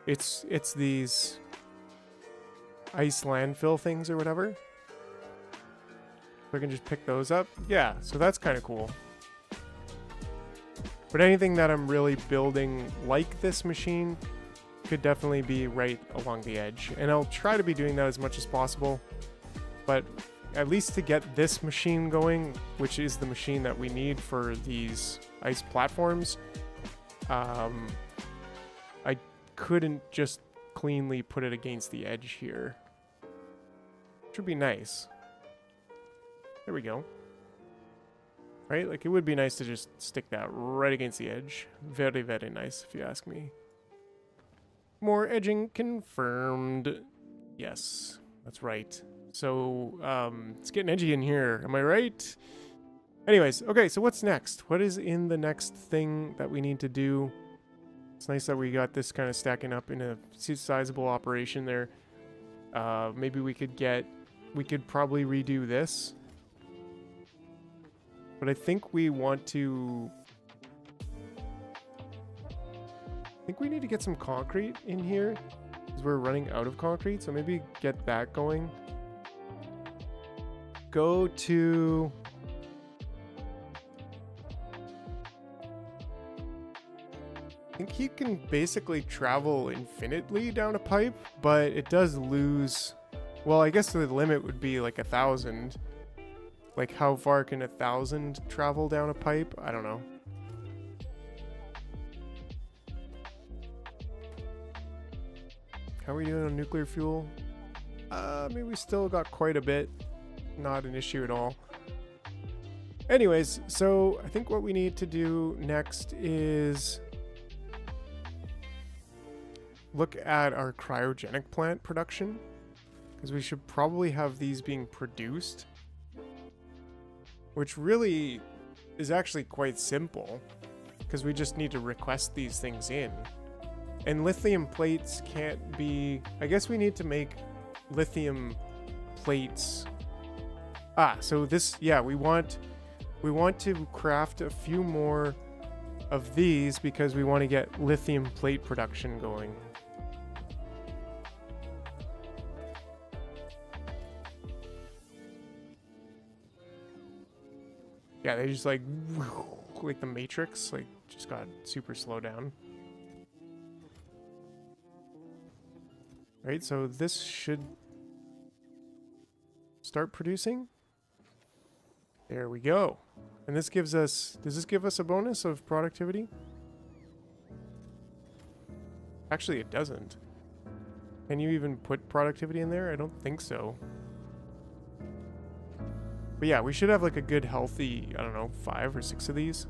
it's these ice landfill things or whatever. So I can just pick those up. Yeah, so that's kind of cool. But anything that I'm really building like this machine could definitely be right along the edge. And I'll try to be doing that as much as possible. But at least to get this machine going, which is the machine that we need for these ice platforms, I couldn't just cleanly put it against the edge here. Which would be nice. There we go. Right? Like, it would be nice to just stick that right against the edge. Very, very nice, if you ask me. More edging confirmed. Yes, that's right. So, it's getting edgy in here. Am I right? Anyways, okay, so what's next? What is in the next thing that we need to do? It's nice that we got this kind of stacking up in a sizable operation there. Maybe we could probably redo this. But I think we want to... I think we need to get some concrete in here, because we're running out of concrete, so maybe get that going. Go to... I think he can basically travel infinitely down a pipe, but it does lose... Well, I guess the limit would be like 1,000. Like, how far can 1,000 travel down a pipe? I don't know. How are we doing on nuclear fuel? I mean, we still got quite a bit. Not an issue at all. Anyways, so I think what we need to do next is look at our cryogenic plant production, because we should probably have these being produced, which really is actually quite simple, because we just need to request these things in. And lithium plates can't be... I guess we need to make lithium plates. So this... Yeah, we want to craft a few more of these because we want to get lithium plate production going. Yeah, they just like the Matrix, like just got super slow down. Right, so this should start producing. There we go. And this gives us, does this give us a bonus of productivity? Actually, it doesn't. Can you even put productivity in there? I don't think so. But yeah, we should have like a good healthy, I don't know, 5 or 6 of these.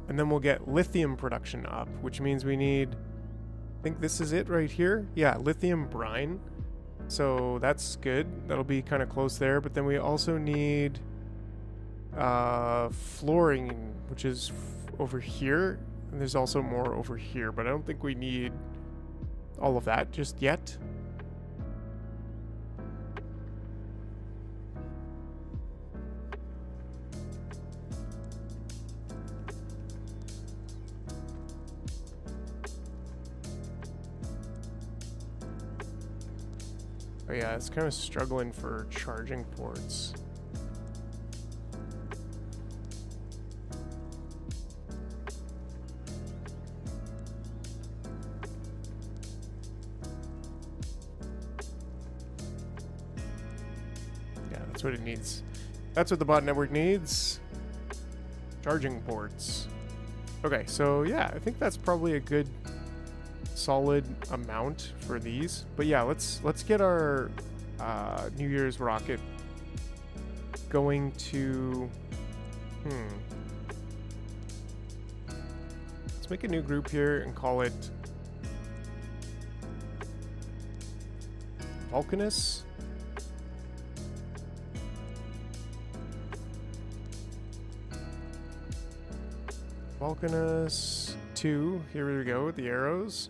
And then we'll get lithium production up, which means we need, I think this is it right here. Yeah, lithium brine. So that's good. That'll be kind of close there. But then we also need fluorine, which is over here. And there's also more over here, but I don't think we need all of that just yet. Oh yeah, it's kind of struggling for charging ports. Yeah, that's what it needs. That's what the bot network needs. Charging ports. Okay, so yeah, I think that's probably a good solid amount for these. But yeah, let's get our New Year's rocket going to let's make a new group here and call it Vulcanus. Vulcanus 2, here we go with the arrows.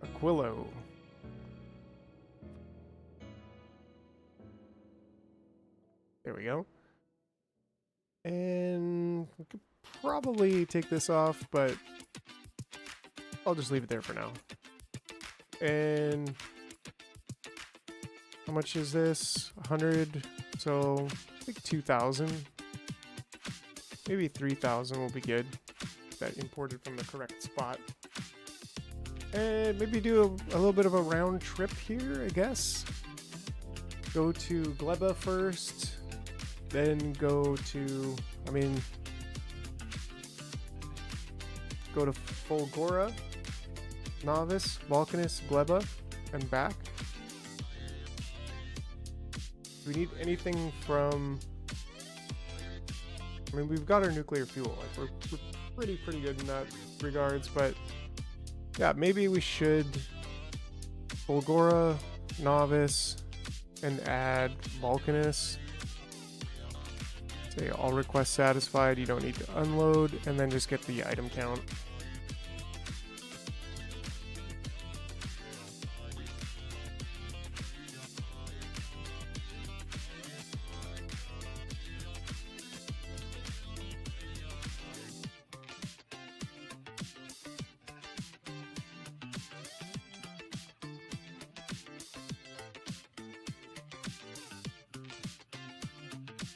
Aquilo. There we go. And we could probably take this off, but I'll just leave it there for now. And how much is this? 100. So I think 2,000, maybe 3,000 will be good. That imported from the correct spot. And maybe do a little bit of a round trip here, I guess. Go to Gleba first, then go to, go to Fulgora, Novice, Vulcanus, Gleba, and back. Do we need anything from... we've got our nuclear fuel. Like we're pretty good in that regards, but yeah, maybe we should Fulgora, Novice, and add Vulcanus. Say all requests satisfied, you don't need to unload, and then just get the item count.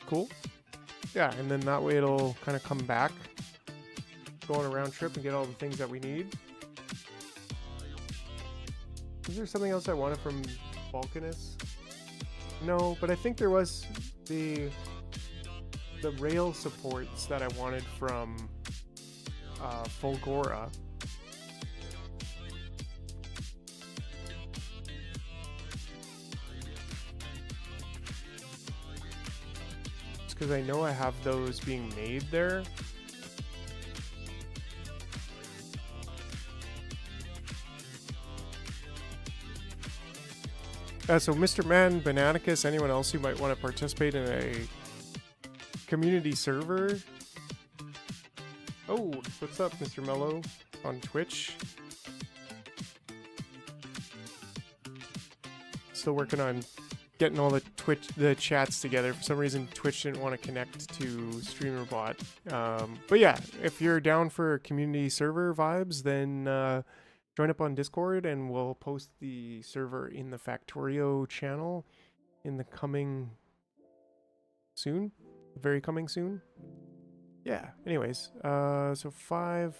Cool. Yeah, and then that way it'll kind of come back, go on a round trip and get all the things that we need. Is there something else I wanted from Vulcanus? No, but I think there was the rail supports that I wanted from Fulgora. Because I know I have those being made there. So Mr. Man, Bananicus, anyone else who might want to participate in a community server? Oh, what's up, Mr. Mello on Twitch? Still working on getting all the chats together. For some reason, Twitch didn't want to connect to StreamerBot. But yeah, if you're down for community server vibes, then join up on Discord, and we'll post the server in the Factorio channel in the coming soon. Very coming soon. Yeah. Anyways, so 5. I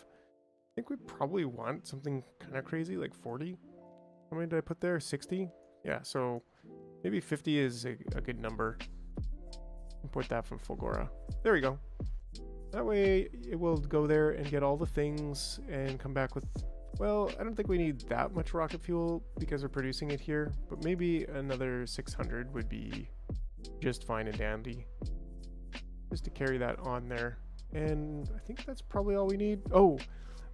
think we probably want something kind of crazy, like 40. How many did I put there? 60. Yeah. So maybe 50 is a good number. Import that from Fulgora. There we go. That way it will go there and get all the things and come back with... Well, I don't think we need that much rocket fuel because we're producing it here, but maybe another 600 would be just fine and dandy. Just to carry that on there. And I think that's probably all we need. Oh,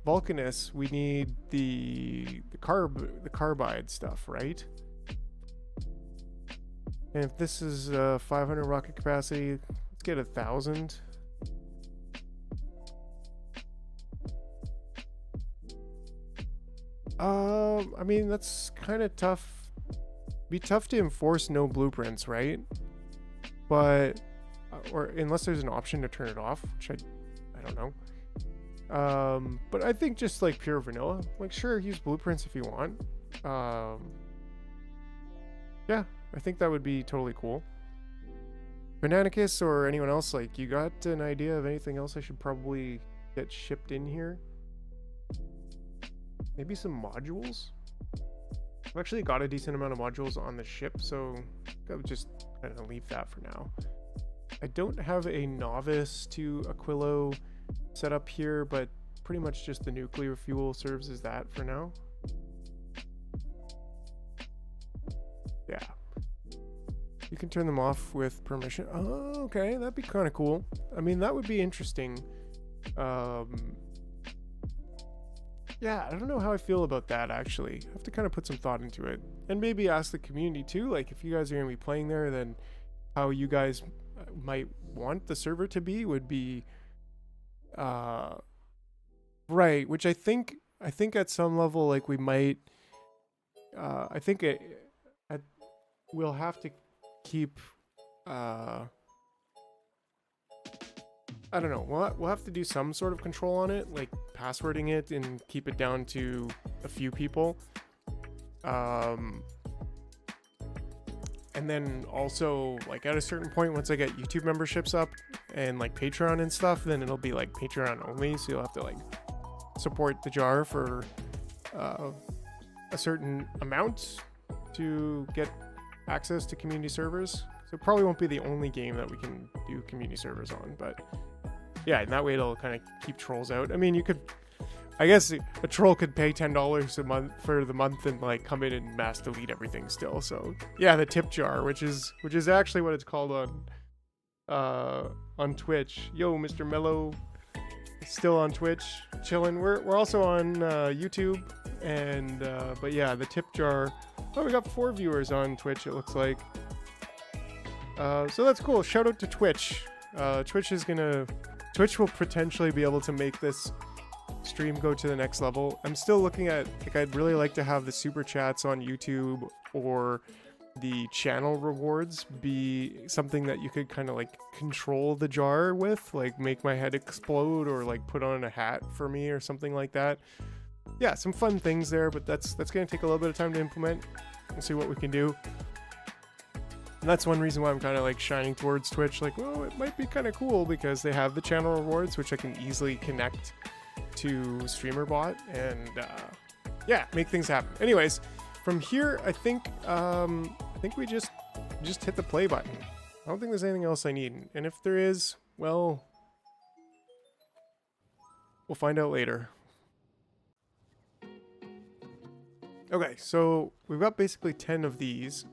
Vulcanus, we need the carbide stuff, right? And if this is 500 rocket capacity, let's get 1,000. I mean, that's kind of tough. Be tough to enforce no blueprints, right? But, or unless there's an option to turn it off, which I don't know. But I think just like pure vanilla, like sure, use blueprints if you want. Yeah, I think that would be totally cool. Bananicus or anyone else, like you got an idea of anything else I should probably get shipped in here? Maybe some modules? I've actually got a decent amount of modules on the ship, so I would just kind of leave that for now. I don't have a novice to Aquilo set up here, but pretty much just the nuclear fuel serves as that for now. Yeah. You can turn them off with permission. Oh, okay, that'd be kind of cool. I mean, that would be interesting. Yeah, I don't know how I feel about that, actually. I have to kind of put some thought into it. And maybe ask the community, too. Like, if you guys are going to be playing there, then how you guys might want the server to be would be... right, which I think at some level, like, we might... I think we'll have to keep... I don't know. We'll have to do some sort of control on it, like passwording it and keep it down to a few people. And then also, like, at a certain point, once I get YouTube memberships up and like Patreon and stuff, then it'll be like Patreon only. So you'll have to like support the jar for a certain amount to get access to community servers. So it probably won't be the only game that we can do community servers on, but yeah, and that way it'll kind of keep trolls out. I mean, you could, I guess a troll could pay $10 a month for the month and like come in and mass delete everything still. So yeah, the tip jar, which is actually what it's called on Twitch. Yo, Mr. Mello, still on Twitch, chilling. We're also on YouTube, and but yeah, the tip jar. Oh, we got 4 viewers on Twitch, it looks like. So that's cool. Shout out to Twitch. Twitch will potentially be able to make this stream go to the next level. I'm still looking at, like, I'd really like to have the super chats on YouTube or the channel rewards be something that you could kind of like control the jar with, like make my head explode or like put on a hat for me or something like that. Yeah, some fun things there, but that's going to take a little bit of time to implement. We'll see what we can do. And that's one reason why I'm kind of like shining towards Twitch. Like, well, it might be kind of cool because they have the channel rewards, which I can easily connect to StreamerBot and yeah, make things happen. Anyways, from here, I think we just hit the play button. I don't think there's anything else I need. And if there is, well, we'll find out later. Okay, so we've got basically 10 of these.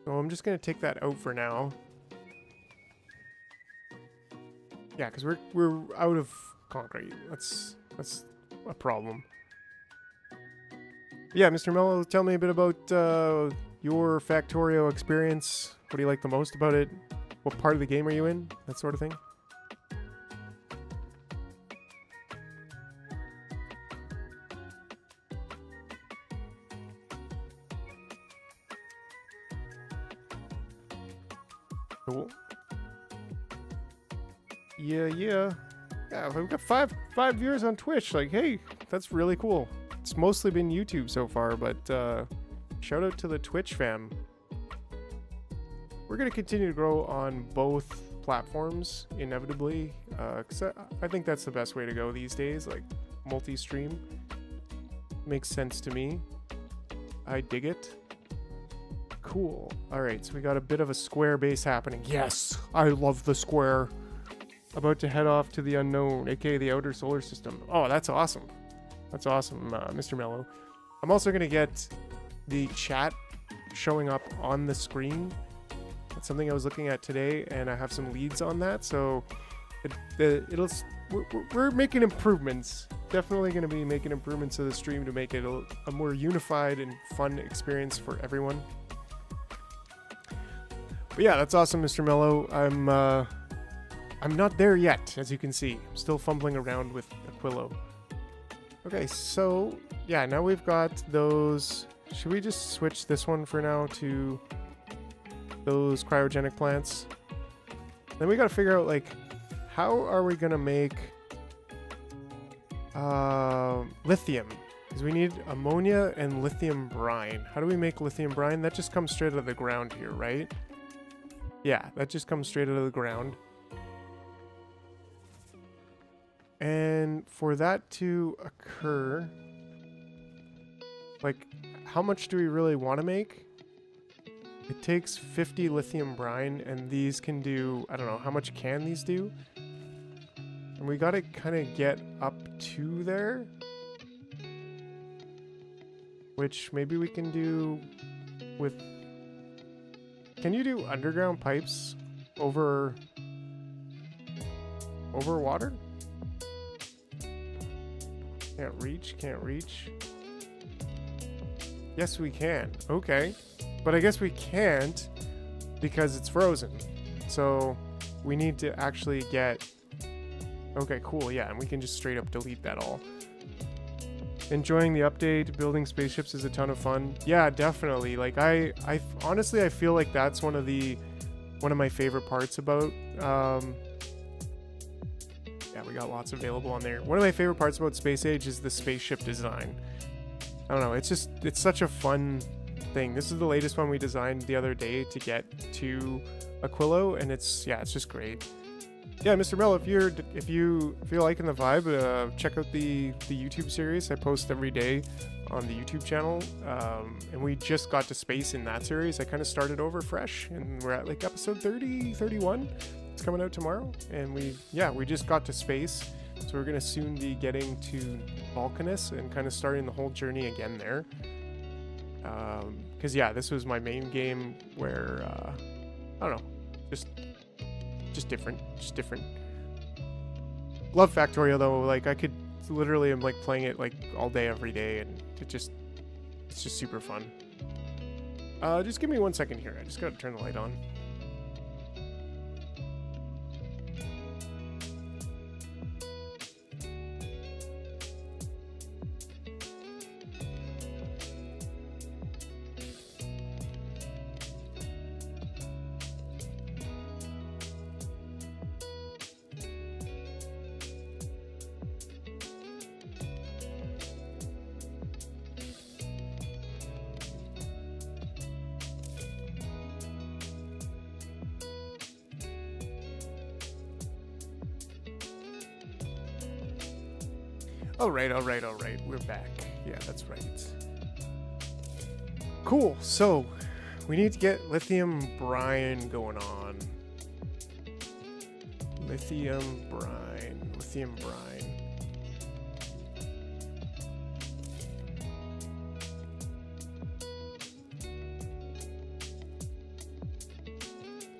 So I'm just going to take that out for now. Yeah, because we're out of concrete. That's a problem. Yeah, Mr. Mello, tell me a bit about your Factorio experience. What do you like the most about it? What part of the game are you in? That sort of thing. Cool. Yeah, we've got five viewers on Twitch. Like, hey, that's really cool. It's mostly been YouTube so far, but shout out to the Twitch fam. We're going to continue to grow on both platforms, inevitably, because I think that's the best way to go these days, like multi-stream. Makes sense to me. I dig it. Cool. Alright, so we got a bit of a square base happening. Yes! I love the square. About to head off to the unknown, aka the outer solar system. Oh, that's awesome. That's awesome, Mr. Mello. I'm also going to get the chat showing up on the screen. That's something I was looking at today, and I have some leads on that. So we're making improvements. Definitely going to be making improvements to the stream to make it a more unified and fun experience for everyone. But yeah, that's awesome, Mr. Mello. I'm not there yet, as you can see. I'm still fumbling around with Aquilo. Okay, so yeah, now we've got those. Should we just switch this one for now to those cryogenic plants? Then we got to figure out, like, how are we gonna make lithium? Because we need ammonia and lithium brine. How do we make lithium brine? That just comes straight out of the ground here, right? Yeah, that just comes straight out of the ground. And for that to occur, like, how much do we really want to make? It takes 50 lithium brine, and these can do, I don't know, how much can these do? And we got to kind of get up to there, which maybe we can do with... Can you do underground pipes over water? Can't reach. Yes, we can. Okay. But I guess we can't because it's frozen. So we need to actually get... Okay, cool. Yeah, and we can just straight up delete that all. Enjoying the update. Building spaceships is a ton of fun. Yeah, definitely. Like, I honestly, I feel like that's one of my favorite parts about... Yeah, we got lots available on there. One of my favorite parts about Space Age is the spaceship design. I don't know, it's such a fun thing. This is the latest one we designed the other day to get to Aquilo, and it's just great. Yeah, Mr. Mel, if you feel liking the vibe, check out the YouTube series. I post every day on the YouTube channel, and we just got to space in that series. I kind of started over fresh, and we're at like episode 30, 31. It's coming out tomorrow, and we just got to space, so we're gonna soon be getting to Vulcanus and kind of starting the whole journey again there. Because this was my main game where I don't know, just different. Love Factorio though. Like I could literally, I'm like playing it like all day every day, and it's just super fun. Just give me 1 second here. I just gotta turn the light on. All right. We're back. Yeah, that's right. Cool. So, we need to get lithium brine going on. Lithium brine.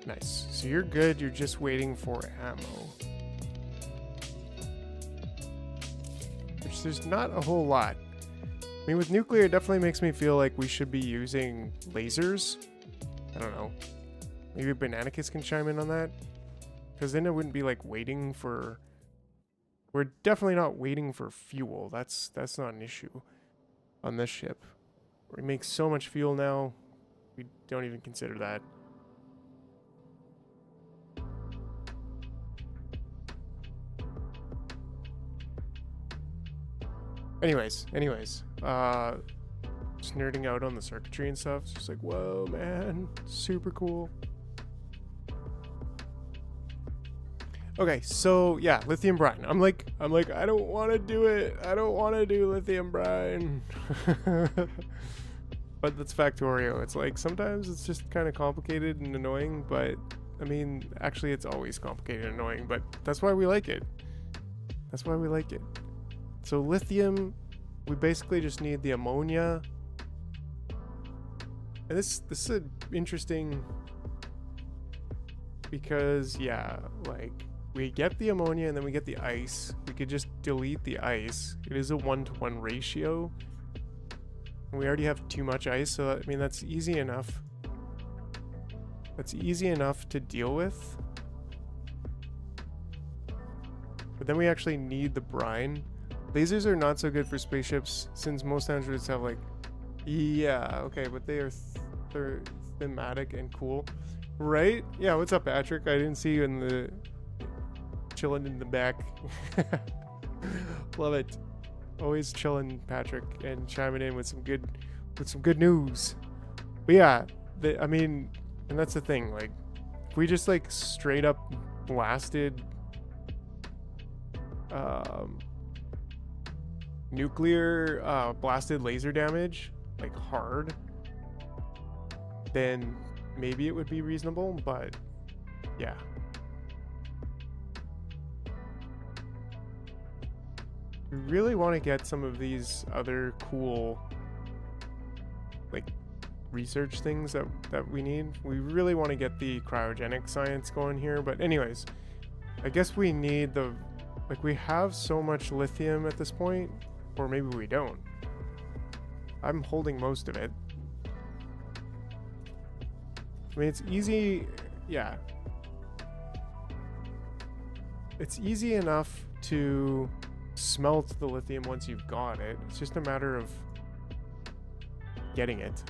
Nice. So you're good. You're just waiting for ammo. There's not a whole lot. I mean, with nuclear, it definitely makes me feel like we should be using lasers. I don't know. Maybe Bananicus can chime in on that. Because then it wouldn't be like waiting for... We're definitely not waiting for fuel. That's not an issue on this ship. We make so much fuel now, we don't even consider that. Anyways, just nerding out on the circuitry and stuff. It's just like, whoa, man, super cool. Okay, so yeah, lithium brine. I'm like, I don't want to do it. I don't want to do lithium brine. But that's Factorio. It's like sometimes it's just kind of complicated and annoying, but I mean, actually, it's always complicated and annoying. But that's why we like it. So lithium, we basically just need the ammonia. And this is an interesting, because like we get the ammonia and then we get the ice. We could just delete the ice. It is a 1-to-1 ratio. And we already have too much ice, so I mean that's easy enough. That's easy enough to deal with. But then we actually need the brine. Lasers are not so good for spaceships, since most androids have like... Yeah, okay, but they're thematic and cool. Right? Yeah, what's up, Patrick? I didn't see you in the... chilling in the back. Love it. Always chilling, Patrick, and chiming in with some good news. But yeah, I mean, and that's the thing, like, if we just like straight up blasted nuclear blasted laser damage like hard, then maybe it would be reasonable, but yeah. We really want to get some of these other cool like research things that we need. We really want to get the cryogenic science going here, but anyways, I guess we need the, like, we have so much lithium at this point, or maybe we don't. I'm holding most of it. I mean, it's easy, yeah. It's easy enough to smelt the lithium once you've got it. It's just a matter of getting it.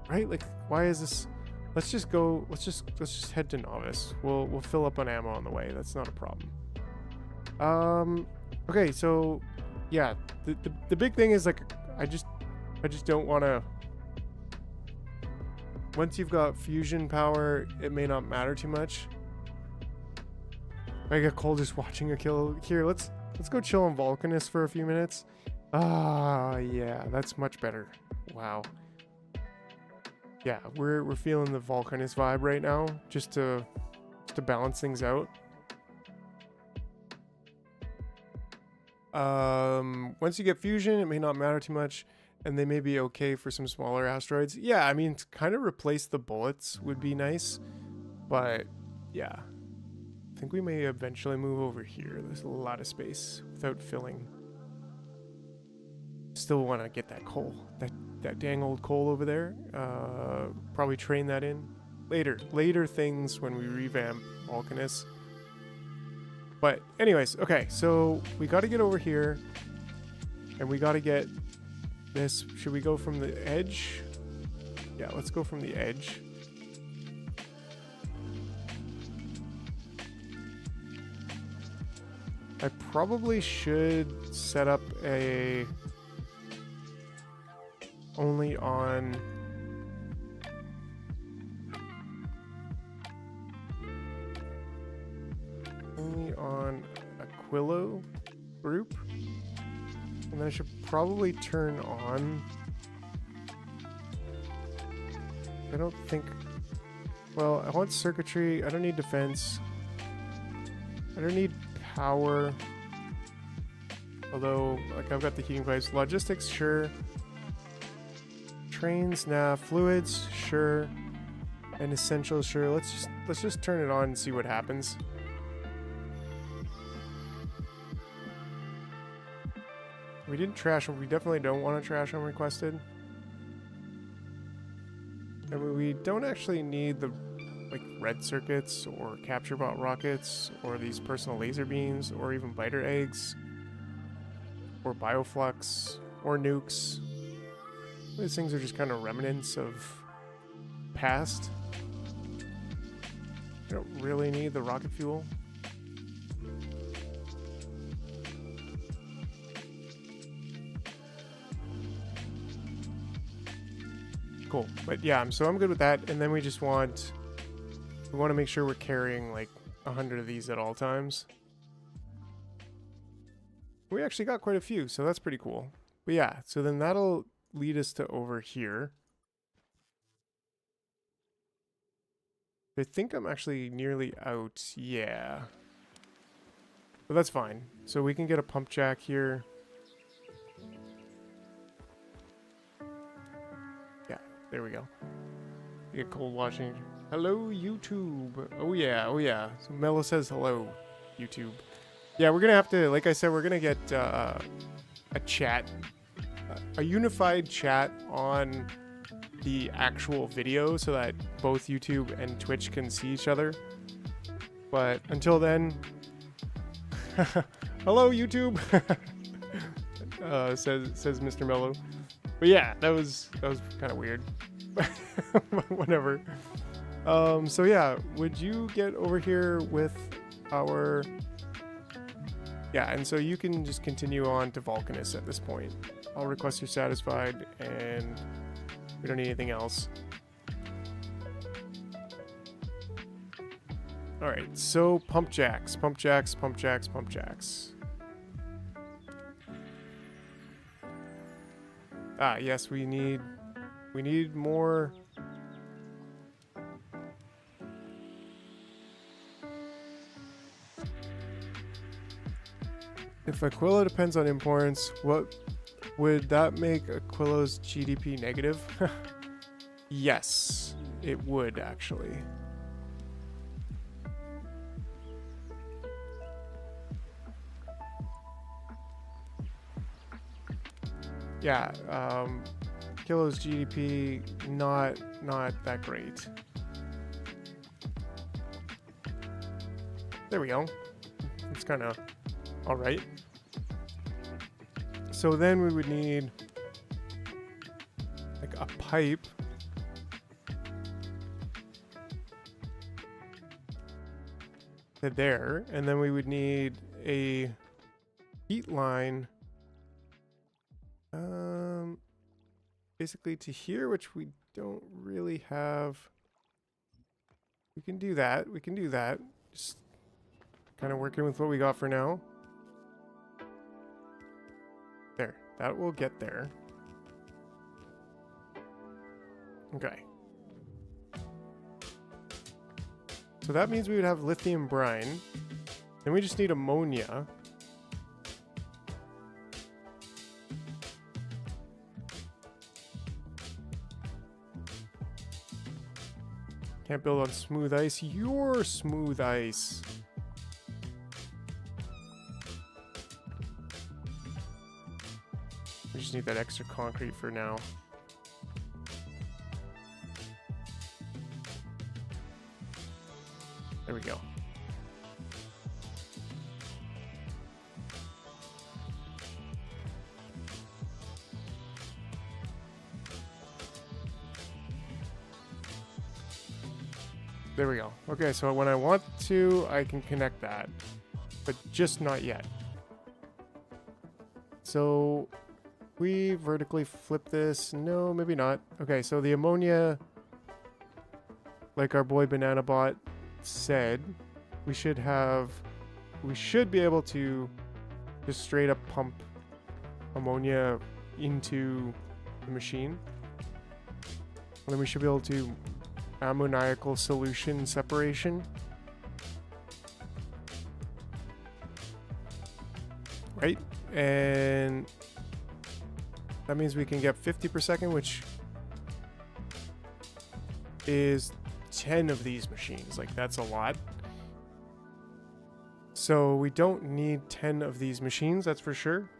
Right? Like, why is this? Let's just go, let's just head to Novice. We'll fill up on ammo on the way. That's not a problem. Okay, so yeah, the big thing is, like, I just don't want to once you've got fusion power, it may not matter too much. I get cold just watching Aquilo. Here, let's go chill on Vulcanus for a few minutes. Ah, yeah, that's much better. Wow. Yeah, we're feeling the Vulcanus vibe right now, just to balance things out. Once you get fusion, it may not matter too much, and they may be okay for some smaller asteroids. Yeah, I mean, to kind of replace the bullets would be nice, but yeah. I think we may eventually move over here. There's a lot of space without filling. Still want to get that coal. That dang old coal over there. Probably train that in. Later things when we revamp Vulcanus. But anyways, okay, so we got to get over here. And we got to get this. Should we go from the edge? Yeah, let's go from the edge. I probably should set up a only on Aquilo group, and then I should probably turn on. I don't think. Well, I want circuitry. I don't need defense. I don't need power. Although, like, I've got the heating pipes. Logistics, sure. Trains, nah. Fluids, sure. And essentials, sure. Let's just turn it on and see what happens. We didn't trash them. We definitely don't want to trash them requested. And we don't actually need the like red circuits or capture bot rockets or these personal laser beams or even biter eggs or bioflux or nukes. These things are just kind of remnants of past. I don't really need the rocket fuel. Cool, but yeah, so I'm good with that. And then we want to make sure we're carrying like 100 of these at all times. We actually got quite a few, so that's pretty cool. But yeah, so then that'll lead us to over here. I think I'm actually nearly out. Yeah. But that's fine. So we can get a pump jack here. Yeah, there we go. Get cold washing. Hello, YouTube. Oh yeah, oh yeah. So Mello says hello, YouTube. Yeah, we're gonna have to, like I said, we're gonna get a chat, a unified chat on the actual video so that both YouTube and Twitch can see each other. But until then, hello YouTube, says Mr. Mello. But yeah, that was kind of weird. Whatever. So yeah, would you get over here with our... Yeah, and so you can just continue on to Vulcanus at this point. I'll request you're satisfied, and we don't need anything else. Alright, so pump jacks, pump jacks, pump jacks, pump jacks. Ah, yes, we need more... If Aquilo depends on imports, what would that make Aquilo's GDP negative? Yes, it would actually. Yeah, Aquilo's GDP not that great. There we go. It's kind of all right. So then we would need like a pipe to there, and then we would need a heat line basically to here, which we don't really have. We can do that. We can do that. Just kind of working with what we got for now. There. That will get there. Okay. So that means we would have lithium brine. Then we just need ammonia. Can't build on smooth ice. You're smooth ice. We just need that extra concrete for now. There we go. There we go. Okay, so when I want to, I can connect that, but just not yet. So we vertically flip this. No, maybe not. Okay, so the ammonia, like our boy Banana Bot said, we should be able to just straight up pump ammonia into the machine. And then we should be able to ammoniacal solution separation. Right? And that means we can get 50 per second, which is 10 of these machines. Like, that's a lot. So we don't need 10 of these machines, that's for sure.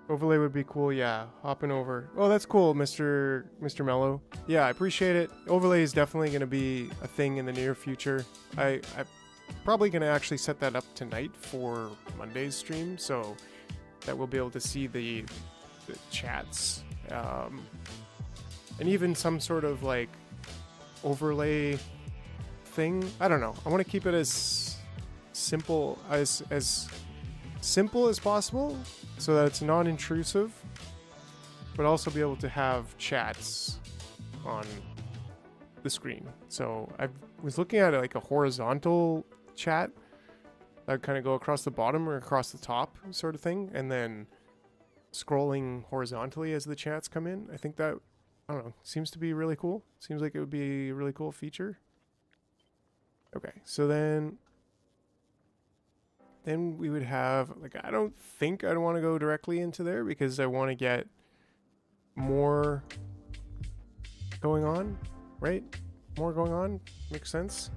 Overlay would be cool, yeah. Hopping over. Oh, that's cool, Mr. Mello. Yeah, I appreciate it. Overlay is definitely going to be a thing in the near future. I'm probably going to actually set that up tonight for Monday's stream, so that we'll be able to see the chats. And even some sort of, like, overlay thing. I don't know. I want to keep it as simple as simple as possible, so that it's non-intrusive, but also be able to have chats on the screen. So I was looking at like a horizontal chat that would kind of go across the bottom or across the top sort of thing, and then scrolling horizontally as the chats come in. I think that, I don't know, seems to be really cool. Seems like it would be a really cool feature. Okay, so then we would have, like, I don't think I'd want to go directly into there because I want to get more going on, right? More going on, makes sense.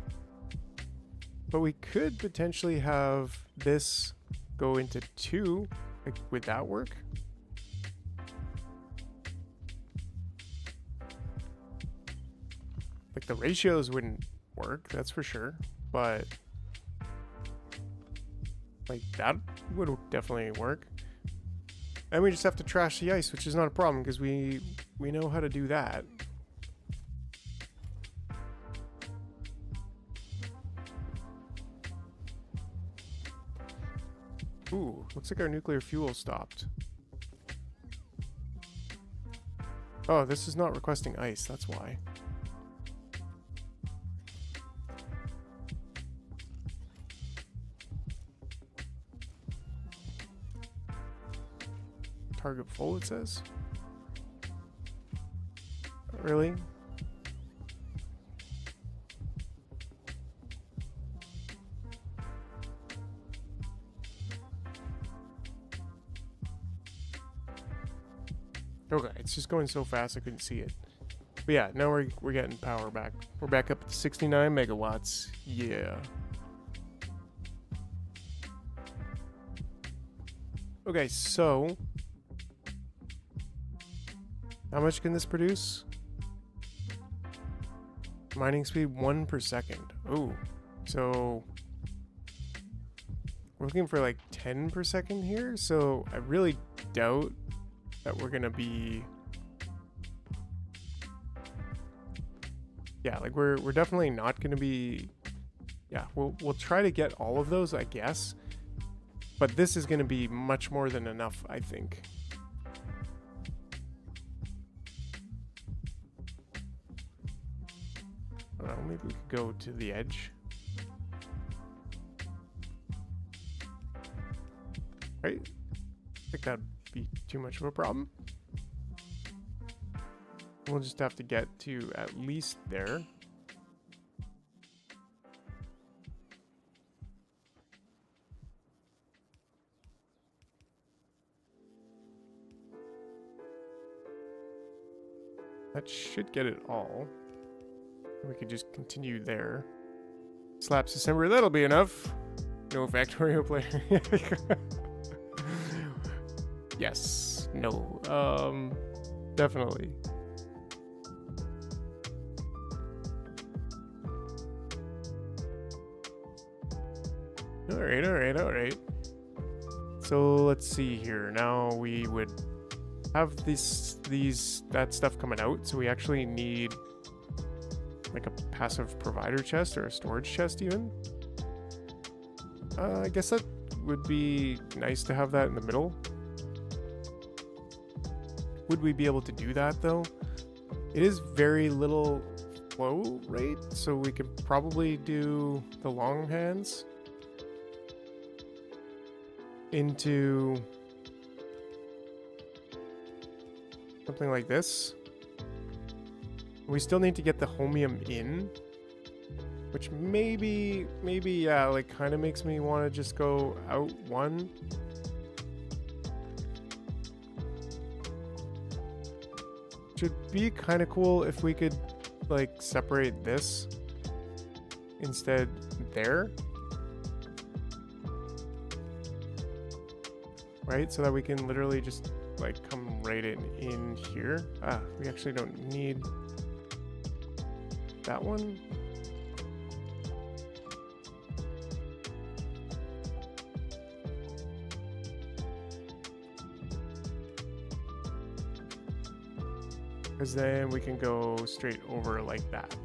But we could potentially have this go into 2. Like, would that work? Like, the ratios wouldn't work, that's for sure, but like, that would definitely work. And we just have to trash the ice, which is not a problem because we know how to do that. Ooh, looks like our nuclear fuel stopped. Oh, this is not requesting ice, that's why. Target full, it says. Really? Okay, it's just going so fast I couldn't see it. But yeah, now we're getting power back. We're back up to 69 megawatts. Yeah. Okay, so how much can this produce? Mining speed 1 per second. Oh, so we're looking for like 10 per second here. So I really doubt that we're gonna be, yeah, like we're definitely not gonna be, yeah, we'll try to get all of those, I guess, but this is gonna be much more than enough, I think. I don't know, maybe we could go to the edge. Right? I think that'd be too much of a problem. We'll just have to get to at least there. That should get it all. And we could just continue there. Slaps assembly, that'll be enough. No Factorio player. Yes. No. Definitely. Alright. So let's see here. Now we would have that stuff coming out, so we actually need like a passive provider chest or a storage chest even. I guess that would be nice to have that in the middle. Would we be able to do that though? It is very little flow rate, so we could probably do the long hands into something like this. We still need to get the homium in, which maybe, yeah, like kind of makes me want to just go out one. Should be kind of cool if we could like separate this instead there. Right, so that we can literally just like come right in here. Ah, we actually don't need that one. Because then we can go straight over like that,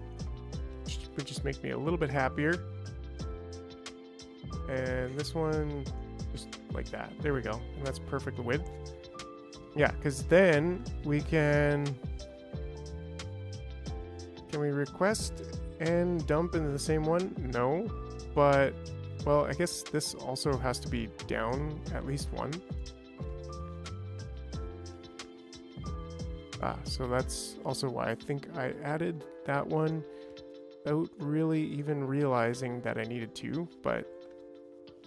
which would just make me a little bit happier. And this one just like that. There we go. And that's perfect width. Yeah, because then we can we request and dump into the same one? No, but well, I guess this also has to be down at least one. Ah, so that's also why I think I added that one without really even realizing that I needed to, but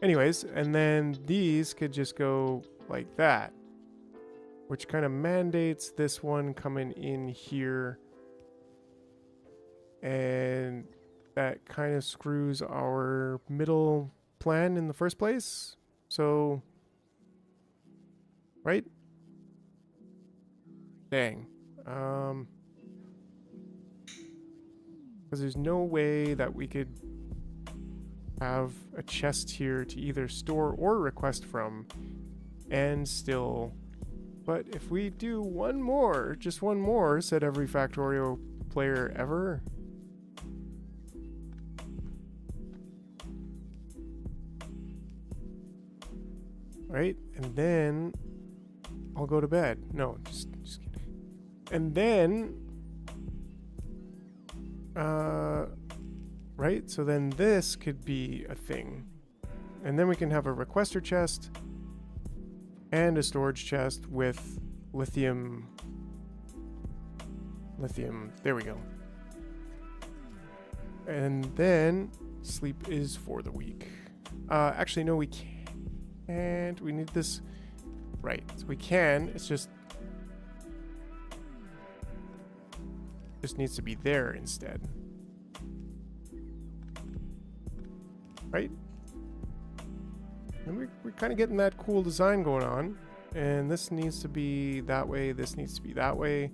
anyways, and then these could just go like that, which kind of mandates this one coming in here, and that kind of screws our middle plan in the first place. So, right? Dang. Because there's no way that we could have a chest here to either store or request from and still, but if we do one more, just one more, said every Factorio player ever. Right, and then I'll go to bed. No, just kidding. And then right, so then this could be a thing, and then we can have a requester chest and a storage chest with lithium. There we go. And then sleep is for the weak. Actually no, we can't. We need this. Right, so we can, it's just needs to be there instead. Right? And we're kind of getting that cool design going on. And this needs to be that way, this needs to be that way.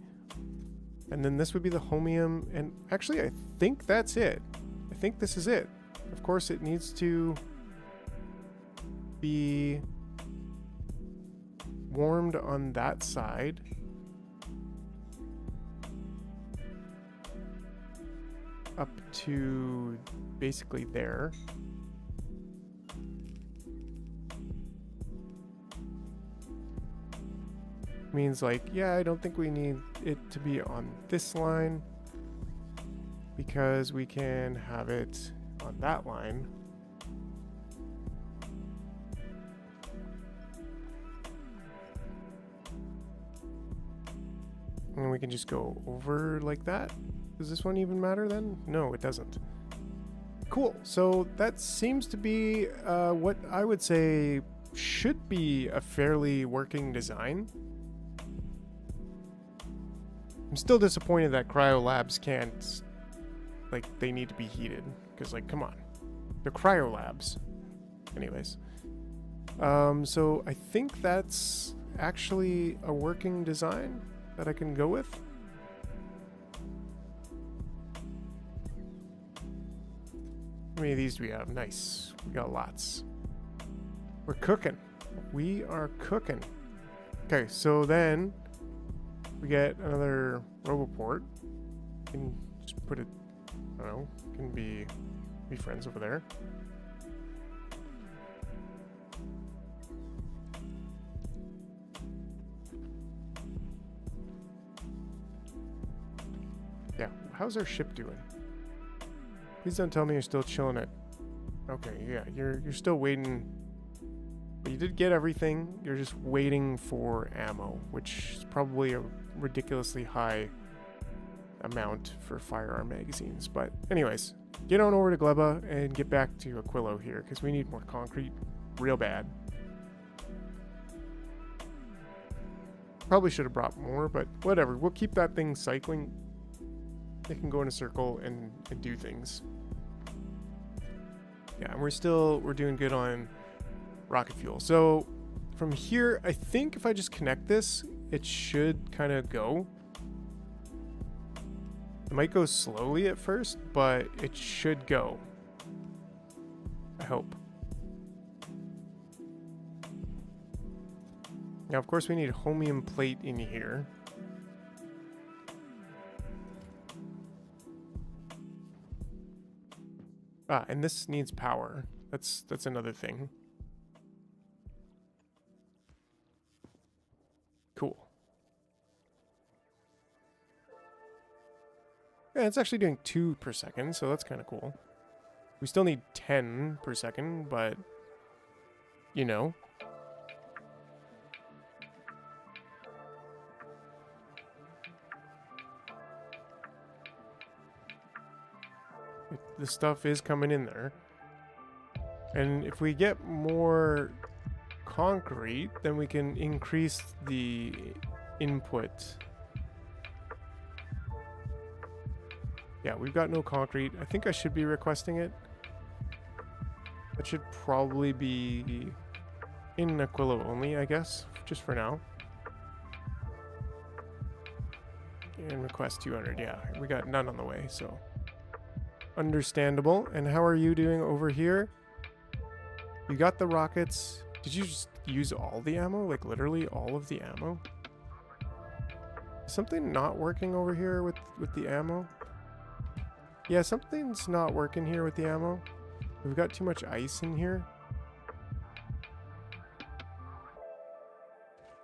And then this would be the homium. And actually, I think that's it. I think this is it. Of course, it needs to be warmed on that side. Up to basically there. Means like, yeah, I don't think we need it to be on this line. because we can have it on that line. And we can just go over like that. Does this one even matter then? No, it doesn't. Cool. So that seems to be what I would say should be a fairly working design. I'm still disappointed that cryo labs can't, like, they need to be heated. Because, like, come on. They're cryo labs. Anyways. So I think that's actually a working design that I can go with. How many of these do we have? Nice. We got lots. We're cooking. We are cooking. Okay, so then we get another Roboport. Can just put it, I don't know, can be friends over there. Yeah, how's our ship doing? Please don't tell me you're still chilling it. Okay, yeah, you're still waiting. But you did get everything. You're just waiting for ammo, which is probably a ridiculously high amount for firearm magazines. But anyways, get on over to Gleba and get back to Aquilo here, because we need more concrete real bad. Probably should have brought more, but whatever. We'll keep that thing cycling. It can go in a circle and do things. Yeah, and we're doing good on rocket fuel. So from here, I think if I just connect this, it should kind of go. It might go slowly at first, but it should go. I hope. Now, of course, we need chromium plate in here. Ah, and this needs power. That's another thing. Cool. Yeah, it's actually doing 2 per second, so that's kind of cool. We still need 10 per second, but you know. The stuff is coming in there. And if we get more concrete, then we can increase the input. Yeah, we've got no concrete. I think I should be requesting it. That should probably be in Aquilo only, I guess, just for now. And request 200, yeah. We got none on the way, so understandable. And how are you doing over here? You got the rockets. Did you just use all the ammo? Like literally all of the ammo? Is something not working over here with the ammo? Yeah, something's not working here with the ammo. We've got too much ice in here.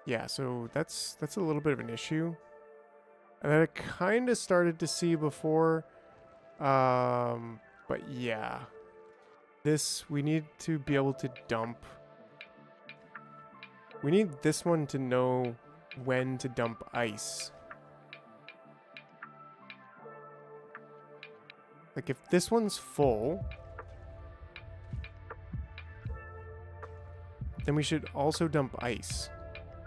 Yeah, so that's a little bit of an issue. And I kind of started to see before. But yeah. This, we need to be able to dump. We need this one to know when to dump ice. Like if this one's full, then we should also dump ice,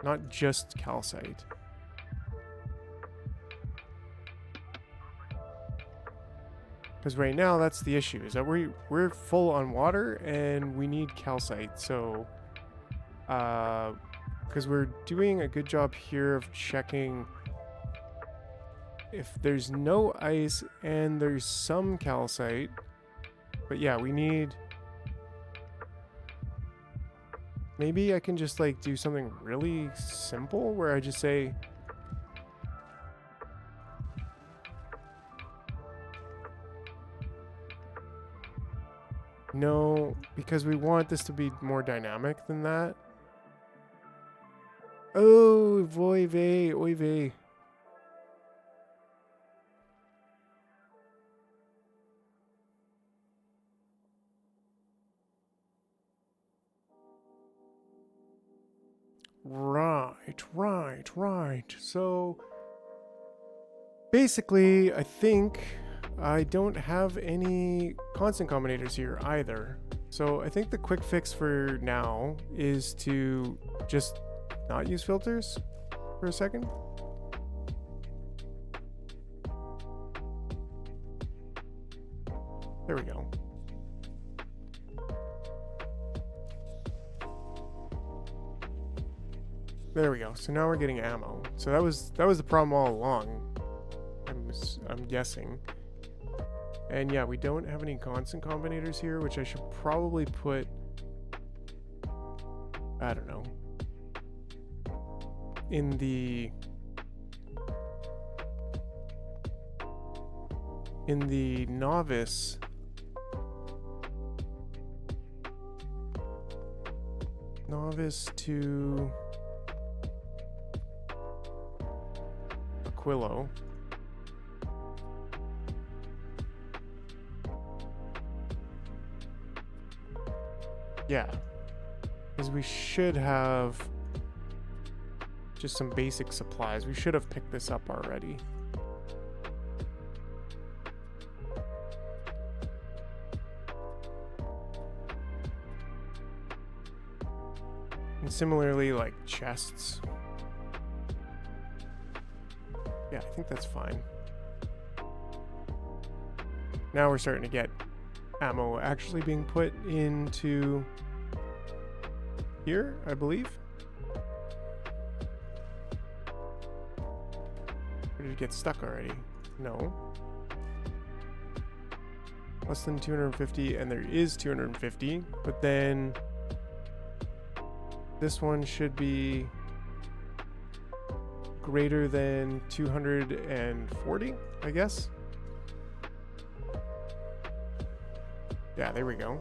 not just calcite. Because right now that's the issue, is that we're full on water and we need calcite. So because we're doing a good job here of checking if there's no ice and there's some calcite. But yeah, we need, maybe I can just like do something really simple where I just say no, because we want this to be more dynamic than that. Oh, voy vey, oy vey. Right. So basically, I think I don't have any constant combinators here either. So I think the quick fix for now is to just not use filters for a second. There we go. There we go. So now we're getting ammo. So that was the problem all along. I'm guessing. And yeah, we don't have any constant combinators here, which I should probably put, I don't know, in the novice to Aquilo. Yeah, because we should have just some basic supplies. We should have picked this up already. And similarly, like chests. Yeah, I think that's fine. Now we're starting to get ammo actually being put into here, I believe. Or did it get stuck already? No. Less than 250, and there is 250, but then this one should be greater than 240, I guess. Yeah, there we go.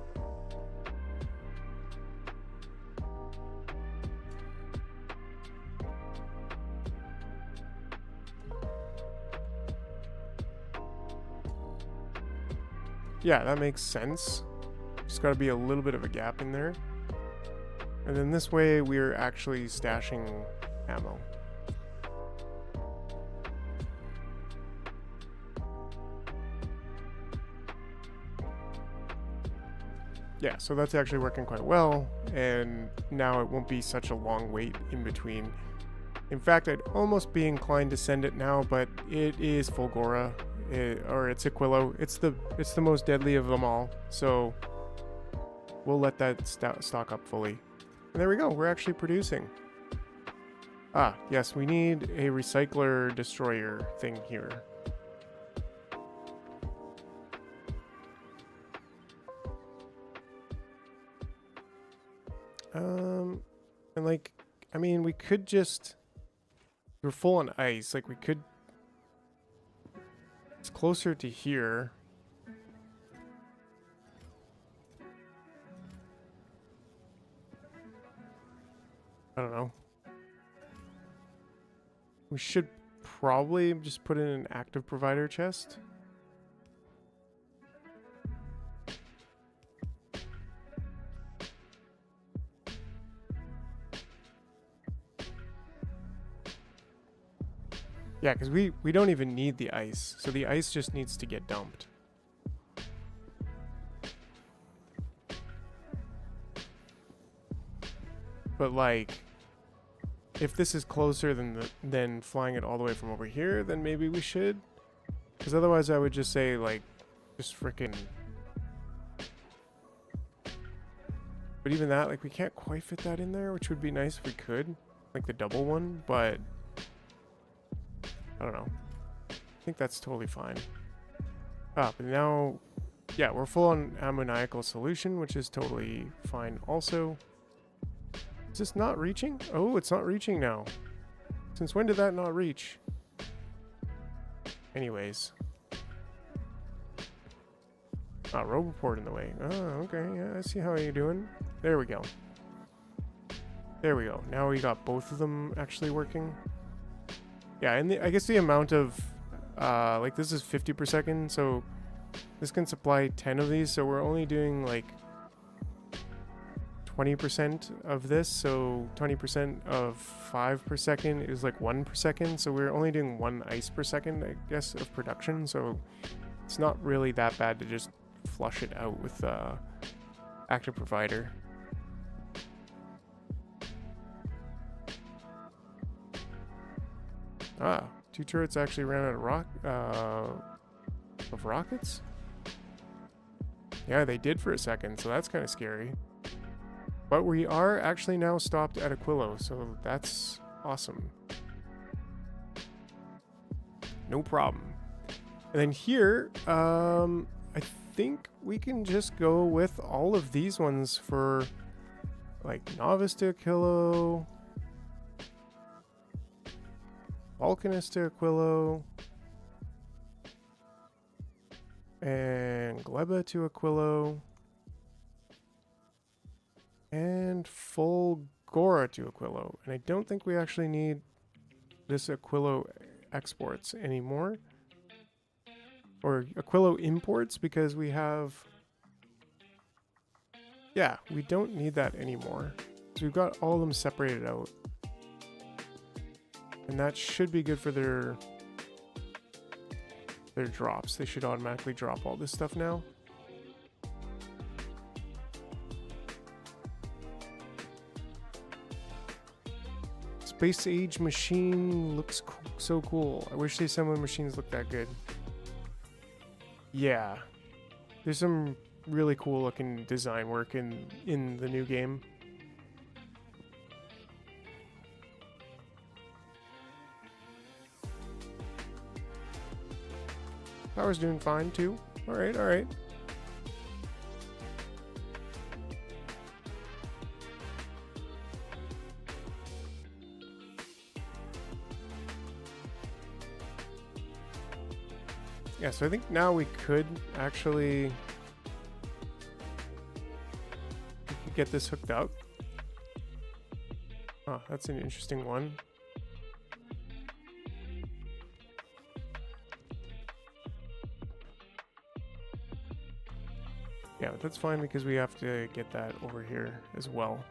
Yeah, that makes sense. Just got to be a little bit of a gap in there. And then this way we're actually stashing ammo. Yeah, so that's actually working quite well, and now it won't be such a long wait in between. In fact, I'd almost be inclined to send it now, but it is Fulgora, or it's Aquilo. It's the most deadly of them all, so we'll let that stock up fully. And there we go, we're actually producing. Ah, yes, we need a recycler destroyer thing here. And like, I mean, we could just, we're full on ice, like we could, it's closer to here. I don't know. We should probably just put in an active provider chest. Yeah, because we don't even need the ice, so the ice just needs to get dumped. But like, if this is closer than flying it all the way from over here, then maybe we should. Because otherwise I would just say, like, just frickin'... But even that, like, we can't quite fit that in there, which would be nice if we could. Like the double one, but... I don't know. I think that's totally fine. Ah, but now... Yeah, we're full on ammoniacal solution, which is totally fine also. Is this not reaching? Oh, it's not reaching now. Since when did that not reach? Anyways. Ah, Roboport in the way. Oh, okay. Yeah, I see how you're doing. There we go. There we go. Now we got both of them actually working. Yeah, and I guess the amount of... like, this is 50 per second, so... This can supply 10 of these, so we're only doing, like... 20% of this, so 20% of 5 per second is like 1 per second, so we're only doing 1 ice per second, I guess, of production, so it's not really that bad to just flush it out with active provider. Ah, 2 turrets actually ran out of rockets? Yeah, they did for a second, so that's kind of scary. But we are actually now stopped at Aquilo, so that's awesome. No problem. And then here, I think we can just go with all of these ones for like Novice to Aquilo, Vulcanist to Aquilo, and Gleba to Aquilo, and Fulgora to Aquilo. And I don't think we actually need this Aquilo exports anymore, or Aquilo imports, because we have, yeah, we don't need that anymore. So we've got all of them separated out. And that should be good for their drops. They should automatically drop all this stuff now. Space Age machine looks so cool. I wish they some of the machines looked that good. Yeah. There's some really cool looking design work in the new game. Power's doing fine too. Alright, alright. Yeah, so I think now we could actually get this hooked up. Oh, that's an interesting one. Yeah, but that's fine because we have to get that over here as well.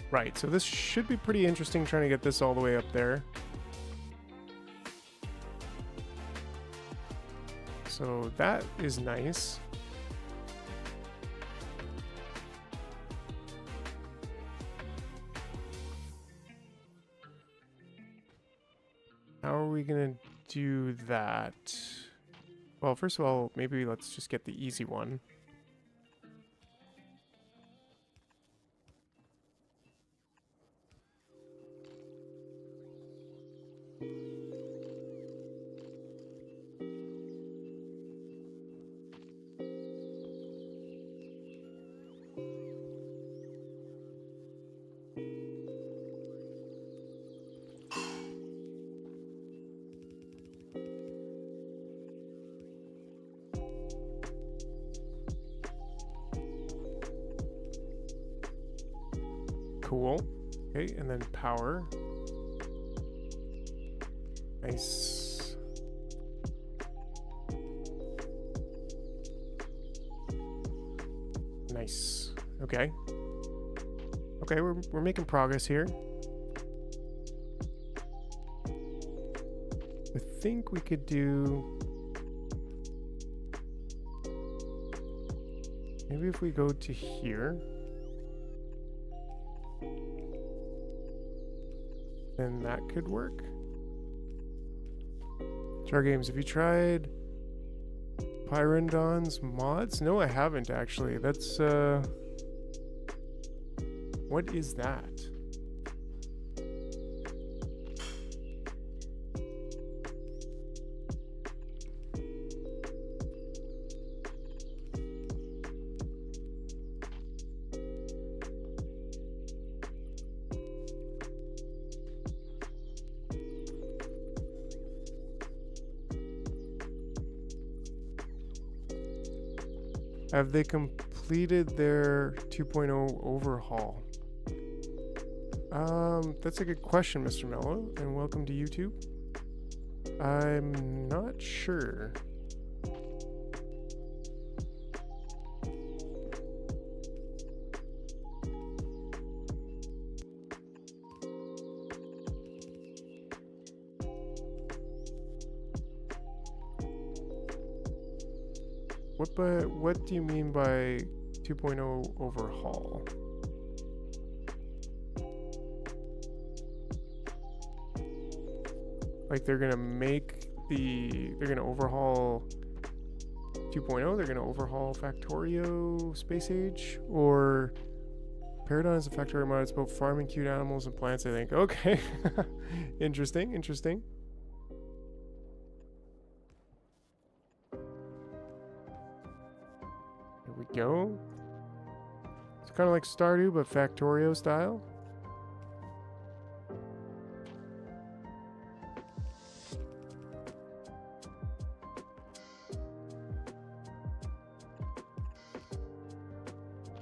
Right, so this should be pretty interesting trying to get this all the way up there. So that is nice. How are we gonna do that? Well, first of all, maybe let's just get the easy one. Cool. Okay, and then power. Nice. Nice. Okay. Okay, we're making progress here. I think we could do, maybe if we go to here, then that could work. Jar Games, have you tried Pyrendon's mods? No, I haven't actually. That's what is that? Have they completed their 2.0 overhaul? That's a good question, Mr. Mello, and welcome to YouTube. I'm not sure. What do you mean by 2.0 overhaul? Like they're gonna overhaul 2.0, they're gonna overhaul Factorio Space Age, or Paradigm is a Factorio mod. It's about farming cute animals and plants, I think. Okay. Interesting. Here we go. It's kind of like Stardew, but Factorio style.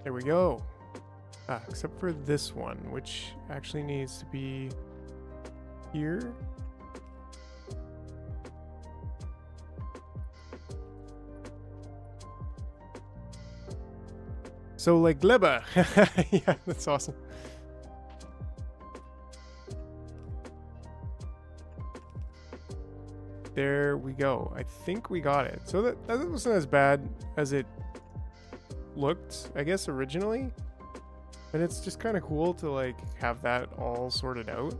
There we go. Except for this one, which actually needs to be here. So like Gleba. Yeah, that's awesome. There we go. I think we got it. So that wasn't as bad as it looked, I guess, originally. And it's just kind of cool to like have that all sorted out.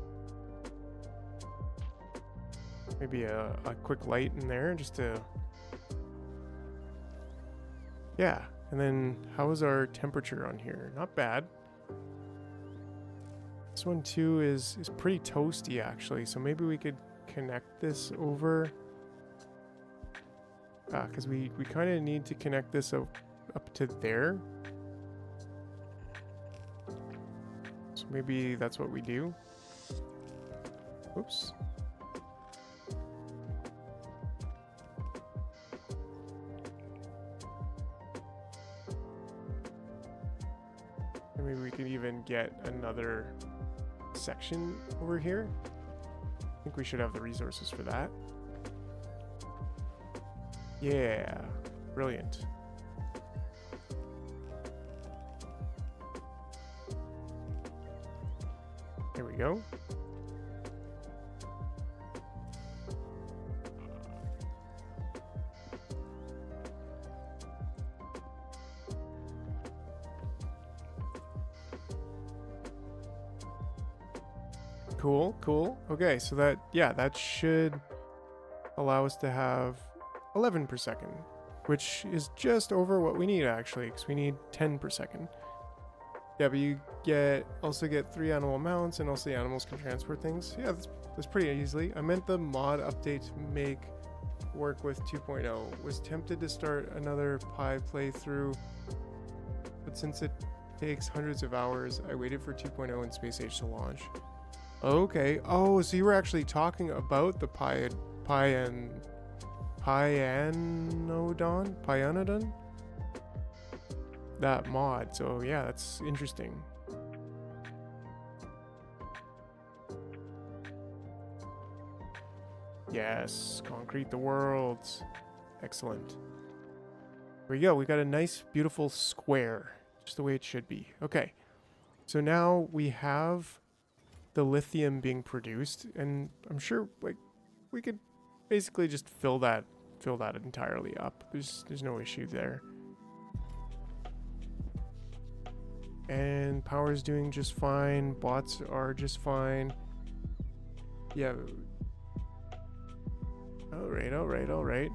Maybe a quick light in there just to... Yeah. And then how is our temperature on here? Not bad. This one too is pretty toasty actually. So maybe we could connect this over. Because we kind of need to connect this up to there. So maybe that's what we do. Oops. And maybe we could even get another section over here. I think we should have the resources for that. Yeah, brilliant. There we go. Cool. Okay, so that should allow us to have 11 per second, which is just over what we need actually, because we need 10 per second. Yeah, but you also get 3 animal mounts, and also the animals can transport things. Yeah, that's pretty easily. I meant the mod update to make work with 2.0. Was tempted to start another Pi playthrough, but since it takes hundreds of hours, I waited for 2.0 and Space Age to launch. Okay. Oh, so you were actually talking about the Pyanodon? That mod. So yeah, that's interesting. Yes, concrete the worlds. Excellent. There we go. We got a nice, beautiful square, just the way it should be. Okay. So now we have the lithium being produced, and I'm sure like we could basically just fill that entirely up. There's no issue there. And power's doing just fine. Bots are just fine. Yeah. All right.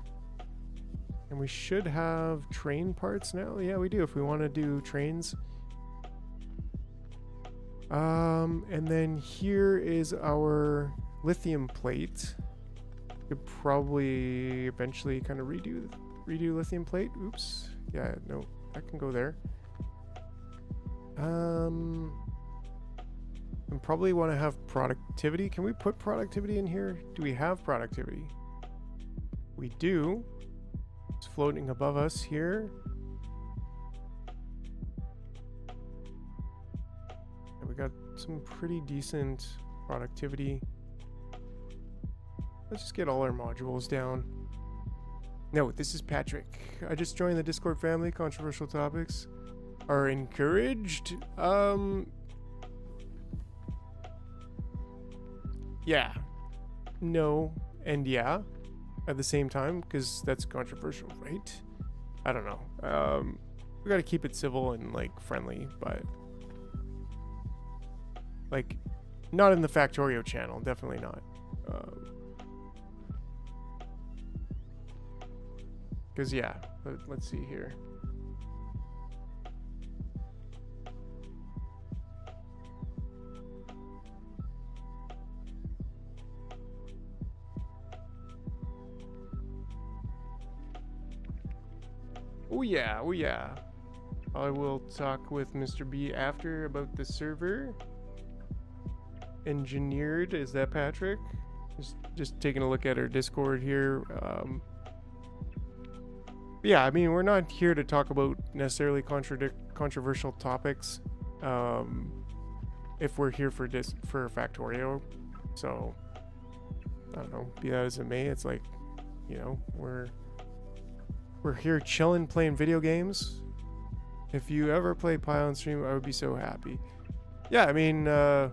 And we should have train parts now. Yeah, we do if we want to do trains. And then here is our lithium plate. Could probably eventually kind of redo lithium plate. Oops. Yeah, no, that can go there. And probably want to have productivity. Can we put productivity in here? Do we have productivity? We do. It's floating above us here. some pretty decent productivity. Let's just get all our modules down. No, this is Patrick. I just joined the Discord family. Controversial topics are encouraged. Yeah. No. And yeah. At the same time, because that's controversial, right? I don't know. We gotta keep it civil and, like, friendly, but... like, not in the Factorio channel. Definitely not. Because, yeah. Let's see here. Oh yeah, oh yeah. I will talk with Mr. B after about the server. Engineered, is that Patrick? Just taking a look at our Discord here. Yeah, I mean, we're not here to talk about necessarily controversial topics. If we're here for Factorio, so I don't know. Be that as it may, it's like, you know, we're here chilling, playing video games. If you ever play Pi on stream, I would be so happy. Yeah, I mean, that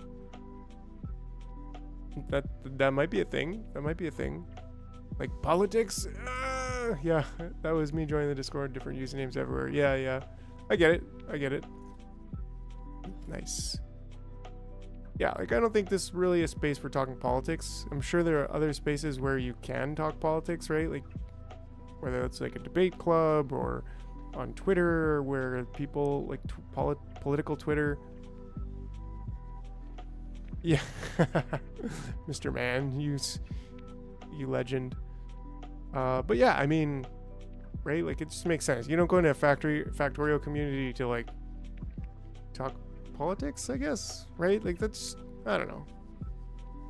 might be a thing. That might be a thing. Like politics. Yeah, that was me joining the Discord. Different usernames everywhere. Yeah. I get it. Nice. Yeah, like I don't think this is really a space for talking politics. I'm sure there are other spaces where you can talk politics, right? Like whether it's like a debate club or on Twitter, where people like political Twitter. Yeah, Mr. Man, you legend. But yeah, I mean, right? Like it just makes sense. You don't go into a Factorio community to like talk politics, I guess, right? Like that's, I don't know,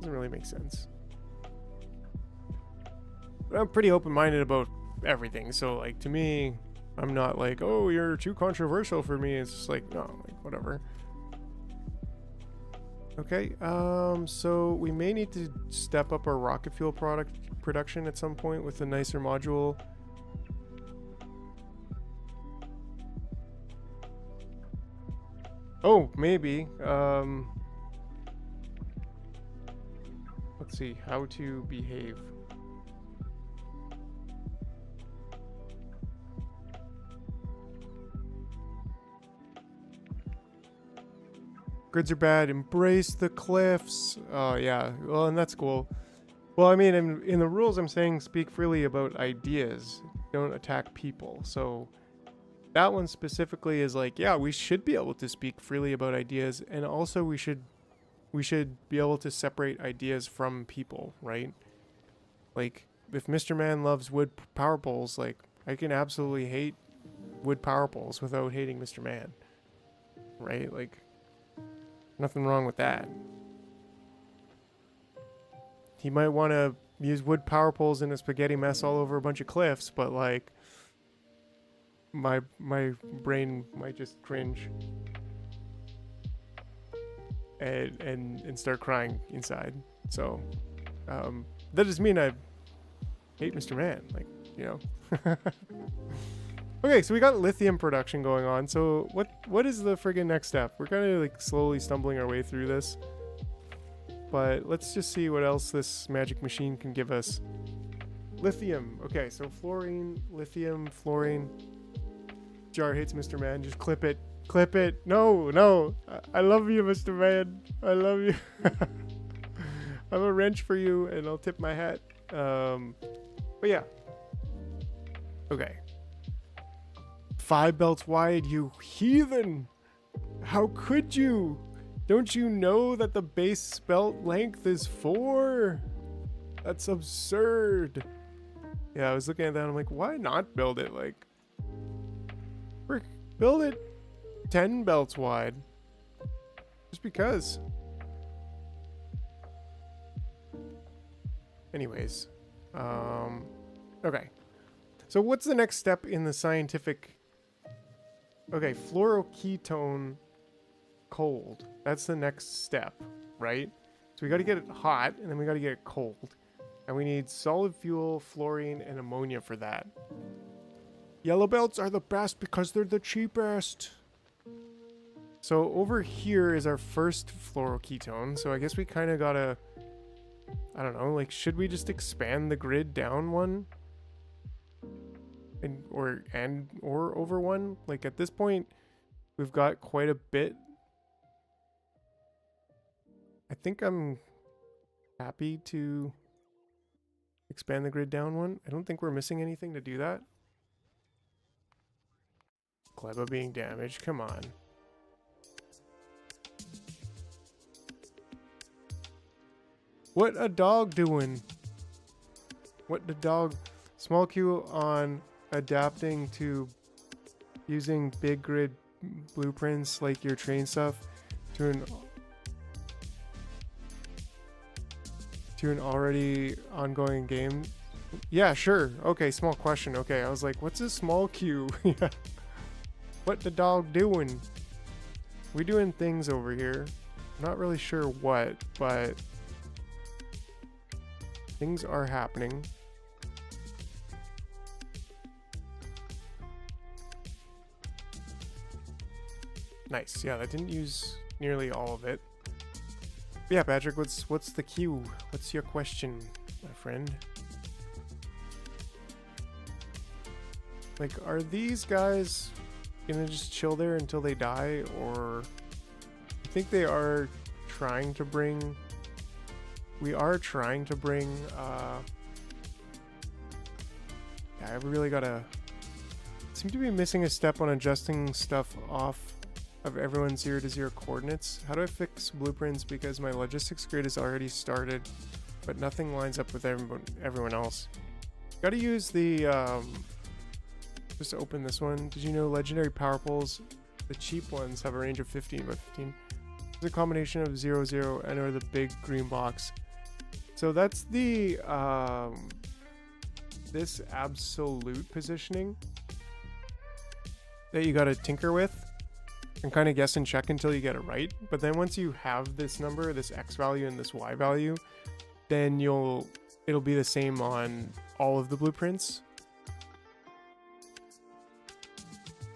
doesn't really make sense. But I'm pretty open-minded about everything, so like to me, I'm not like, oh, you're too controversial for me. It's just like, no, like whatever. Okay, so we may need to step up our rocket fuel production at some point with a nicer module. Oh, maybe. Let's see, how to behave. Grids are bad. Embrace the cliffs. Oh, yeah. Well, and that's cool. Well, I mean, in the rules, I'm saying speak freely about ideas. Don't attack people. So that one specifically is like, yeah, we should be able to speak freely about ideas. And also we should be able to separate ideas from people, right? Like, if Mr. Man loves wood power poles, like, I can absolutely hate wood power poles without hating Mr. Man. Right? Like, nothing wrong with that. He might want to use wood power poles in a spaghetti mess all over a bunch of cliffs, but like my brain might just cringe and start crying inside. So that doesn't mean I hate Mr. Man, like, you know. Okay, so we got lithium production going on. So what is the friggin' next step? We're kind of like slowly stumbling our way through this. But let's just see what else this magic machine can give us. Lithium. Okay, so fluorine, lithium, fluorine. Jar hates Mr. Man. Just clip it. Clip it. No. I love you, Mr. Man. I love you. I have a wrench for you, and I'll tip my hat. But yeah. Okay. 5 belts wide, you heathen! How could you? Don't you know that the base belt length is 4? That's absurd. Yeah, I was looking at that and I'm like, why not build it? Like, frick, build it 10 belts wide. Just because. Anyways. Okay. So what's the next step in the scientific... Okay, fluoroketone cold. That's the next step, right? So we got to get it hot, and then we got to get it cold. And we need solid fuel, fluorine, and ammonia for that. Yellow belts are the best because they're the cheapest. So over here is our first fluoroketone. So I guess we kind of got to, I don't know, like, should we just expand the grid down one? Or over one? Like, at this point, we've got quite a bit. I think I'm happy to expand the grid down one. I don't think we're missing anything to do that. Gleba being damaged, come on. What a dog doing? What the dog? Small Q on adapting to using big grid blueprints like your train stuff to an already ongoing game. Yeah, sure. Okay, small question. Okay, I was like, what's a small Q? Yeah. What the dog doing? We doing things over here. Not really sure what, but things are happening. Nice. Yeah, that didn't use nearly all of it. But yeah, Patrick, what's the Q? What's your question, my friend? Like, are these guys gonna just chill there until they die, or I think they are trying to bring, we are trying to bring yeah, I really gotta, seem to be missing a step on adjusting stuff off of everyone's 0 to 0 coordinates. How do I fix blueprints because my logistics grid is already started but nothing lines up with everyone else? Gotta use the just open this one. Did you know legendary power poles, the cheap ones, have a range of 15 by 15? It's a combination of 0, 0 and or the big green box. So that's the this absolute positioning that you gotta tinker with and kind of guess and check until you get it right. But then once you have this number, this X value and this Y value, then it'll be the same on all of the blueprints.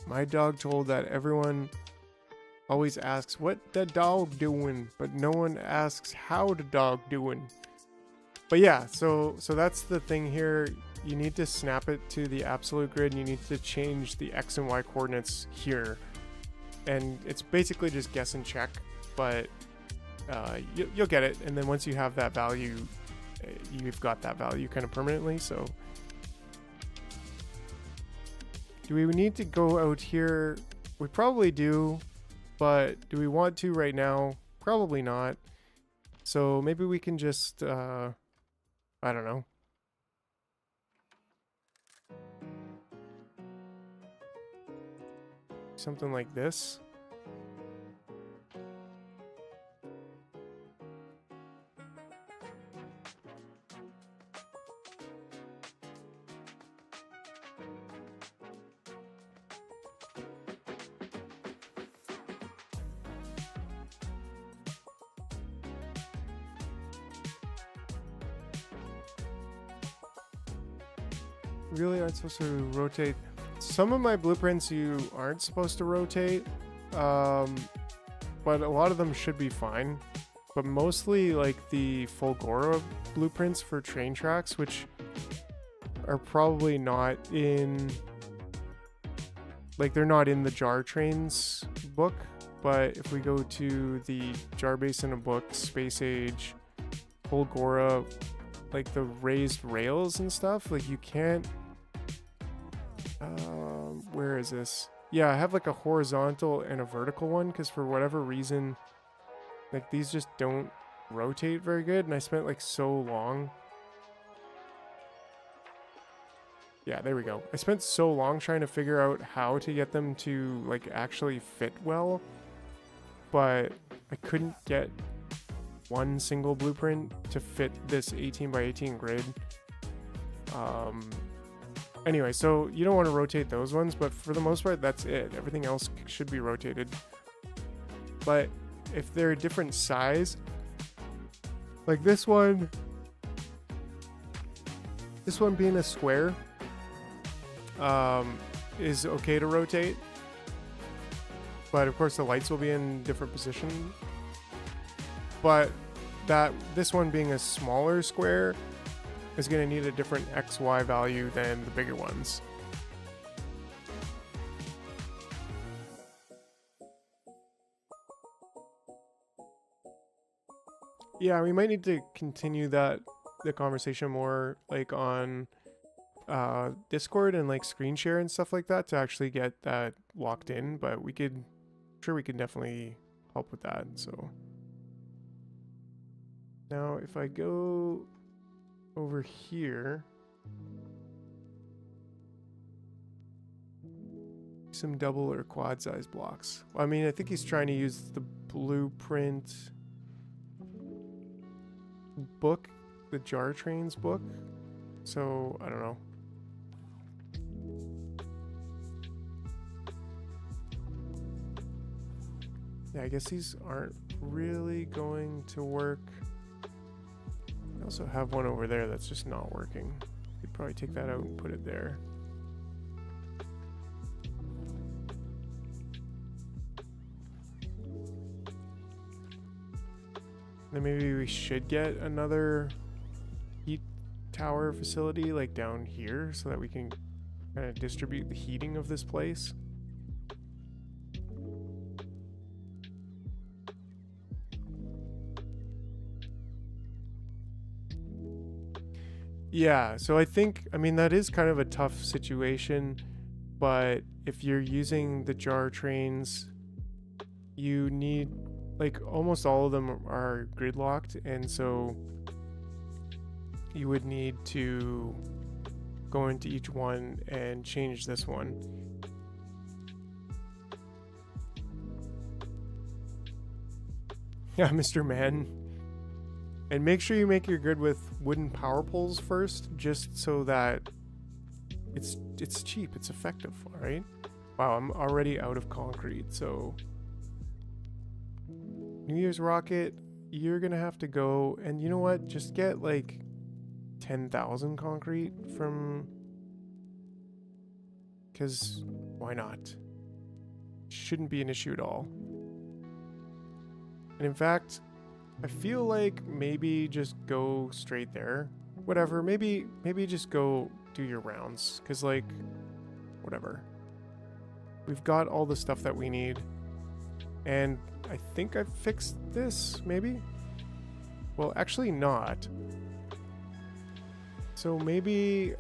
My dog told that everyone always asks what the dog doing, but no one asks how the dog doing. But yeah, so that's the thing here. You need to snap it to the absolute grid, and you need to change the X and Y coordinates here. And it's basically just guess and check, but you'll get it. And then once you have that value, you've got that value kind of permanently. So do we need to go out here? We probably do, but do we want to right now? Probably not. So maybe we can just, I don't know. Something like this. Really aren't supposed to rotate. Some of my blueprints you aren't supposed to rotate, but a lot of them should be fine. But mostly like the Fulgora blueprints for train tracks, which are probably not in, like they're not in the Jar Trains book. But if we go to the Jar Basin book, Space Age, Fulgora, like the raised rails and stuff, like you can't, where is this? Yeah, I have like a horizontal and a vertical one because for whatever reason, like these just don't rotate very good, and I spent like so long. Yeah, there we go. I spent so long trying to figure out how to get them to like actually fit well, but I couldn't get one single blueprint to fit this 18 by 18 grid. Anyway, so you don't want to rotate those ones, but for the most part, that's it. Everything else should be rotated. but if they're a different size, like this one being a square, is okay to rotate, but of course the lights will be in different position. But this one being a smaller square is going to need a different XY value than the bigger ones. Yeah, we might need to continue the conversation more like on Discord and like screen share and stuff like that to actually get that locked in, but we could definitely help with that. So now if I go over here, some double or quad size blocks. Well, I mean, I think he's trying to use the blueprint book, the jar trains book. So I don't know. Yeah, I guess these aren't really going to work. I also have one over there that's just not working. Could probably take that out and put it there. Then maybe we should get another heat tower facility like down here so that we can kind of distribute the heating of this place. Yeah, so I mean, that is kind of a tough situation, but if you're using the jar trains, you need, like, almost all of them are grid locked, and so you would need to go into each one and change this one. Yeah, Mr. Man. And make sure you make your grid with wooden power poles first, just so that it's cheap, it's effective, all right? Wow, I'm already out of concrete, so New Year's rocket, you're gonna have to go, and you know what? Just get like 10,000 concrete from, because why not? Shouldn't be an issue at all. And in fact, I feel like maybe just go straight there. Whatever, maybe just go do your rounds, because like, whatever. We've got all the stuff that we need. And I think I've fixed this, maybe? Well, actually not. So maybe,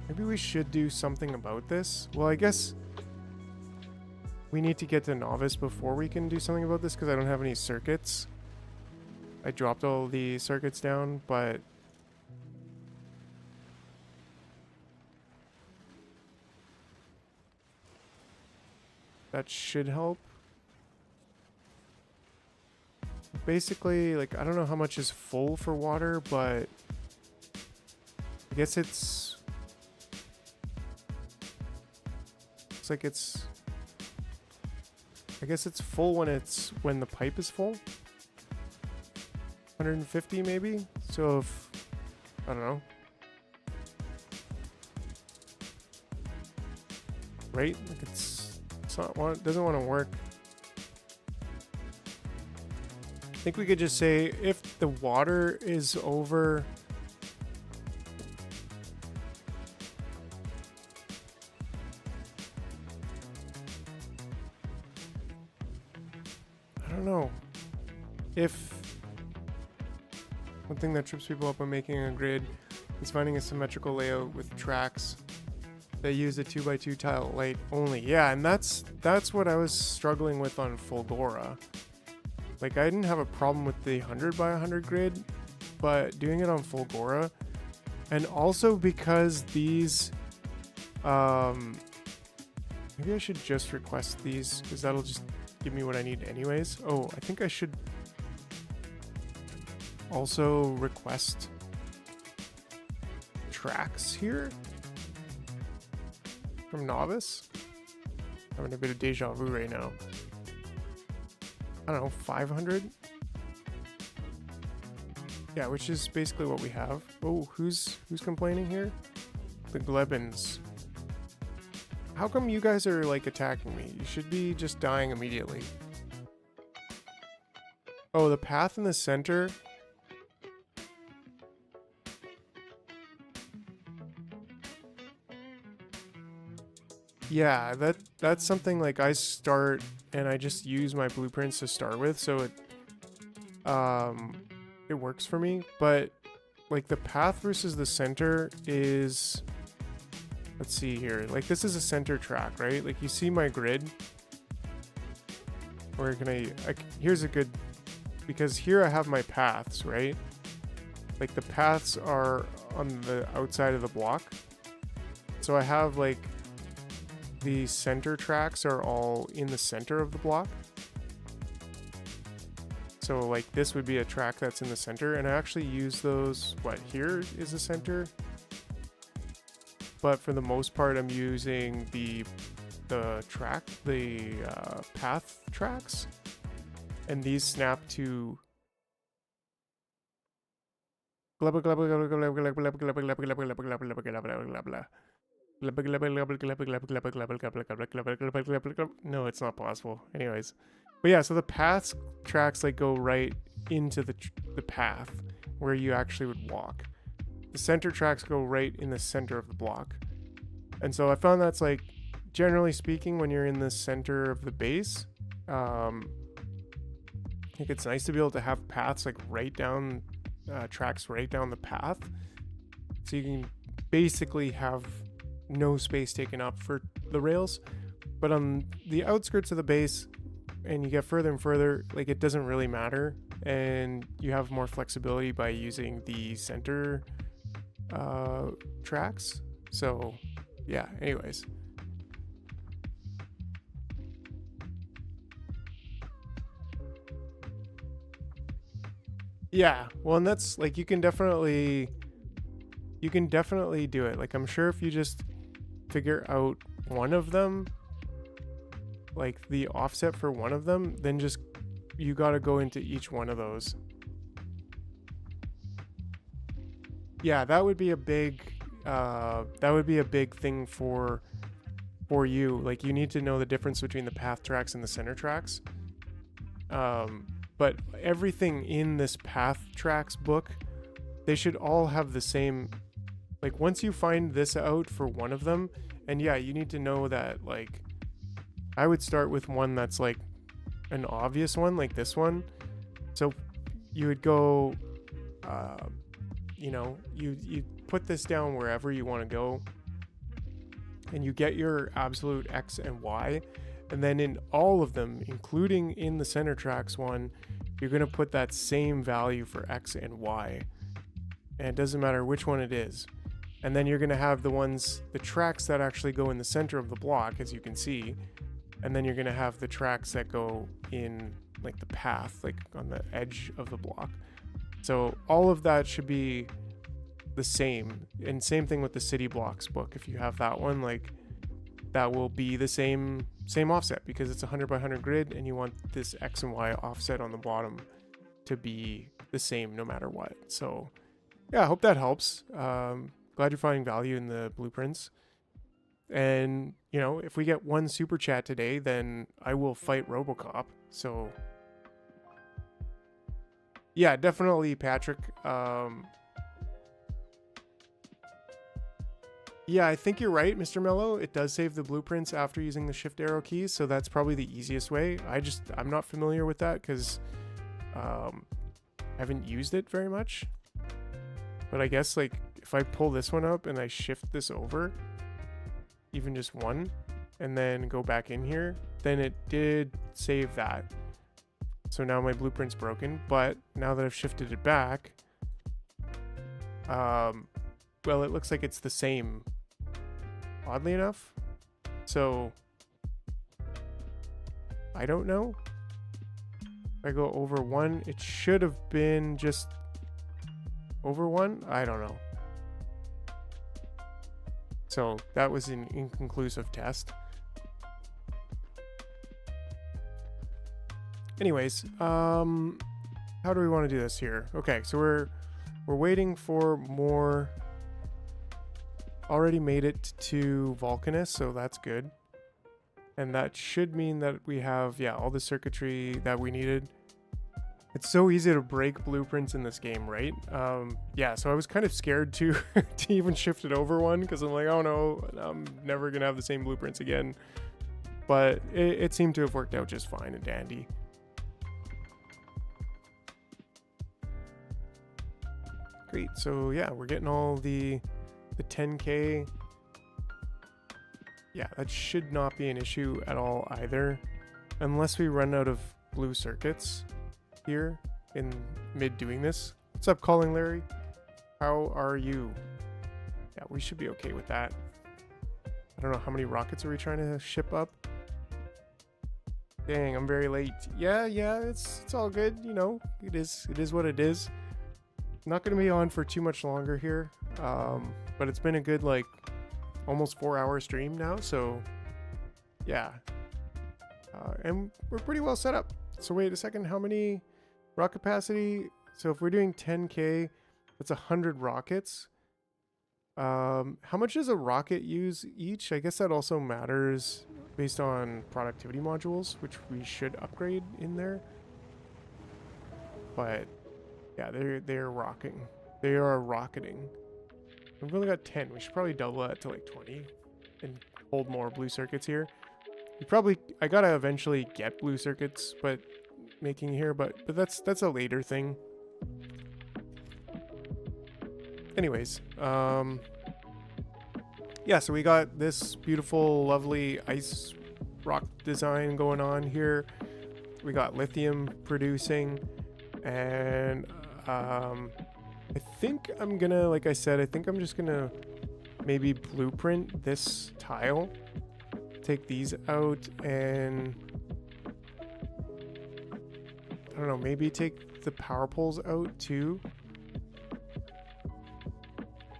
maybe we should do something about this. Well, I guess we need to get to novice before we can do something about this, because I don't have any circuits. I dropped all the circuits down, but that should help. Basically, like, I don't know how much is full for water, but I guess it's like I guess it's full when the pipe is full. 150 maybe. So if, I don't know. Right? Like it's not, doesn't want to work. I think we could just say if the water is over if one thing that trips people up when making a grid is finding a symmetrical layout with tracks that use a 2x2 tile light only. Yeah, and that's what I was struggling with on Fulgora. Like, I didn't have a problem with the 100 by 100 grid, but doing it on Fulgora, and also because these, maybe I should just request these, because that'll just give me what I need anyways. Oh, I think I should tracks here from Novice. Having a bit of deja vu right now. I don't know, 500? Yeah, which is basically what we have. Oh, who's complaining here? The Glebans. How come you guys are like attacking me? You should be just dying immediately. Oh, the path in the center. Yeah, that's something like I start and I just use my blueprints to start with, so it works for me. But like the path versus the center is, let's see here. Like this is a center track, right? Like you see my grid. We're gonna here's a good, because here I have my paths, right? Like the paths are on the outside of the block. So I have like the center tracks are all in the center of the block. So like this would be a track that's in the center, and I actually use those, what, here is the center. But for the most part, I'm using the path tracks, and these snap to no, it's not possible. Anyways, but yeah, so the paths tracks like go right into the path where you actually would walk. The center tracks go right in the center of the block. And so I found that's like, generally speaking, when you're in the center of the base, I think it's nice to be able to have paths like right down, tracks right down the path. So you can basically have no space taken up for the rails. But on the outskirts of the base, and you get further and further, like it doesn't really matter. And you have more flexibility by using the center tracks. So yeah, anyways. Yeah, well, and that's like, you can definitely do it. Like I'm sure if you just figure out one of them, like the offset for one of them, then just you got to go into each one of those. Yeah, that would be a big thing for you. Like you need to know the difference between the path tracks and the center tracks. But everything in this path tracks book, they should all have the same, like once you find this out for one of them, and yeah, you need to know that, like I would start with one that's like an obvious one, like this one. So you would go, you know, you put this down wherever you want to go, and you get your absolute X and Y. And then in all of them, including in the center tracks one, you're going to put that same value for X and Y. And it doesn't matter which one it is. And then you're going to have the tracks that actually go in the center of the block, as you can see. And then you're going to have the tracks that go in like the path, like on the edge of the block. So all of that should be the same. And same thing with the city blocks book. If you have that one, like that will be the same offset, because it's 100 by 100 grid, and you want this X and Y offset on the bottom to be the same no matter what. So yeah, I hope that helps. Glad you're finding value in the blueprints. And you know, if we get one super chat today, then I will fight RoboCop. So yeah, definitely, Patrick. Yeah, I think you're right, Mr. Mello. It does save the blueprints after using the shift arrow keys, so that's probably the easiest way. I'm not familiar with that because I haven't used it very much. But I guess like if I pull this one up and I shift this over, even just one, and then go back in here, then it did save that. So now my blueprint's broken, but now that I've shifted it back, well, it looks like it's the same, oddly enough. So I don't know. If I go over one, it should have been just over one. I don't know. So that was an inconclusive test. Anyways, how do we want to do this here? Okay, so we're waiting for more. Already made it to Vulcanus, so that's good. And that should mean that we have, yeah, all the circuitry that we needed. It's so easy to break blueprints in this game, right? Yeah, so I was kind of scared to to even shift it over one, because I'm like, oh no, I'm never gonna have the same blueprints again. But it seemed to have worked out just fine and dandy. Great, so yeah, we're getting all the 10K. Yeah, that should not be an issue at all either, unless we run out of blue circuits here in mid doing this. What's up, Calling Larry? How are you? Yeah, we should be okay with that. I don't know, how many rockets are we trying to ship up? Dang, I'm very late. Yeah, it's all good, you know. It is what it is. Not going to be on for too much longer here, but it's been a good, like, almost 4-hour stream now, so yeah. And we're pretty well set up. So wait a second, how many rocket capacity? So if we're doing 10K, that's 100 rockets. How much does a rocket use each? I guess that also matters based on productivity modules, which we should upgrade in there. But yeah, they're rocking. They are rocketing. We've only got 10. We should probably double that to like 20 and hold more blue circuits here. I gotta eventually get blue circuits, but making here, but that's a later thing. Anyways, yeah, so we got this beautiful, lovely ice rock design going on here. We got lithium producing, and I think I'm gonna, like I said, I think I'm just gonna maybe blueprint this tile, take these out, and I don't know, maybe take the power poles out too.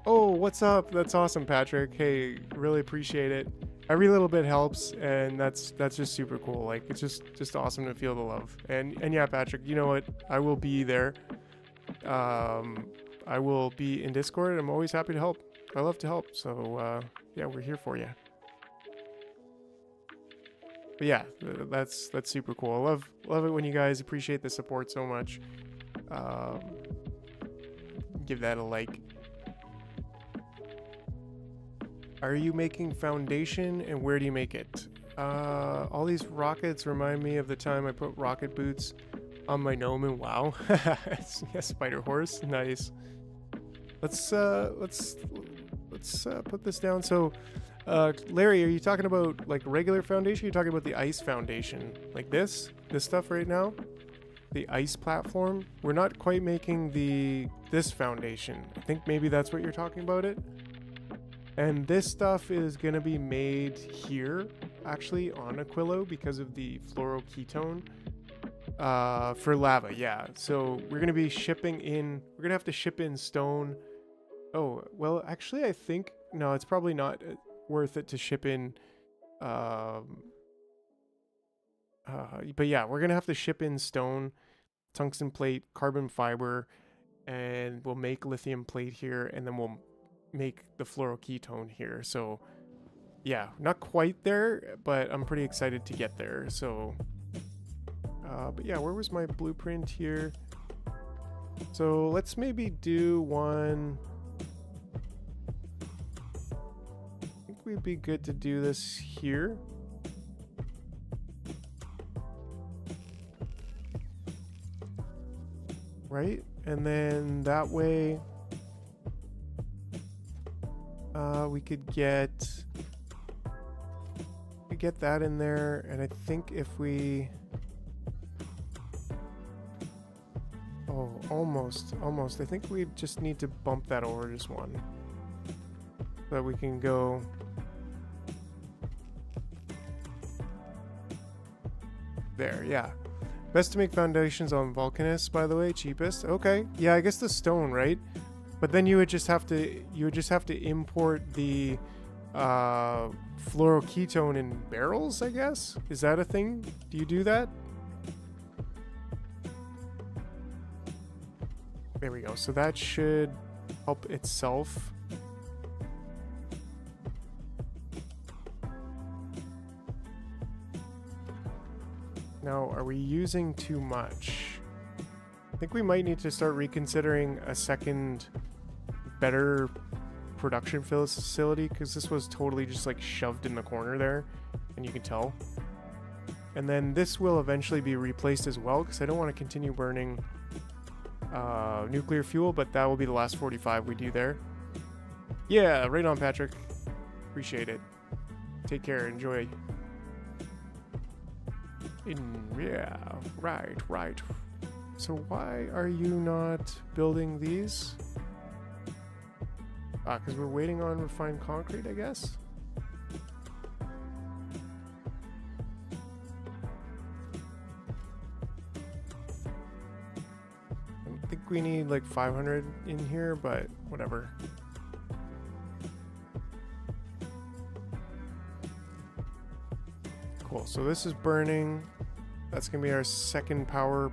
Oh, what's up? That's awesome, Patrick. Hey, really appreciate it. Every little bit helps, and that's just super cool. Like, it's just awesome to feel the love. And yeah, Patrick, you know what? I will be there. I will be in Discord. I'm always happy to help. I love to help. So yeah, we're here for you. But yeah, that's super cool. I love it when you guys appreciate the support so much. Give that a like. Are you making foundation, and where do you make it? All these rockets remind me of the time I put rocket boots on my gnome and WoW. Yeah, spider horse, nice. Let's put this down. So, Larry, are you talking about like regular foundation? Or are you talking about the ice foundation, like this stuff right now? The ice platform. We're not quite making this foundation. I think maybe that's what you're talking about it. And this stuff is going to be made here, actually, on Aquilo because of the fluoroketone for lava, yeah. So we're going to be shipping in, we're going to have to ship in stone. Oh, well, actually, I think, no, it's probably not worth it to ship in. But yeah, we're going to have to ship in stone, tungsten plate, carbon fiber, and we'll make lithium plate here, and then we'll make the fluoroketone here. So yeah, not quite there, but I'm pretty excited to get there. So but yeah, where was my blueprint here? So let's maybe do one. I think we'd be good to do this here. Right? And then that way we could get that in there, and I think if we almost I think we just need to bump that over just one so that we can go there. Yeah, best to make foundations on Vulcanus, by the way. Cheapest. Okay, yeah, I guess the stone, right? But then you would just have to import the fluoroketone in barrels, I guess? Is that a thing? Do you do that? There we go. So that should help itself. Now, are we using too much? I think we might need to start reconsidering a second, better production facility, because this was totally just like shoved in the corner there, and you can tell. And then this will eventually be replaced as well, because I don't want to continue burning nuclear fuel, but that will be the last 45 we do there. Yeah, right on, Patrick. Appreciate it. Take care. Enjoy. Yeah, right. So why are you not building these? Because we're waiting on refined concrete, I guess? I think we need like 500 in here, but whatever. Cool, so this is burning. That's gonna be our second power.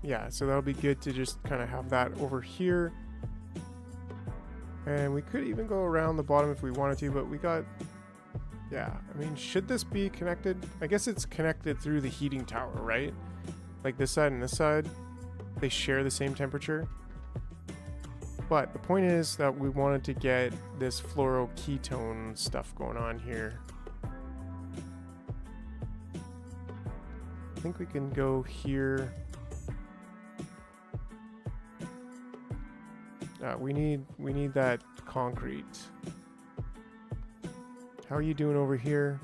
Yeah, so that'll be good to just kind of have that over here. And we could even go around the bottom if we wanted to, but we got, yeah, I mean, should this be connected? I guess it's connected through the heating tower, right? Like this side and this side, they share the same temperature. But the point is that we wanted to get this fluoroketone stuff going on here. I think we can go here. We need that concrete. How are you doing over here?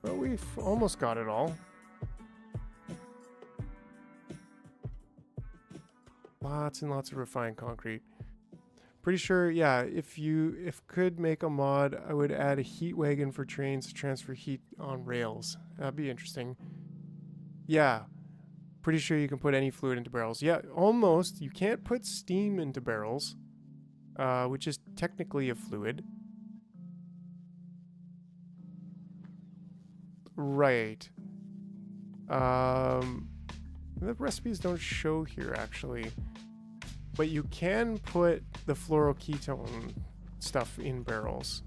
Well, we've almost got it all. Lots and lots of refined concrete. Pretty sure, yeah, if could make a mod, I would add a heat wagon for trains to transfer heat on rails. That'd be interesting. Yeah. Pretty sure you can put any fluid into barrels. Yeah, almost. You can't put steam into barrels, which is technically a fluid. Right. The recipes don't show here, actually. But you can put the fluoroketone stuff in barrels.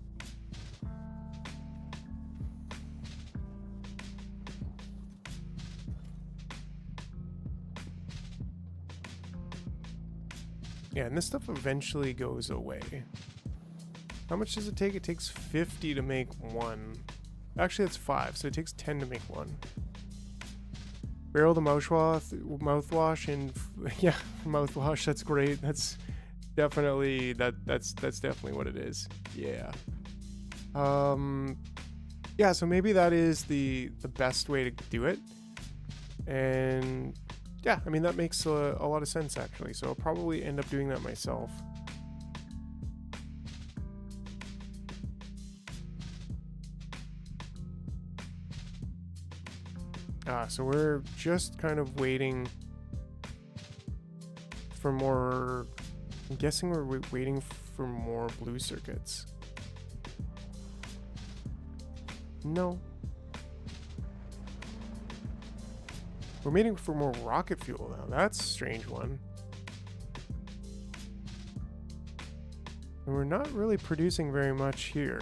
Yeah, and this stuff eventually goes away. How much does it take? It takes 50 to make one. Actually, it's 5, so it takes 10 to make one. Barrel the mouthwash and yeah, mouthwash. That's great. That's definitely that's definitely what it is. Yeah. Yeah. So maybe that is the best way to do it. And yeah, I mean, that makes a lot of sense, actually. So I'll probably end up doing that myself. So we're just kind of waiting for more. I'm guessing we're waiting for more blue circuits. No. We're waiting for more rocket fuel now. That's a strange one. And we're not really producing very much here.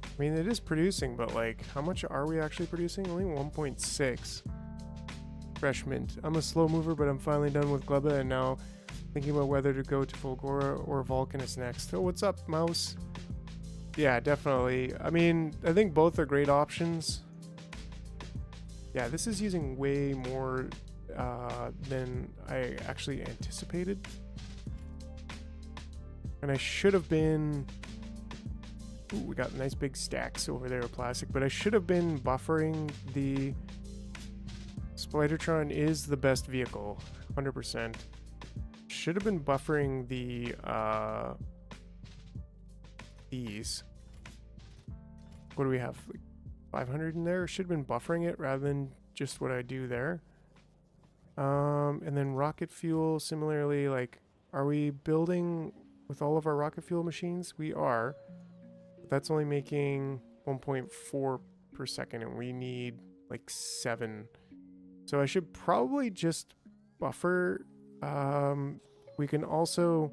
I mean, it is producing, but like, how much are we actually producing? Only 1.6. Fresh mint. I'm a slow mover, but I'm finally done with Gleba and now thinking about whether to go to Fulgora or Vulcanus next. Oh, what's up, Mouse? Yeah, definitely. I mean, I think both are great options. Yeah, this is using way more than I actually anticipated. And I should have been... Ooh, we got nice big stacks over there of plastic, but I should have been buffering the... Spidertron is the best vehicle, 100%. Should have been buffering the, these. What do we have? Like 500 in there? Should have been buffering it rather than just what I do there. And then rocket fuel, similarly, like, are we building with all of our rocket fuel machines? We are. But that's only making 1.4 per second, and we need like 7. So I should probably just buffer. We can also...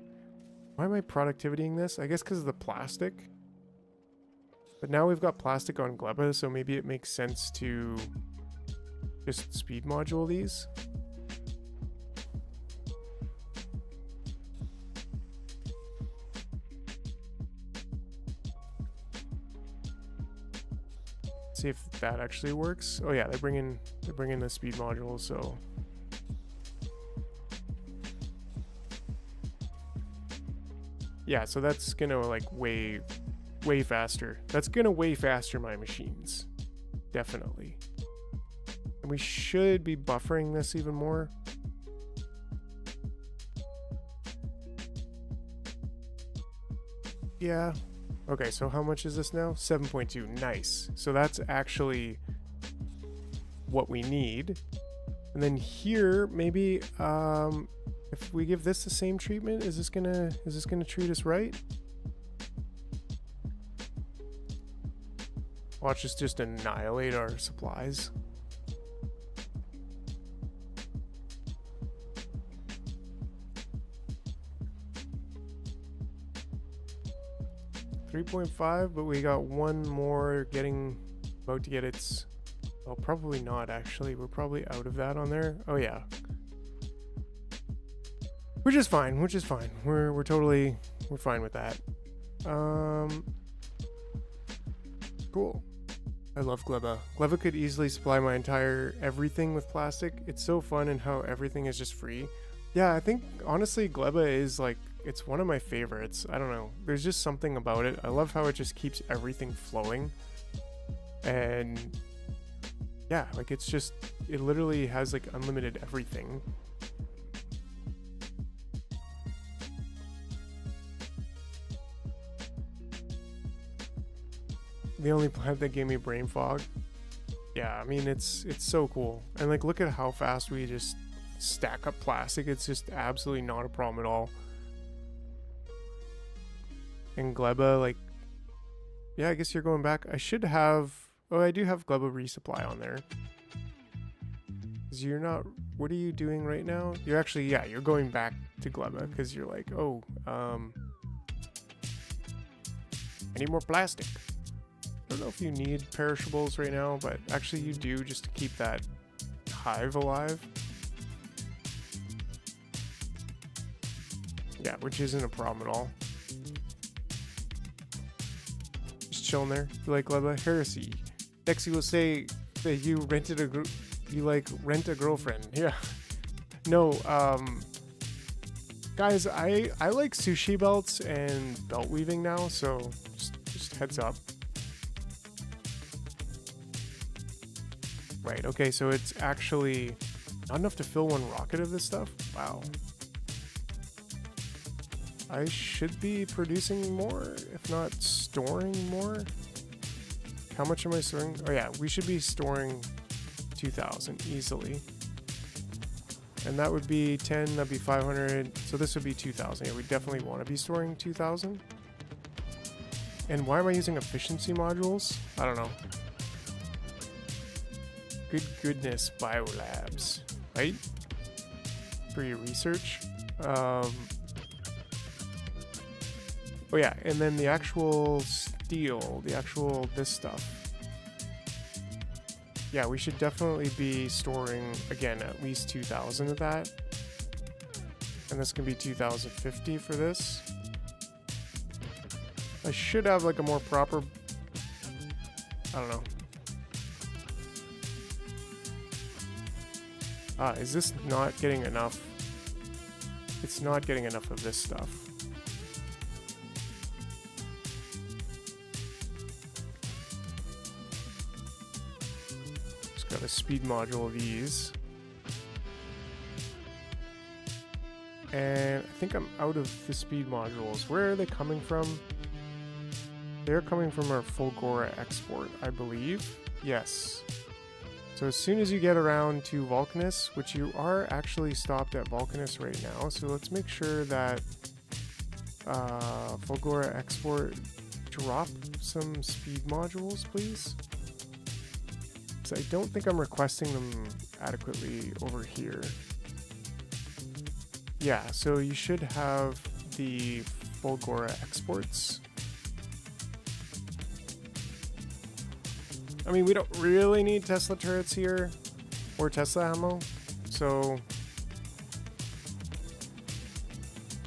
Why am I productivitying this? I guess because of the plastic. But now we've got plastic on Gleba, so maybe it makes sense to just speed module these. See if that actually works. Oh yeah, they're bringing the speed module, so yeah, so that's gonna like way faster. That's gonna way faster my machines, definitely. And we should be buffering this even more. Yeah. Okay, so how much is this now? 7.2. Nice. So that's actually what we need. And then here, maybe if we give this the same treatment, is this gonna treat us right? Watch us just annihilate our supplies. $3.5, but we got one more about to get its... Well, probably not, actually. We're probably out of that on there. Oh, yeah. Which is fine, We're fine with that. Cool. I love Gleba. Gleba could easily supply my entire everything with plastic. It's so fun and how everything is just free. Yeah, I think, honestly, Gleba is, like, it's one of my favorites. I don't know. There's just something about it. I love how it just keeps everything flowing. And yeah, like it's just, it literally has like unlimited everything. The only plant that gave me brain fog. Yeah, I mean, it's so cool. And like, look at how fast we just stack up plastic. It's just absolutely not a problem at all. And Gleba, like, yeah, I guess you're going back. I should have, oh, I do have Gleba resupply on there. 'Cause you're not, what are you doing right now? You're actually, yeah, you're going back to Gleba because you're like, oh, I need more plastic. I don't know if you need perishables right now, but actually you do, just to keep that hive alive. Yeah, which isn't a problem at all. Just chilling there. You like Gleba? Heresy. Next you will say that you rented rent a girlfriend. Yeah. No, guys, I like sushi belts and belt weaving now, so just heads up. Right, okay, so it's actually not enough to fill one rocket of this stuff? Wow. I should be producing more, if not storing more. How much am I storing? Oh yeah, we should be storing 2,000 easily. And that would be 10, that'd be 500. So this would be 2,000. Yeah, we definitely want to be storing 2,000. And why am I using efficiency modules? I don't know. Good goodness, biolabs, right? For your research. Oh yeah, and then the actual steel, this stuff. Yeah, we should definitely be storing, again, at least 2,000 of that. And this can be 2,050 for this. I should have like a more proper, I don't know. Is this not getting enough? It's not getting enough of this stuff. Just got a speed module of these. And I think I'm out of the speed modules. Where are they coming from? They're coming from our Fulgora export, I believe. Yes. So as soon as you get around to Vulcanus, which you are actually stopped at Vulcanus right now, so let's make sure that Fulgora export, drop some speed modules, please. So I don't think I'm requesting them adequately over here. Yeah, so you should have the Fulgora exports. I mean, we don't really need Tesla turrets here or Tesla ammo, so,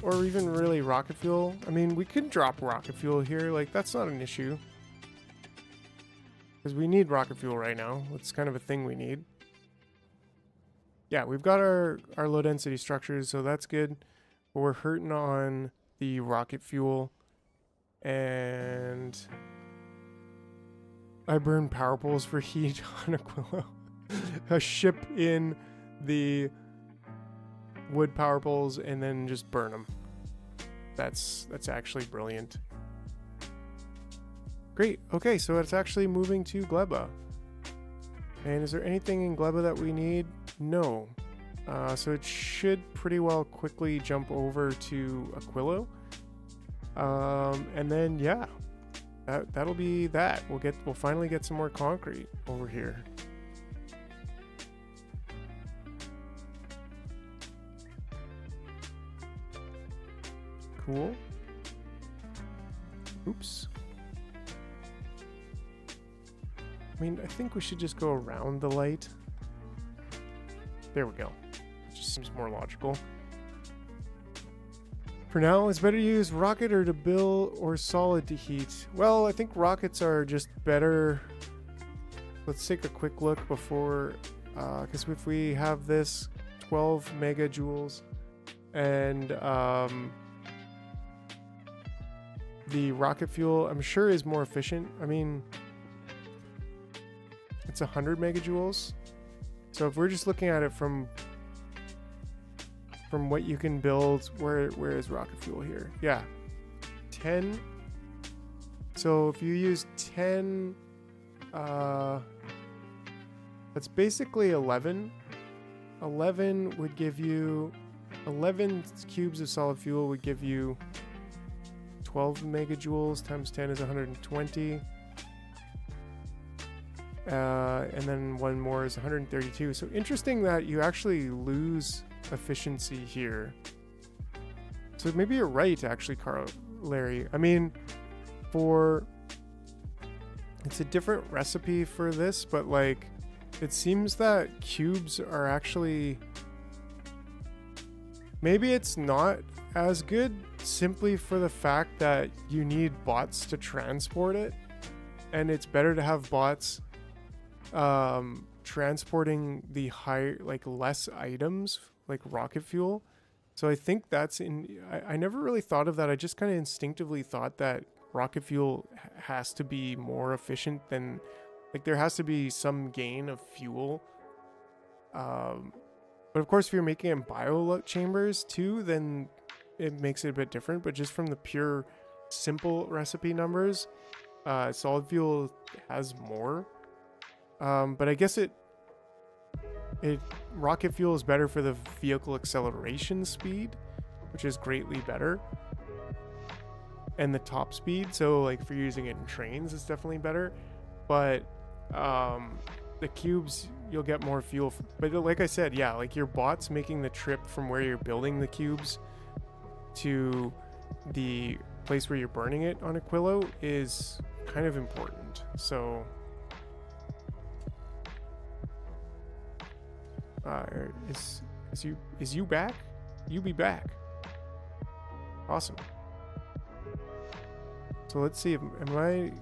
or even really rocket fuel. I mean, we could drop rocket fuel here, like that's not an issue. Because we need rocket fuel right now. It's kind of a thing we need. Yeah, we've got our low density structures, so that's good. But we're hurting on the rocket fuel. And I burn power poles for heat on Aquilo. A ship in the wood power poles and then just burn them. That's actually brilliant. Great. Okay, so it's actually moving to Gleba. And is there anything in Gleba that we need? No. So it should pretty well quickly jump over to Aquilo. And then yeah, that'll be that. We'll finally get some more concrete over here. Cool. Oops. I mean, I think we should just go around the light. There we go. It just seems more logical. For now, it's better to use rocket or to build or solid to heat. Well, I think rockets are just better. Let's take a quick look before, because if we have this 12 megajoules and the rocket fuel, I'm sure is more efficient. I mean, it's 100 megajoules. So if we're just looking at it from what you can build, where is rocket fuel here? Yeah, 10. So if you use 10, that's basically 11. 11 would give you 11 cubes of solid fuel would give you 12 megajoules times 10 is 120. And then one more is 132. So interesting that you actually lose efficiency here. So maybe you're right, actually, Larry. I mean, it's a different recipe for this, but like, it seems that cubes are actually, maybe it's not as good simply for the fact that you need bots to transport it, and it's better to have bots transporting the less items like rocket fuel. So I think that's I never really thought of that. I just kind of instinctively thought that rocket fuel has to be more efficient than, like, there has to be some gain of fuel. But of course, if you're making it in bio chambers too, then it makes it a bit different. But just from the pure simple recipe numbers, solid fuel has more. But I guess rocket fuel is better for the vehicle acceleration speed, which is greatly better, and the top speed. So like if you're using it in trains, it's definitely better. But the cubes, you'll get more fuel. But like I said, yeah, like your bots making the trip from where you're building the cubes to the place where you're burning it on Aquilo is kind of important. So is you back? You be back. Awesome. So let's see, am I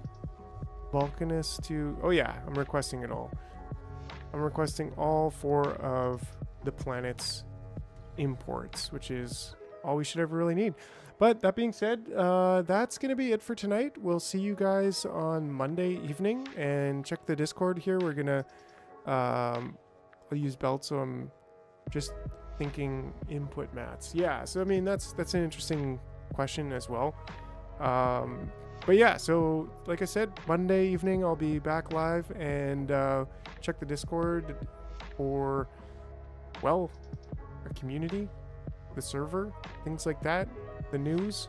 Vulcanus to, oh yeah, I'm requesting it all. I'm requesting all 4 of the planet's imports, which is all we should ever really need. But that being said, that's going to be it for tonight. We'll see you guys on Monday evening, and check the Discord here. We're going to, I'll use belt, so I'm just thinking input mats. Yeah, so I mean, that's an interesting question as well. But yeah, so like I said, Monday evening I'll be back live, and check the Discord for, well, our community, the server, things like that, the news.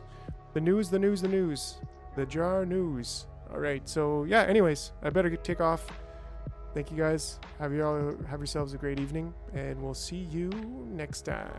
The news. The jar news. All right. So yeah. Anyways, I better take off. Thank you guys. Have yourselves a great evening, and we'll see you next time.